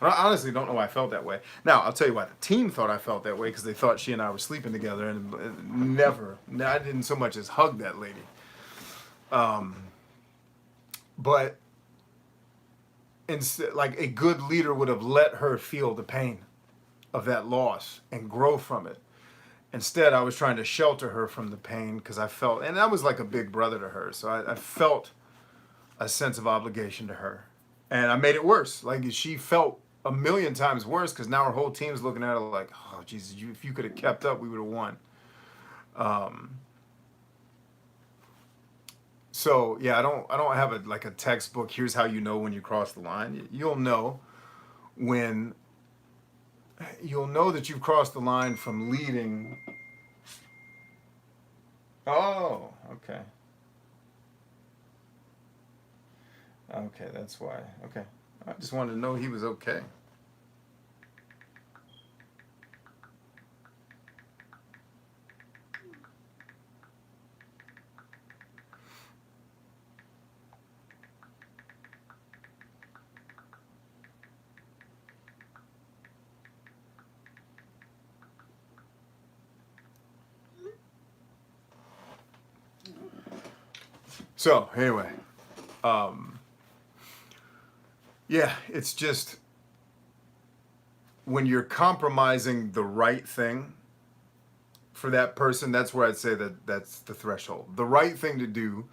I honestly don't know why I felt that way. Now, I'll tell you why the team thought I felt that way, because they thought she and I were sleeping together, and I didn't so much as hug that lady. But instead, like, a good leader would have let her feel the pain of that loss and grow from it. Instead, I was trying to shelter her from the pain because I felt, and I was like a big brother to her, so I felt a sense of obligation to her. And I made it worse. Like, she felt a million times worse because now her whole team's looking at her like, oh, Jesus, if you could have kept up, we would have won. So, yeah, I don't have a textbook, here's how you know when you cross the line. You'll know that you've crossed the line from leading. Oh, okay. Okay, that's why. Okay. I just wanted to know he was okay. So anyway, yeah, it's just when you're compromising the right thing for that person, that's where I'd say that that's the threshold. The right thing to do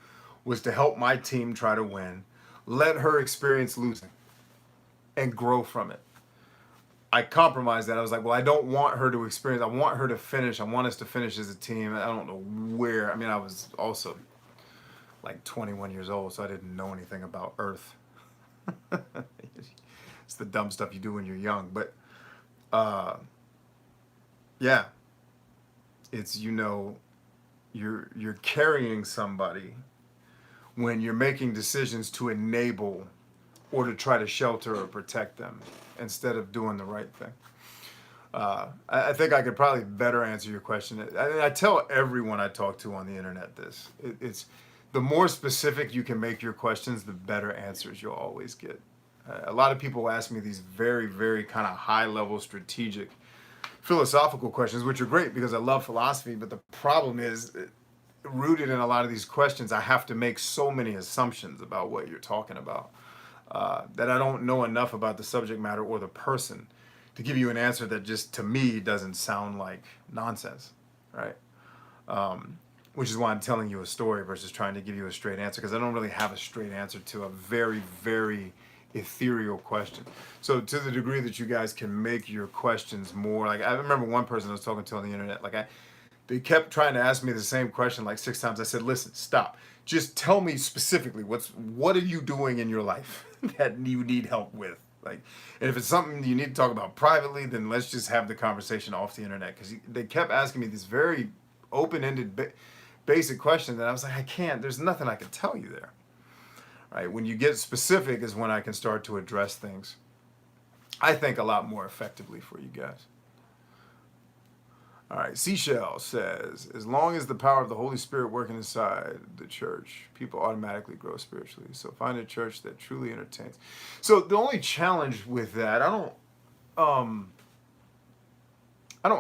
was to help my team try to win, let her experience losing, and grow from it. I compromised that. I was like, well, I don't want her to experience. I want her to finish. I want us to finish as a team. I don't know where. I mean, I was also like 21 years old, so I didn't know anything about Earth. It's the dumb stuff you do when you're young. But yeah, it's, you know, you're carrying somebody when you're making decisions to enable or to try to shelter or protect them instead of doing the right thing. I think I could probably better answer your question. I tell everyone I talk to on the internet this. It's the more specific you can make your questions, the better answers you'll always get. A lot of people ask me these very, very kind of high level strategic philosophical questions, which are great because I love philosophy. But the problem is, rooted in a lot of these questions, I have to make so many assumptions about what you're talking about that I don't know enough about the subject matter or the person to give you an answer that just to me doesn't sound like nonsense, right? Which is why I'm telling you a story versus trying to give you a straight answer, because I don't really have a straight answer to a very, very ethereal question. So to the degree that you guys can make your questions more, like I remember one person I was talking to on the internet, they kept trying to ask me the same question like 6 times. I said, listen, stop. Just tell me specifically what are you doing in your life that you need help with? Like, and if it's something you need to talk about privately, then let's just have the conversation off the internet. Because they kept asking me this very open-ended, basic question that I was like, I can't. There's nothing I can tell you there. Right? When you get specific is when I can start to address things, I think, a lot more effectively for you guys. All right, Seashell says, as long as the power of the Holy Spirit working inside the church, people automatically grow spiritually. So find a church that truly entertains. So the only challenge with that, I don't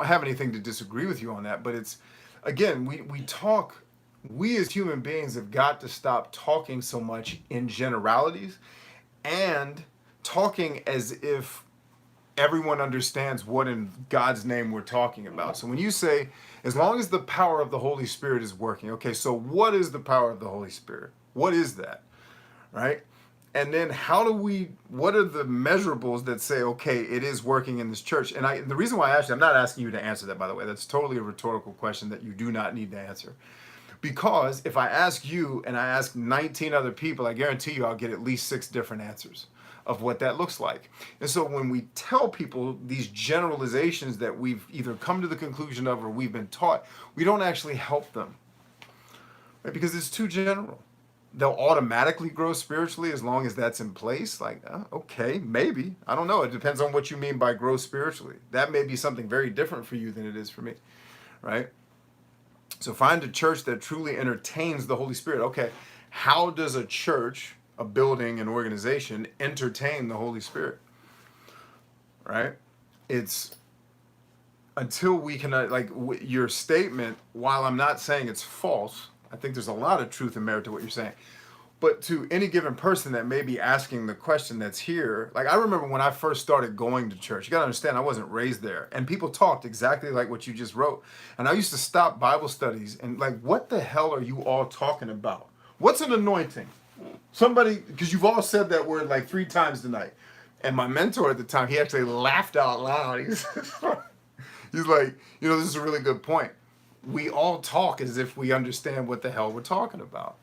have anything to disagree with you on that, but it's, again, we as human beings have got to stop talking so much in generalities and talking as if everyone understands what in God's name we're talking about. So when you say, as long as the power of the Holy Spirit is working, okay, so what is the power of the Holy Spirit? What is that? Right? And then what are the measurables that say, okay, it is working in this church? And the reason why I'm not asking you to answer that, by the way, that's totally a rhetorical question that you do not need to answer. Because if I ask you and I ask 19 other people, I guarantee you I'll get at least 6 different answers of what that looks like. And so when we tell people these generalizations that we've either come to the conclusion of or we've been taught, we don't actually help them, right? Because it's too general. They'll automatically grow spiritually as long as that's in place. Like, okay, maybe. I don't know. It depends on what you mean by grow spiritually. That may be something very different for you than it is for me, right? So find a church that truly entertains the Holy Spirit. Okay, how does a church, a building, an organization entertain the Holy Spirit? Right? It's until we can, your statement, while I'm not saying it's false, I think there's a lot of truth and merit to what you're saying. But to any given person that may be asking the question that's here, like I remember when I first started going to church, you got to understand I wasn't raised there. And people talked exactly like what you just wrote. And I used to stop Bible studies and like, what the hell are you all talking about? What's an anointing? Somebody, because you've all said that word like 3 times tonight. And my mentor at the time, he actually laughed out loud. He's like, this is a really good point. We all talk as if we understand what the hell we're talking about.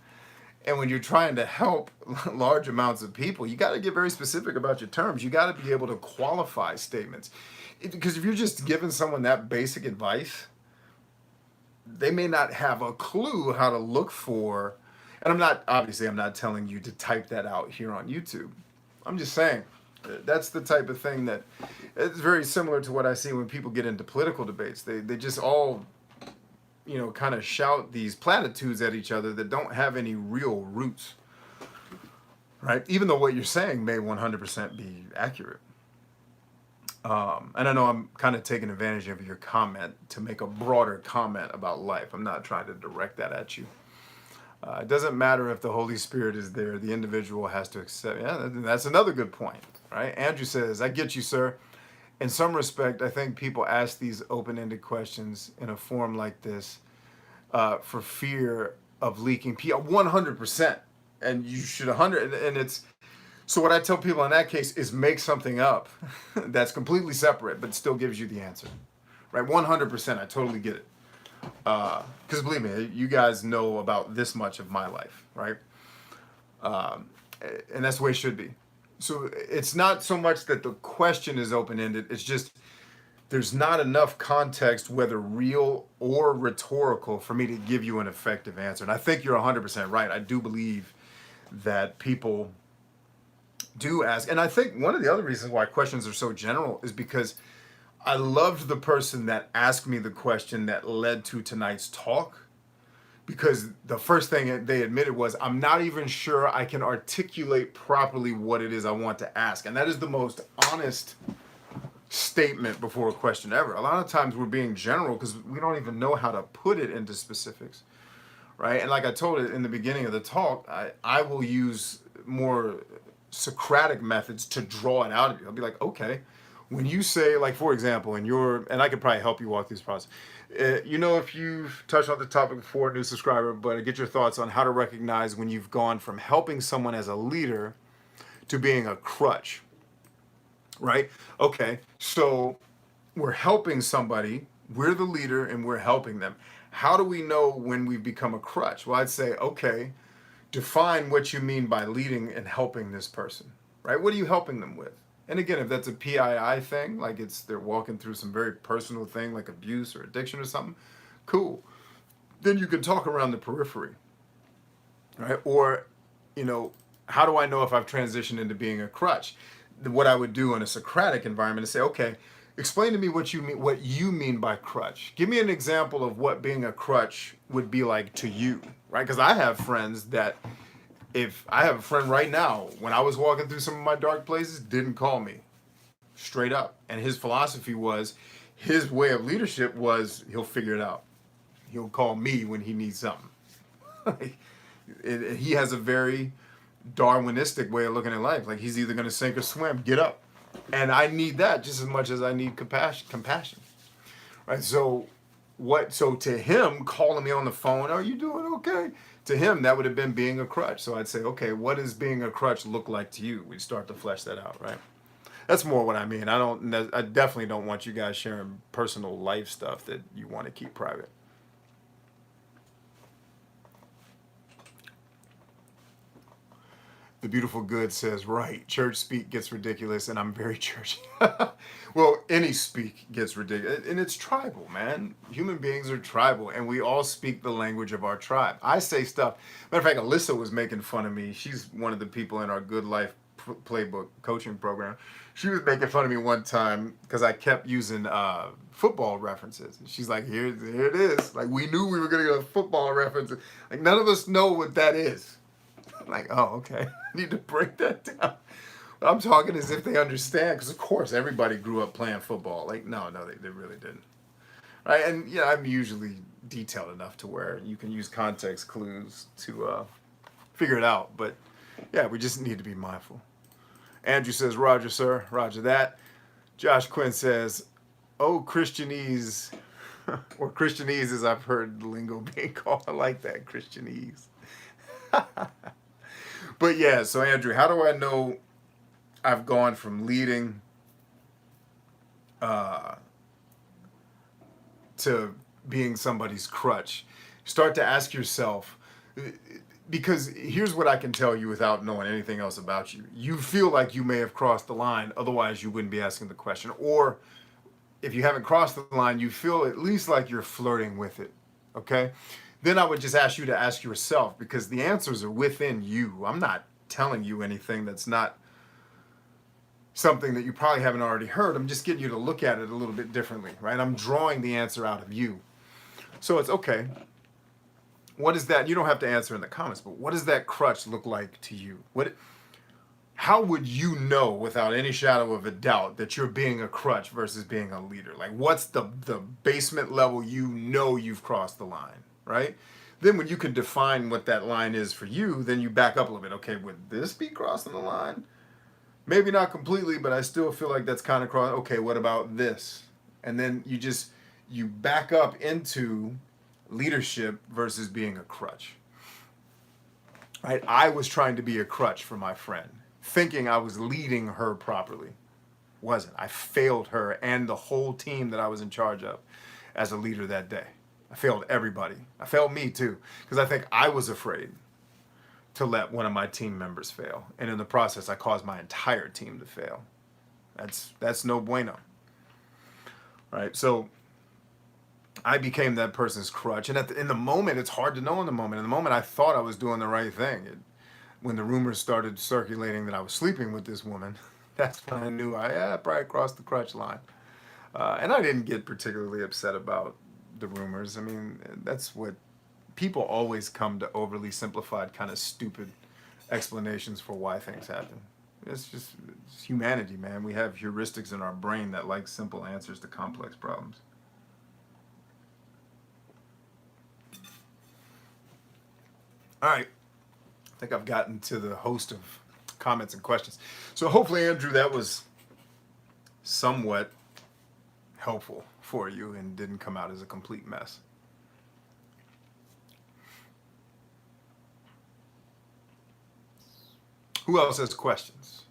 And when you're trying to help large amounts of people, you got to get very specific about your terms. You got to be able to qualify statements. Because if you're just giving someone that basic advice, they may not have a clue how to look for, and I'm not telling you to type that out here on YouTube. I'm just saying, that's the type of thing that, it's very similar to what I see when people get into political debates. They just all kind of shout these platitudes at each other that don't have any real roots, right? Even though what you're saying may 100% be accurate. And I know I'm kind of taking advantage of your comment to make a broader comment about life. I'm not trying to direct that at you. It doesn't matter if the Holy Spirit is there, the individual has to accept. Yeah, that's another good point, right? Andrew says, I get you, sir. In some respect, I think people ask these open-ended questions in a form like this for fear of leaking PR. 100%. And you should 100. And it's, so what I tell people in that case is make something up that's completely separate, but still gives you the answer, right? 100%. I totally get it. Because believe me, you guys know about this much of my life, right? And that's the way it should be. So it's not so much that the question is open-ended, it's just there's not enough context, whether real or rhetorical, for me to give you an effective answer. And I think you're 100% right. I do believe that people do ask. And I think one of the other reasons why questions are so general is because I loved the person that asked me the question that led to tonight's talk, because the first thing they admitted was, I'm not even sure I can articulate properly what it is I want to ask. And that is the most honest statement before a question ever. A lot of times we're being general because we don't even know how to put it into specifics, right? And like I told it in the beginning of the talk, I will use more Socratic methods to draw it out of you. I'll be like, okay, when you say, like, for example, and I could probably help you walk through this process. If you've touched on the topic before, new subscriber, but get your thoughts on how to recognize when you've gone from helping someone as a leader to being a crutch, right? Okay, so we're helping somebody, we're the leader, and we're helping them. How do we know when we've become a crutch? Well, I'd say, okay, define what you mean by leading and helping this person, right? What are you helping them with? And again, if that's a PII thing, like they're walking through some very personal thing like abuse or addiction or something, cool. Then you can talk around the periphery, right? Or, how do I know if I've transitioned into being a crutch? What I would do in a Socratic environment is say, okay, explain to me what you mean by crutch. Give me an example of what being a crutch would be like to you, right? Because I have friends that, if I have a friend right now, when I was walking through some of my dark places, didn't call me straight up. And his philosophy was, his way of leadership was, he'll figure it out. He'll call me when he needs something. He has a very Darwinistic way of looking at life. Like, he's either going to sink or swim, get up. And I need that just as much as I need compassion. Right? So to him, calling me on the phone, are you doing okay? To him, that would have been being a crutch. So I'd say, okay, what does being a crutch look like to you? We start to flesh that out, right? That's more what I mean. I definitely don't want you guys sharing personal life stuff that you want to keep private. The Beautiful Good says, right, church speak gets ridiculous, and I'm very churchy. Well, any speak gets ridiculous, and it's tribal, man. Human beings are tribal, and we all speak the language of our tribe. I say stuff. Matter of fact, Alyssa was making fun of me. She's one of the people in our Good Life Playbook coaching program. She was making fun of me one time because I kept using football references. She's like, here it is. Like, we knew we were going to get a football reference. Like, none of us know what that is. Like, oh, okay. I need to break that down. I'm talking as if they understand, because of course everybody grew up playing football. Like, no, they really didn't. Right? And yeah, I'm usually detailed enough to where you can use context clues to figure it out. But yeah, we just need to be mindful. Andrew says, Roger, sir. Roger that. Josh Quinn says, oh, Christianese, or Christianese as I've heard the lingo being called. I like that, Christianese. But yeah, so Andrew, how do I know I've gone from leading to being somebody's crutch? Start to ask yourself, because here's what I can tell you without knowing anything else about you. You feel like you may have crossed the line, otherwise you wouldn't be asking the question. Or if you haven't crossed the line, you feel at least like you're flirting with it, okay? Then I would just ask you to ask yourself, because the answers are within you. I'm not telling you anything that's not something that you probably haven't already heard. I'm just getting you to look at it a little bit differently, right? I'm drawing the answer out of you. So it's okay. What is that? You don't have to answer in the comments, but what does that crutch look like to you? How would you know without any shadow of a doubt that you're being a crutch versus being a leader? Like, what's the basement level you know you've crossed the line, right? Then when you can define what that line is for you, then you back up a little bit. Okay, would this be crossing the line? Maybe not completely, but I still feel like that's kind of cross. Okay, what about this? And then you back up into leadership versus being a crutch. Right? I was trying to be a crutch for my friend, thinking I was leading her properly. Wasn't. I failed her and the whole team that I was in charge of as a leader that day. I failed everybody. I failed me too, because I think I was afraid to let one of my team members fail. And in the process, I caused my entire team to fail. That's no bueno. Right? So I became that person's crutch. And in the moment, it's hard to know in the moment. In the moment, I thought I was doing the right thing. When the rumors started circulating that I was sleeping with this woman, that's when I knew I probably crossed the crutch line. And I didn't get particularly upset about the rumors. I mean, that's what people always come to overly simplified, kind of stupid explanations for why things happen. It's humanity, man. We have heuristics in our brain that like simple answers to complex problems. All right. I think I've gotten to the host of comments and questions. So hopefully, Andrew, that was somewhat helpful for you and didn't come out as a complete mess. Who else has questions?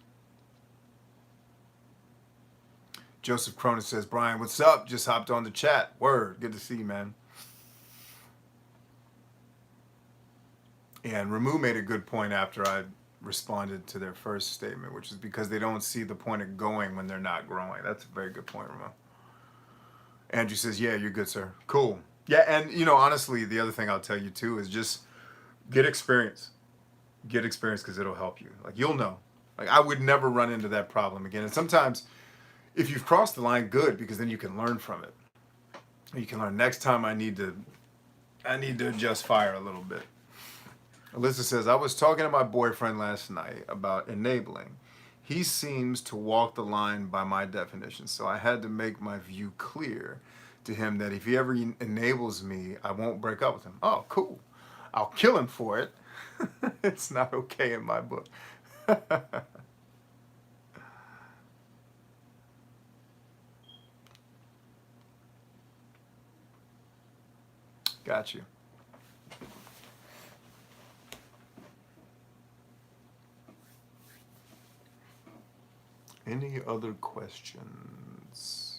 Joseph Cronin says, Brian, what's up? Just hopped on the chat. Word. Good to see you, man. And Ramu made a good point after I responded to their first statement, which is because they don't see the point of going when they're not growing. That's a very good point, Ramu. Andrew says, yeah, you're good, sir. Cool. Yeah, and honestly, the other thing I'll tell you too is just get experience. Get experience because it'll help you. Like, you'll know. Like, I would never run into that problem again. And sometimes if you've crossed the line, good, because then you can learn from it. You can learn next time I need to adjust fire a little bit. Alyssa says, I was talking to my boyfriend last night about enabling. He seems to walk the line by my definition, so I had to make my view clear to him that if he ever enables me, I won't break up with him. Oh, cool. I'll kill him for it. It's not okay in my book. Got you. Any other questions?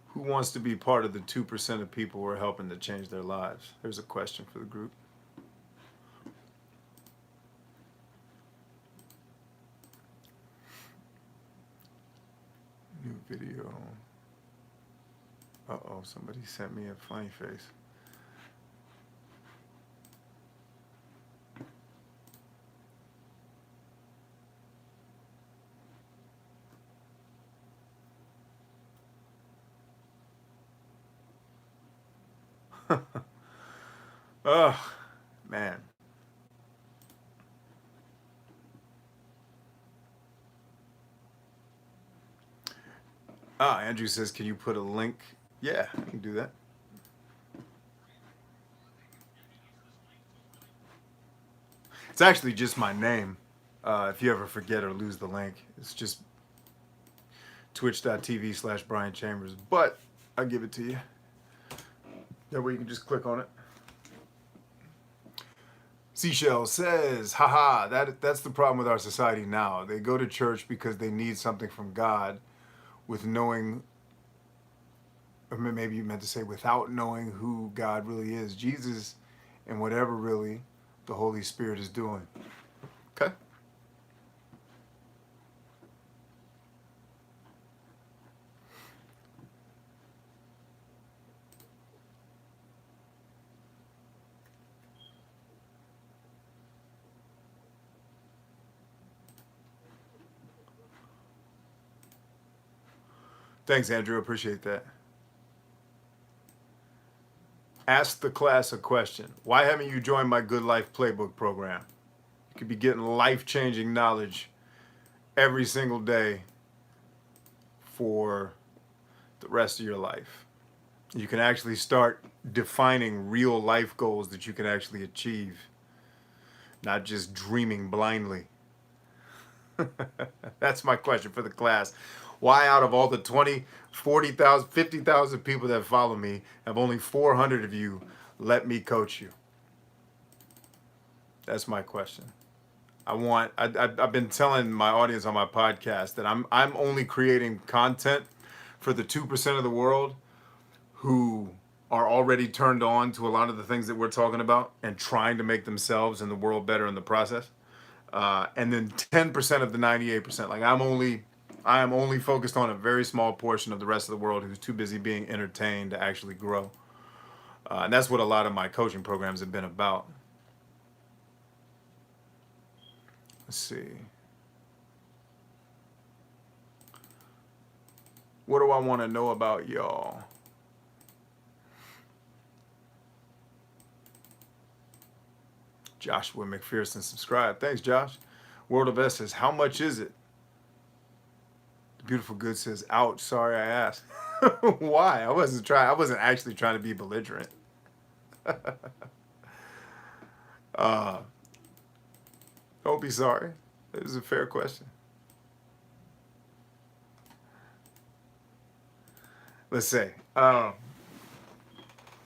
Who wants to be part of the 2% of people who are helping to change their lives? There's a question for the group. New video. Uh-oh, somebody sent me a funny face. Oh, man. Andrew says, can you put a link? Yeah, I can do that. It's actually just my name. If you ever forget or lose the link, it's just twitch.tv/Brian Chambers. But I'll give it to you. That way you can just click on it. Seashell says, haha, that's the problem with our society now. They go to church because they need something from God with knowing, or maybe you meant to say without knowing who God really is. Jesus and whatever really the Holy Spirit is doing. Okay? Thanks, Andrew. Appreciate that. Ask the class a question. Why haven't you joined my Good Life Playbook program? You could be getting life-changing knowledge every single day for the rest of your life. You can actually start defining real life goals that you can actually achieve, not just dreaming blindly. That's my question for the class. Why out of all the 20, 40,000, 50,000 people that follow me, have only 400 of you let me coach you? That's my question. I've been telling my audience on my podcast that I'm only creating content for the 2% of the world who are already turned on to a lot of the things that we're talking about and trying to make themselves and the world better in the process. And then 10% of the 98%. Like I am only focused on a very small portion of the rest of the world who's too busy being entertained to actually grow. And that's what a lot of my coaching programs have been about. Let's see. What do I want to know about y'all? Joshua McPherson subscribed. Thanks, Josh. World of S says, how much is it? The Beautiful Good says, ouch, sorry I asked. Why? I wasn't actually trying to be belligerent. Don't be sorry. It was a fair question. Let's say. Yeah,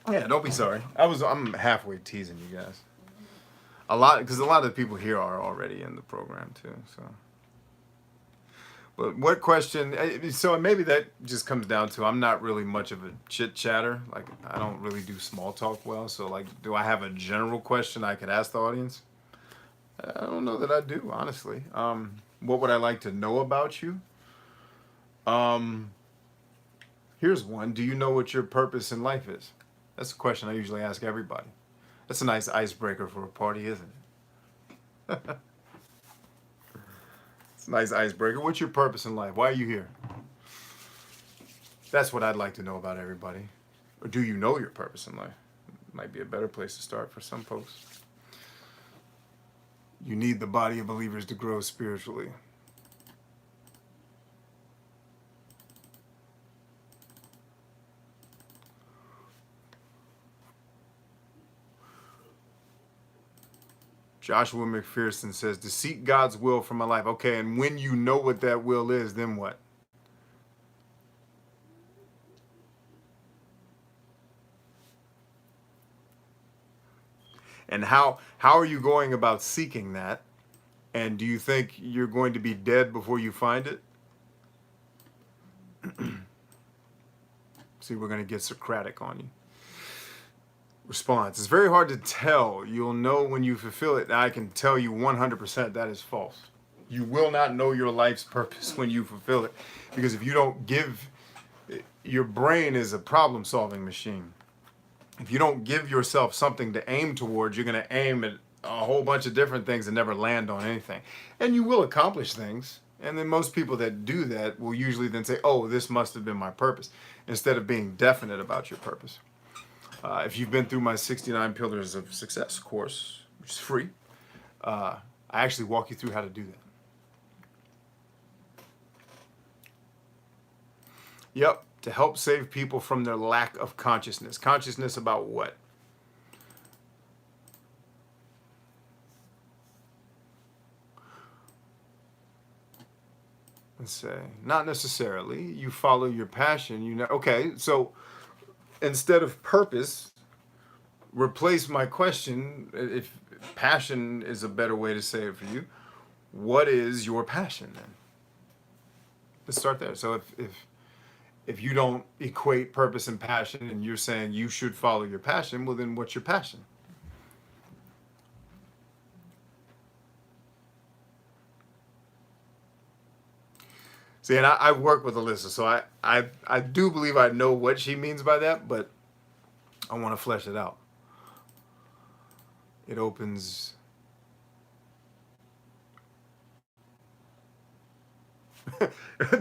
don't be sorry. I'm halfway teasing you guys. Because a lot of the people here are already in the program too. So, but what question? So maybe that just comes down to I'm not really much of a chit chatter. Like I don't really do small talk well. So like, do I have a general question I could ask the audience? I don't know that I do, honestly. What would I like to know about you? Here's one. Do you know what your purpose in life is? That's a question I usually ask everybody. That's a nice icebreaker for a party, isn't it? It's a nice icebreaker. What's your purpose in life? Why are you here? That's what I'd like to know about everybody. Or do you know your purpose in life? Might be a better place to start for some folks. You need the body of believers to grow spiritually. Joshua McPherson says, to seek God's will for my life. Okay, and when you know what that will is, then what? And how are you going about seeking that? And do you think you're going to be dead before you find it? See, we're going to get Socratic on you. Response. It's very hard to tell. You'll know when you fulfill it. I can tell you 100% that is false. You will not know your life's purpose when you fulfill it. Because if you don't your brain is a problem-solving machine. If you don't give yourself something to aim towards, you're going to aim at a whole bunch of different things and never land on anything. And you will accomplish things. And then most people that do that will usually then say, oh, this must have been my purpose, instead of being definite about your purpose. If you've been through my 69 Pillars of Success course, which is free, I actually walk you through how to do that. Yep, to help save people from their lack of consciousness. Consciousness about what? Let's say, not necessarily. You follow your passion. Okay, so instead of purpose, replace my question. If passion is a better way to say it for you, what is your passion then? Let's start there. So if you don't equate purpose and passion, and you're saying you should follow your passion, well then what's your passion? See, and I work with Alyssa, so I do believe I know what she means by that, but I want to flesh it out. It opens...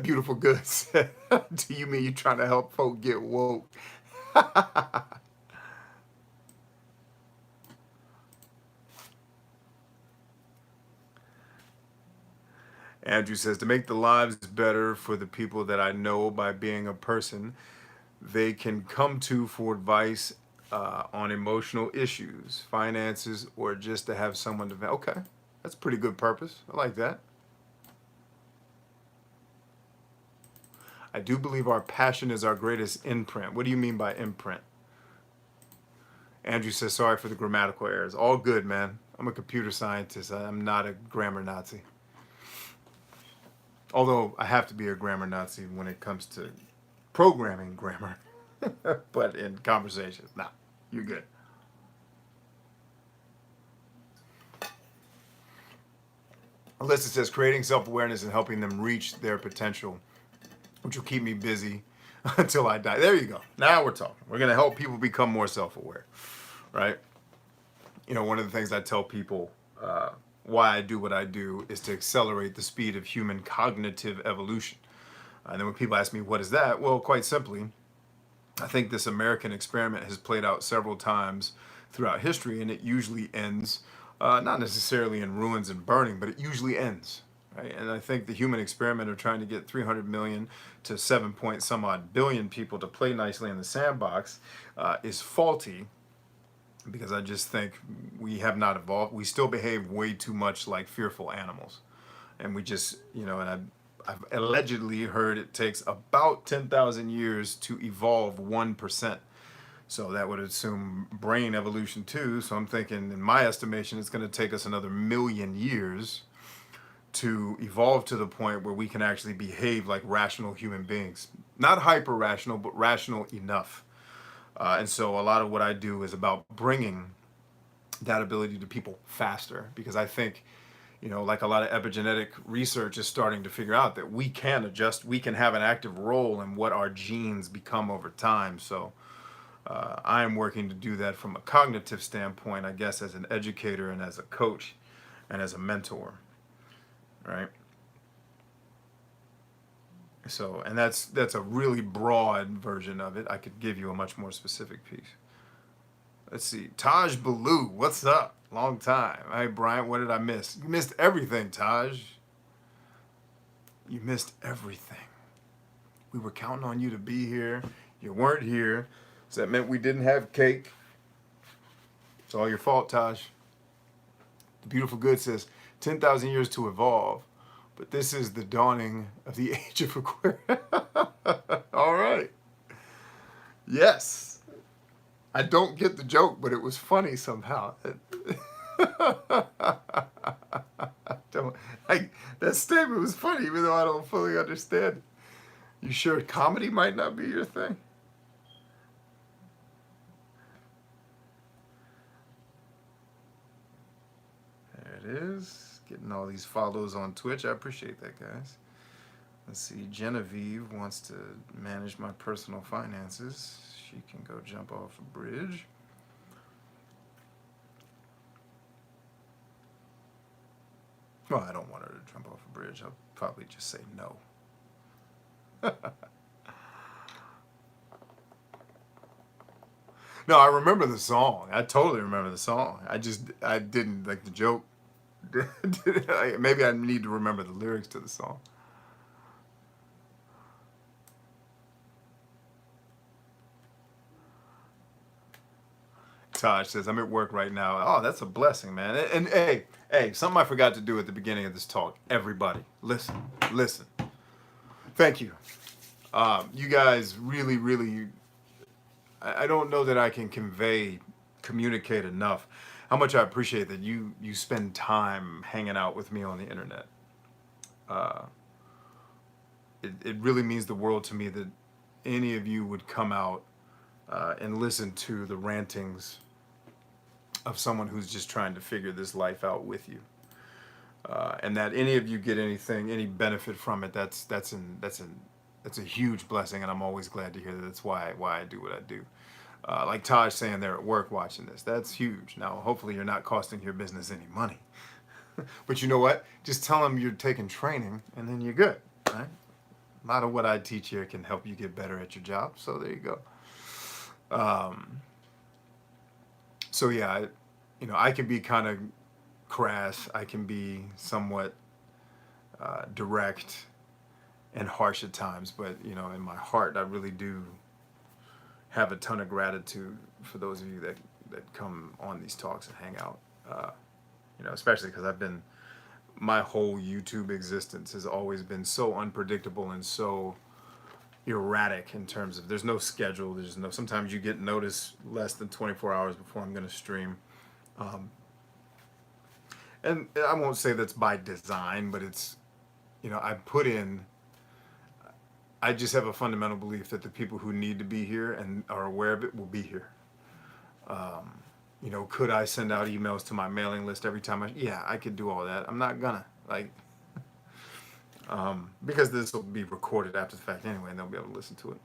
Beautiful Goods. Do you mean you're trying to help folk get woke? Andrew says, to make the lives better for the people that I know by being a person they can come to for advice on emotional issues, finances, or just to have someone to. Okay, that's pretty good purpose. I like that. I do believe our passion is our greatest imprint. What do you mean by imprint? Andrew says, sorry for the grammatical errors. All good, man. I'm a computer scientist. I'm not a grammar Nazi. Although I have to be a grammar Nazi when it comes to programming grammar. But in conversations, nah, you're good. Alyssa says, creating self-awareness and helping them reach their potential, which will keep me busy until I die. There you go. Now we're talking. We're going to help people become more self-aware, right? You know, one of the things I tell people why I do what I do is to accelerate the speed of human cognitive evolution. And then when people ask me, what is that? Well, quite simply, I think this American experiment has played out several times throughout history, and it usually ends not necessarily in ruins and burning, but it usually ends. Right? And I think the human experiment of trying to get 300 million to 7 point some odd billion people to play nicely in the sandbox is faulty, because I just think we have not evolved. We still behave way too much like fearful animals. And we just, you know, and I've allegedly heard it takes about 10,000 years to evolve 1%. So that would assume brain evolution too. So I'm thinking, in my estimation, it's going to take us another million years to evolve to the point where we can actually behave like rational human beings. Not hyper rational, but rational enough. And so a lot of what I do is about bringing that ability to people faster, because I think, you know, like a lot of epigenetic research is starting to figure out that we can adjust, we can have an active role in what our genes become over time. So I am working to do that from a cognitive standpoint, I guess, as an educator and as a coach and as a mentor, right? So, and that's a really broad version of it. I could give you a much more specific piece. Let's see. Taj Baloo, what's up? Long time. Hey, Bryant, what did I miss? You missed everything, Taj. You missed everything. We were counting on you to be here. You weren't here. So that meant we didn't have cake. It's all your fault, Taj. The Beautiful Good says 10,000 years to evolve, but this is the dawning of the age of Aquarius. All right. Yes. I don't get the joke, but it was funny somehow. Don't, that statement was funny, even though I don't fully understand it. You sure comedy might not be your thing? There it is. Getting all these follows on Twitch. I appreciate that, guys. Let's see. Genevieve wants to manage my personal finances. She can go jump off a bridge. Well, I don't want her to jump off a bridge. I'll probably just say no. No, I remember the song. I totally remember the song. I didn't like the joke. Maybe I need to remember the lyrics to the song. Taj says, I'm at work right now. Oh, that's a blessing, man. And hey, something I forgot to do at the beginning of this talk. Everybody, listen. Thank you. You guys really, I don't know that I can communicate enough how much I appreciate that you spend time hanging out with me on the internet. It really means the world to me that any of you would come out and listen to the rantings of someone who's just trying to figure this life out with you, and that any of you get any benefit from it. That's a huge blessing, and I'm always glad to hear that. That's why I do what I do. Like Taj saying they're at work watching this, that's huge. Now, hopefully, you're not costing your business any money, but you know what? Just tell them you're taking training, and then you're good. Right? A lot of what I teach here can help you get better at your job. So there you go. So yeah, I can be kind of crass. I can be somewhat direct and harsh at times, but you know, in my heart, I really do have a ton of gratitude for those of you that come on these talks and hang out. You know, especially because my whole YouTube existence has always been so unpredictable and so erratic in terms of there's no schedule. Sometimes you get notice less than 24 hours before I'm going to stream. And I won't say that's by design, but it's, you know, I just have a fundamental belief that the people who need to be here and are aware of it will be here. You know, could I send out emails to my mailing list every time yeah, I could do all that. I'm not gonna, because this will be recorded after the fact anyway, and they'll be able to listen to it.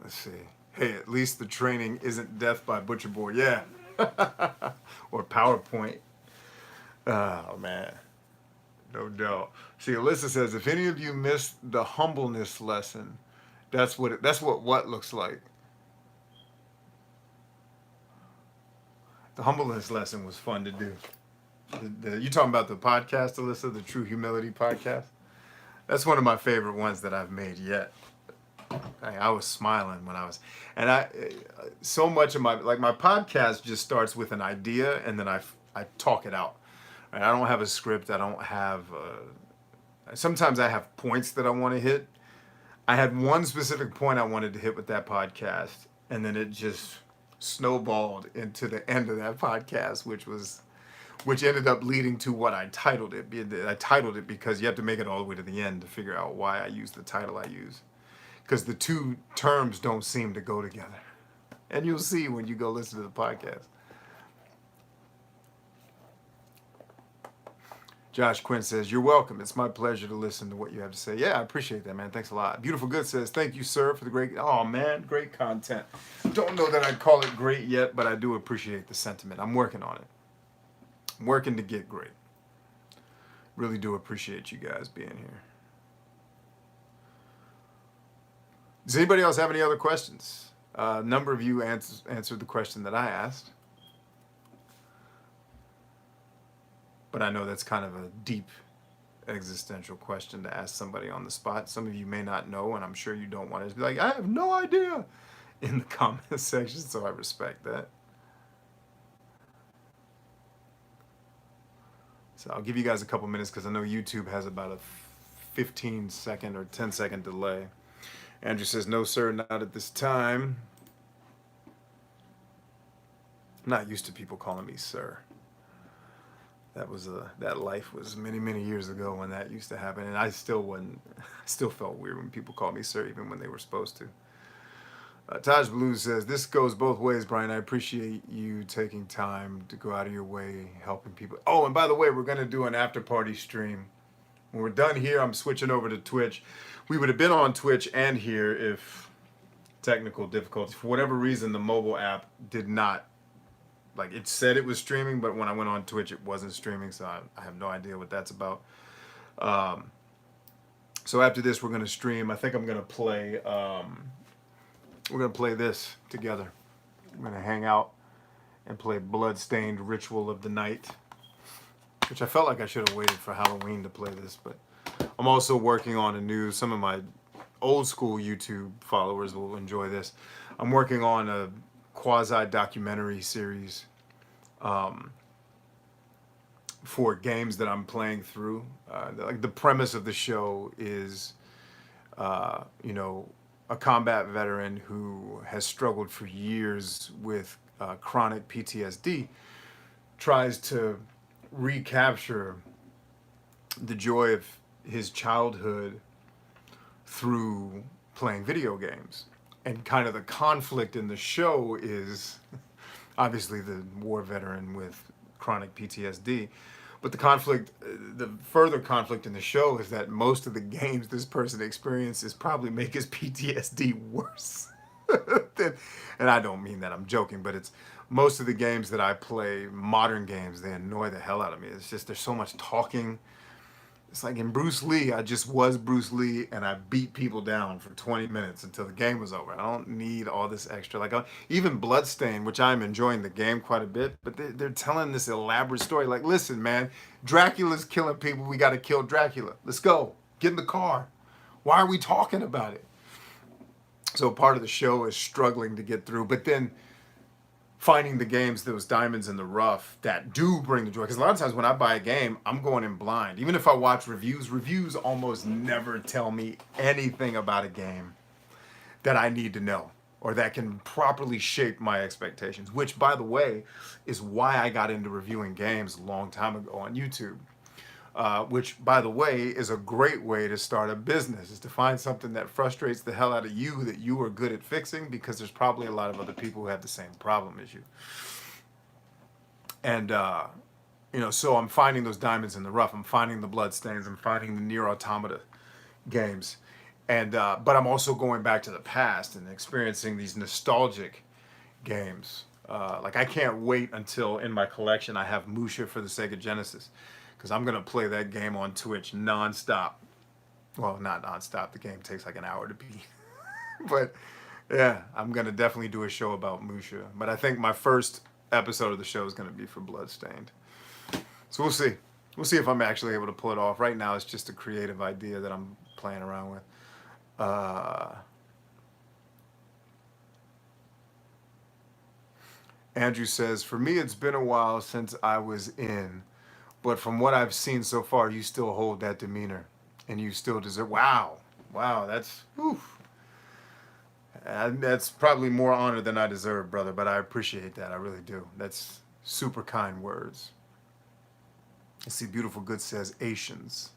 Let's see. Hey, at least the training isn't death by butcher board. Yeah. Or PowerPoint. Oh, man. No doubt. See, Alyssa says, if any of you missed the humbleness lesson, that's what looks like. The humbleness lesson was fun to do. You talking about the podcast, Alyssa, the True Humility podcast? That's one of my favorite ones that I've made yet. I was smiling when I was, and so much of my podcast just starts with an idea and then I talk it out. Right? I don't have a script. I don't have. Sometimes I have points that I want to hit. I had one specific point I wanted to hit with that podcast, and then it just snowballed into the end of that podcast, which ended up leading to what I titled it. I titled it because you have to make it all the way to the end to figure out why I use the title I use. Because the two terms don't seem to go together. And you'll see when you go listen to the podcast. Josh Quinn says, you're welcome. It's my pleasure to listen to what you have to say. Yeah, I appreciate that, man. Thanks a lot. Beautiful Good says, thank you, sir, for the great... Oh, man, great content. Don't know that I'd call it great yet, but I do appreciate the sentiment. I'm working on it. I'm working to get great. Really do appreciate you guys being here. Does anybody else have any other questions? A number of you answered the question that I asked. But I know that's kind of a deep existential question to ask somebody on the spot. Some of you may not know, and I'm sure you don't want to be like, I have no idea in the comment section, so I respect that. So I'll give you guys a couple minutes because I know YouTube has about a 15-second or 10-second delay. Andrew says, no, sir, not at this time. I'm not used to people calling me sir. That life was many, many years ago when that used to happen, and I still felt weird when people called me sir, even when they were supposed to. Taj Blue says, this goes both ways, Brian. I appreciate you taking time to go out of your way, helping people. Oh, and by the way, we're going to do an after-party stream. When we're done here, I'm switching over to Twitch. We would have been on Twitch and here if technical difficulties. For whatever reason, the mobile app did not, it said it was streaming, but when I went on Twitch, it wasn't streaming, so I have no idea what that's about. So after this, we're going to stream. I think I'm going to play, this together. We're going to hang out and play Bloodstained Ritual of the Night, which I felt like I should have waited for Halloween to play this, but I'm also working on some of my old school YouTube followers will enjoy this. I'm working on a quasi-documentary series for games that I'm playing through. The premise of the show is, a combat veteran who has struggled for years with chronic PTSD tries to recapture the joy of his childhood through playing video games. And kind of the conflict in the show is obviously the war veteran with chronic PTSD. But the further conflict in the show is that most of the games this person experiences probably make his PTSD worse. And I don't mean that, I'm joking, but it's most of the games that I play, modern games, they annoy the hell out of me. It's just there's so much talking, It's like in Bruce Lee, I just was Bruce Lee and I beat people down for 20 minutes until the game was over. I don't need all this extra. Like even Bloodstain, which I'm enjoying the game quite a bit, but they're telling this elaborate story. Like, listen, man, Dracula's killing people. We got to kill Dracula. Let's go. Get in the car. Why are we talking about it? So part of the show is struggling to get through, but then finding the games, those diamonds in the rough that do bring the joy. Because a lot of times when I buy a game, I'm going in blind. Even if I watch reviews almost never tell me anything about a game that I need to know or that can properly shape my expectations, which, by the way, is why I got into reviewing games a long time ago on YouTube. Which, by the way, is a great way to start a business, is to find something that frustrates the hell out of you that you are good at fixing, because there's probably a lot of other people who have the same problem as you. And, so I'm finding those diamonds in the rough. I'm finding the Bloodstains. I'm finding the Nier Automata games. And, but I'm also going back to the past and experiencing these nostalgic games. Like I can't wait until in my collection I have Musha for the Sega Genesis. Because I'm going to play that game on Twitch nonstop. Well, not nonstop. The game takes like an hour to beat. But yeah, I'm going to definitely do a show about Musha. But I think my first episode of the show is going to be for Bloodstained. So we'll see. We'll see if I'm actually able to pull it off. Right now, it's just a creative idea that I'm playing around with. Andrew says, for me, it's been a while since I was in. But from what I've seen so far, you still hold that demeanor, and you still deserve. Wow, that's that's probably more honor than I deserve, brother. But I appreciate that. I really do. That's super kind words. I see Beautiful Good says Asians.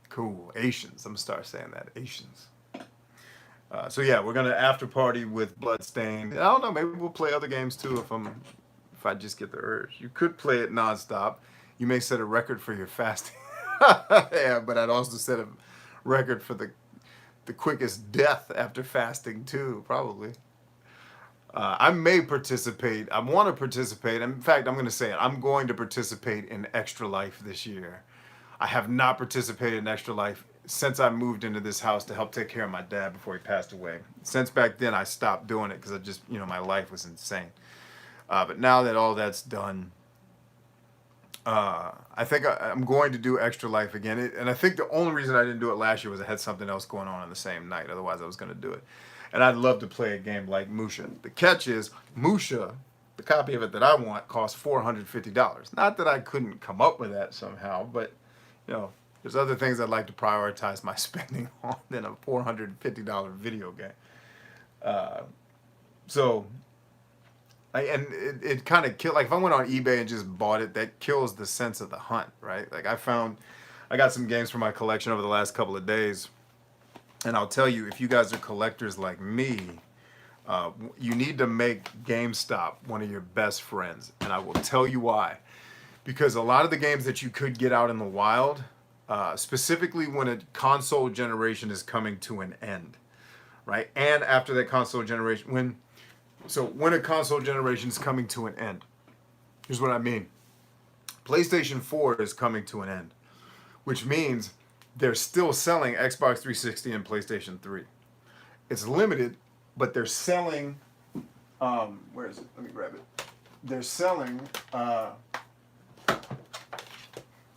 Cool, Asians. I'm gonna start saying that, Asians. So yeah, we're gonna after party with Bloodstained. I don't know, maybe we'll play other games too if I just get the urge. You could play it nonstop. You may set a record for your fasting. Yeah, but I'd also set a record for the quickest death after fasting too, probably. I may participate. I want to participate. In fact, I'm going to say it. I'm going to participate in Extra Life this year. I have not participated in Extra Life since I moved into this house to help take care of my dad before he passed away. Since back then, I stopped doing it because I just, my life was insane. But now that all that's done, I think I'm going to do Extra Life again. And I think the only reason I didn't do it last year was I had something else going on the same night. Otherwise, I was going to do it. And I'd love to play a game like Musha. The catch is, Musha, the copy of it that I want, costs $450. Not that I couldn't come up with that somehow, but, there's other things I'd like to prioritize my spending on than a $450 video game. It kind of kill. Like if I went on eBay and just bought it, that kills the sense of the hunt, right? Like I got some games for my collection over the last couple of days, and I'll tell you, if you guys are collectors like me, you need to make GameStop one of your best friends, and I will tell you why. Because a lot of the games that you could get out in the wild, specifically when a console generation is coming to an end, right? And after that console generation, when a console generation is coming to an end, here's what I mean. PlayStation 4 is coming to an end, which means they're still selling Xbox 360 and PlayStation 3. It's limited, but they're selling, where is it? Let me grab it. They're selling,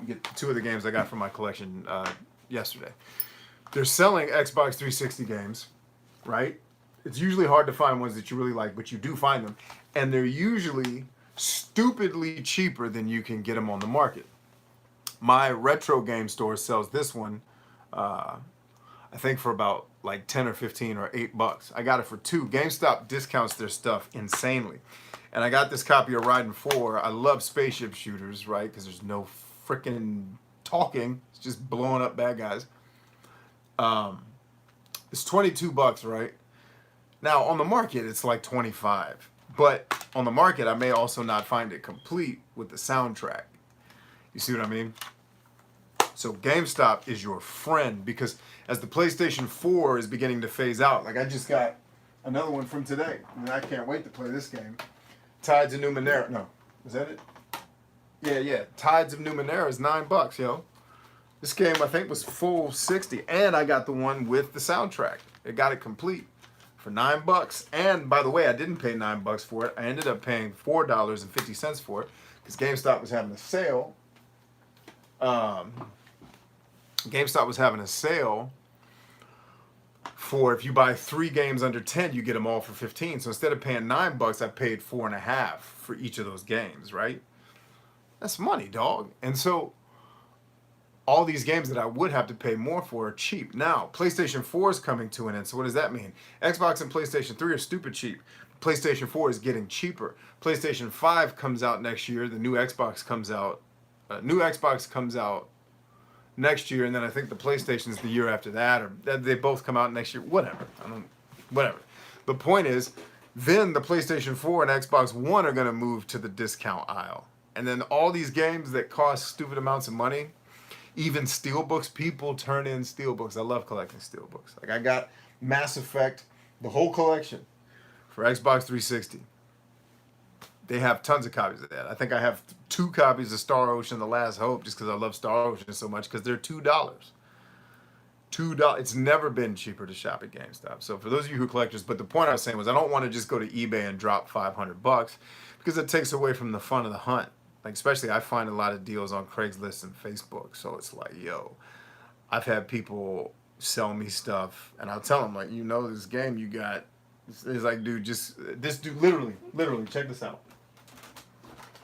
get two of the games I got from my collection yesterday. They're selling Xbox 360 games, right? It's usually hard to find ones that you really like, but you do find them. And they're usually stupidly cheaper than you can get them on the market. My retro game store sells this one, I think for about like 10 or 15 or $8. I got it for $2. GameStop discounts their stuff insanely. And I got this copy of Raiden 4. I love spaceship shooters, right? Because there's no freaking talking. It's just blowing up bad guys. It's $22, right? Now, on the market, it's like $25. But on the market, I may also not find it complete with the soundtrack. You see what I mean? So GameStop is your friend, because as the PlayStation 4 is beginning to phase out, like I just got another one from today, and I can't wait to play this game. Tides of Numenera. No, Is that it? Yeah. Tides of Numenera is $9, yo. This game I think was full 60, and I got the one with the soundtrack. It got it complete for $9. And by the way, I didn't pay $9 for it. I ended up paying $4.50 for it because GameStop was having a sale. GameStop was having a sale for if you buy 3 games under 10, you get them all for 15. So instead of paying $9, I paid $4.50 for each of those games, right? That's money, dog. And so all these games that I would have to pay more for are cheap. Now, PlayStation 4 is coming to an end. So what does that mean? Xbox and PlayStation 3 are stupid cheap. PlayStation 4 is getting cheaper. PlayStation 5 comes out next year. The new Xbox comes out. New Xbox comes out next year, and then I think the PlayStation's the year after that, or they both come out next year. Whatever. The point is, then the PlayStation 4 and Xbox One are going to move to the discount aisle. And then all these games that cost stupid amounts of money, even steelbooks, people turn in steelbooks. I love collecting steelbooks. Like I got Mass Effect, the whole collection for Xbox 360. They have tons of copies of that. I think I have 2 copies of Star Ocean: The Last Hope just because I love Star Ocean so much because they're $2. $2. It's never been cheaper to shop at GameStop. So for those of you who are collectors, but the point I was saying was I don't want to just go to eBay and drop $500 because it takes away from the fun of the hunt. Like especially I find a lot of deals on Craigslist and Facebook. So it's like, yo, I've had people sell me stuff and I'll tell them like, you know, this game you got. It's like, dude, literally, check this out.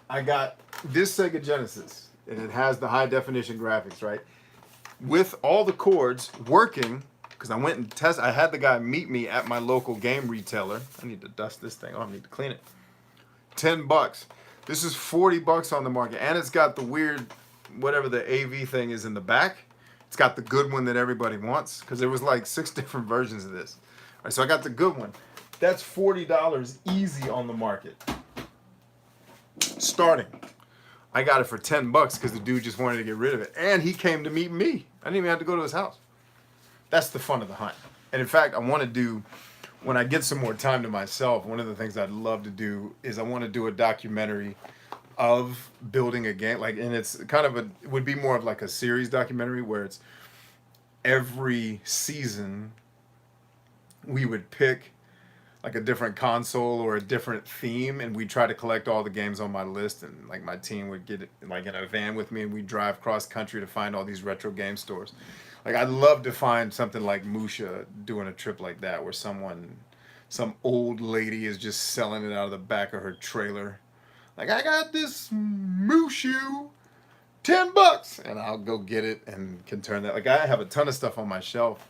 I got this Sega Genesis and it has the high definition graphics, right? With all the cords working, because I went and I had the guy meet me at my local game retailer. I need to dust this thing. Oh, I need to clean it. $10. This is $40 on the market, and it's got the weird, whatever the AV thing is in the back. It's got the good one that everybody wants, because there was like 6 different versions of this. All right, so I got the good one. That's $40 easy on the market. Starting. I got it for $10 because the dude just wanted to get rid of it, and he came to meet me. I didn't even have to go to his house. That's the fun of the hunt. And in fact, I want to do, when I get some more time to myself, one of the things I'd love to do is I want to do a documentary of building a game. Like, and it's kind of it would be more of like a series documentary where it's every season we would pick like a different console or a different theme, and we try to collect all the games on my list, and like my team would get like in a van with me and we'd drive cross country to find all these retro game stores. Like I'd love to find something like Musha doing a trip like that where some old lady is just selling it out of the back of her trailer. Like, I got this Mushu, $10, and I'll go get it and can turn that. Like I have a ton of stuff on my shelf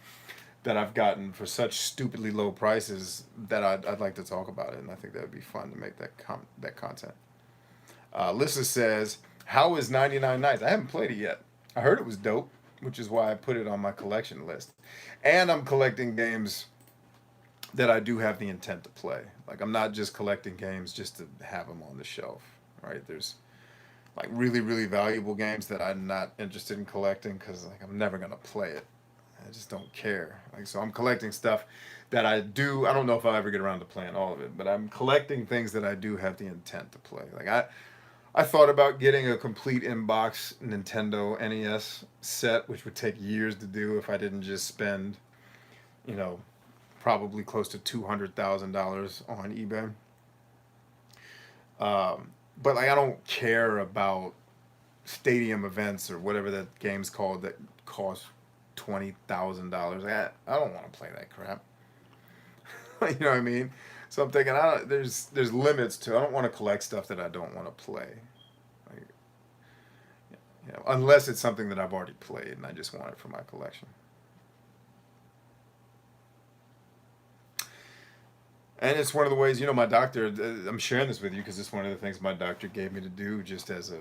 that I've gotten for such stupidly low prices that I'd like to talk about it, and I think that would be fun to make that content. Lissa says, how is 99 Nights? I haven't played it yet. I heard it was dope, which is why I put it on my collection list. And I'm collecting games that I do have the intent to play. Like I'm not just collecting games just to have them on the shelf, right? There's like really, really valuable games that I'm not interested in collecting because like I'm never going to play it. I just don't care. Like, so I'm collecting stuff that I don't know if I'll ever get around to playing all of it, but I'm collecting things that I do have the intent to play. Like I thought about getting a complete in-box Nintendo NES set, which would take years to do if I didn't just spend, probably close to $200,000 on eBay. But like I don't care about stadium events or whatever that game's called that cost $20,000. I don't want to play that crap. You know what I mean? So I'm thinking, there's limits to. I don't want to collect stuff that I don't want to play. Like, unless it's something that I've already played and I just want it for my collection. And it's one of the ways, my doctor, I'm sharing this with you because it's one of the things my doctor gave me to do just as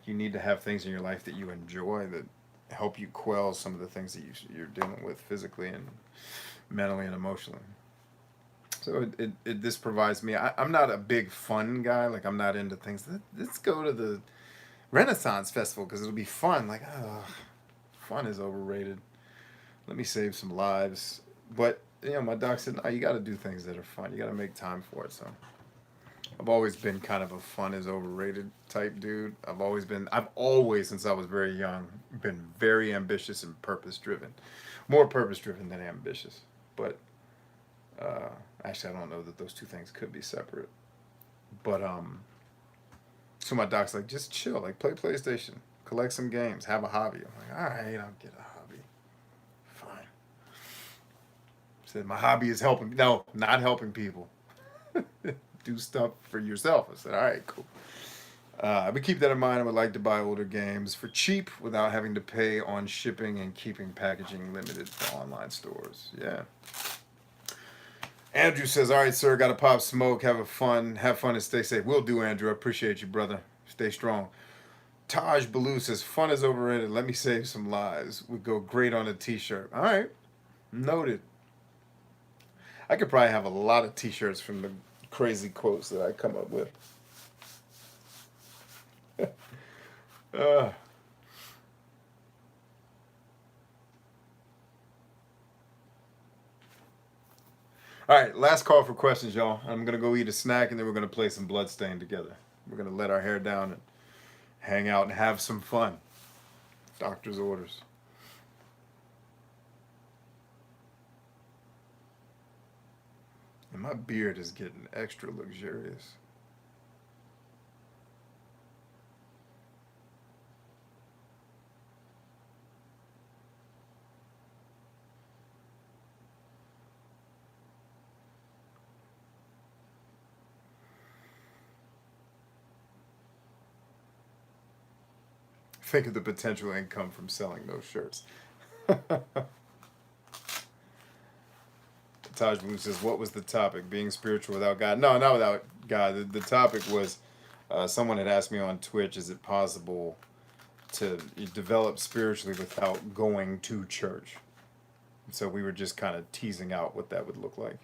you need to have things in your life that you enjoy that help you quell some of the things that you're dealing with physically and mentally and emotionally. So this provides me, I'm not a big fun guy. Like I'm not into things. Let's go to the Renaissance Festival because it'll be fun. Like, fun is overrated. Let me save some lives. But, my doc said, no, you got to do things that are fun. You got to make time for it. So I've always been kind of a fun is overrated type dude. I've always, since I was very young, been very ambitious and purpose driven. More purpose driven than ambitious. But uh, actually, I don't know that those two things could be separate. But so my doc's like, just chill, like play PlayStation, collect some games, have a hobby. I'm like, all right, I'll get a hobby. Fine. Said my hobby is helping. No, not helping people. Do stuff for yourself. I said, all right, cool. But keep that in mind. I would like to buy older games for cheap without having to pay on shipping and keeping packaging limited to online stores. Yeah. Andrew says, all right, sir, got to pop smoke. Have fun and stay safe. Will do, Andrew. I appreciate you, brother. Stay strong. Taj Baloo says, fun is overrated. Let me save some lives. Would go great on a t-shirt. All right. Noted. I could probably have a lot of t-shirts from the crazy quotes that I come up with. uh, all right, last call for questions, y'all. I'm going to go eat a snack, and then we're going to play some Bloodstain together. We're going to let our hair down and hang out and have some fun. Doctor's orders. And my beard is getting extra luxurious. Think of the potential income from selling those shirts. Taj Blue says, what was the topic? Being spiritual without God? No, not without God. The topic was someone had asked me on Twitch, is it possible to develop spiritually without going to church? So we were just kind of teasing out what that would look like.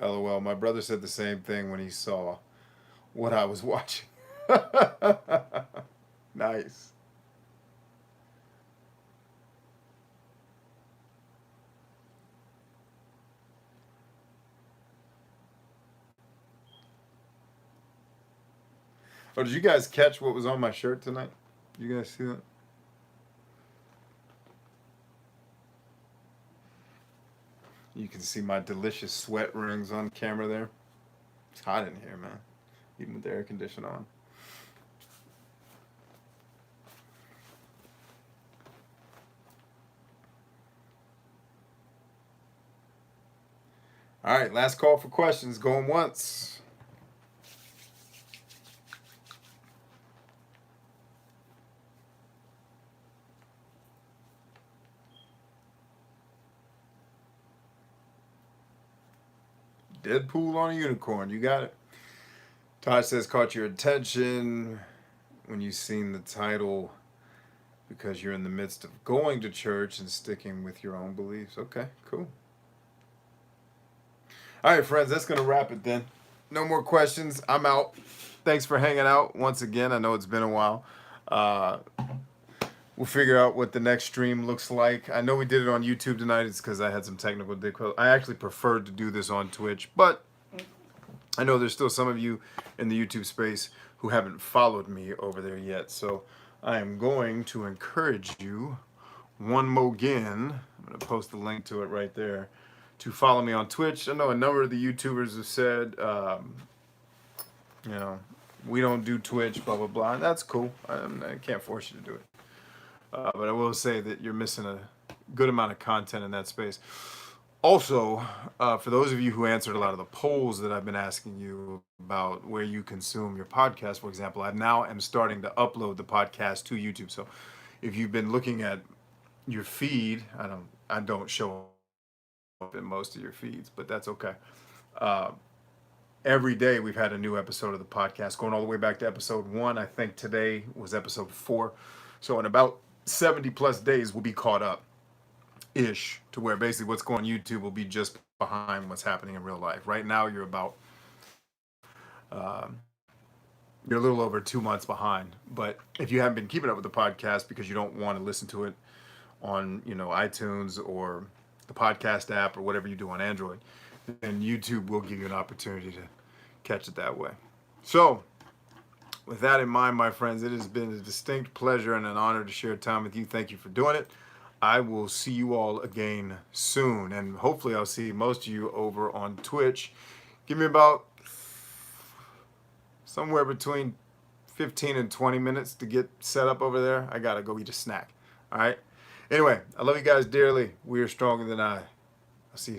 LOL, my brother said the same thing when he saw what I was watching. Nice. Oh, did you guys catch what was on my shirt tonight? You guys see that? You can see my delicious sweat rings on camera there. It's hot in here, man. Even with the air conditioner on. All right, last call for questions. Going once. Deadpool on a unicorn. You got it. Todd says, caught your attention when you seen the title because you're in the midst of going to church and sticking with your own beliefs. Okay, cool. All right, friends, that's going to wrap it then. No more questions. I'm out. Thanks for hanging out once again. I know it's been a while. We'll figure out what the next stream looks like. I know we did it on YouTube tonight. It's because I had some technical difficulties. I actually preferred to do this on Twitch, but I know there's still some of you in the YouTube space who haven't followed me over there yet. So I am going to encourage you one more again. I'm going to post the link to it right there to follow me on Twitch. I know a number of the YouTubers have said, you know, we don't do Twitch, blah, blah, blah. And that's cool. I can't force you to do it. But I will say that you're missing a good amount of content in that space. Also, for those of you who answered a lot of the polls that I've been asking you about where you consume your podcast, for example, I now am starting to upload the podcast to YouTube. So if you've been looking at your feed, I don't show up in most of your feeds, but that's okay. Every day we've had a new episode of the podcast, going all the way back to episode 1. I think today was episode 4. So in about 70 plus days, we'll be caught up ish to where basically what's going on YouTube will be just behind what's happening in real life. Right now, you're about you're a little over 2 months behind. But if you haven't been keeping up with the podcast because you don't want to listen to it on iTunes or the podcast app or whatever you do on Android, then YouTube will give you an opportunity to catch it that way. So, with that in mind, my friends, it has been a distinct pleasure and an honor to share time with you. Thank you for doing it. I will see you all again soon, and hopefully I'll see most of you over on Twitch. Give me about somewhere between 15 and 20 minutes to get set up over there. I gotta go eat a snack. All right. Anyway, I love you guys dearly. We are stronger than I. I'll see you soon.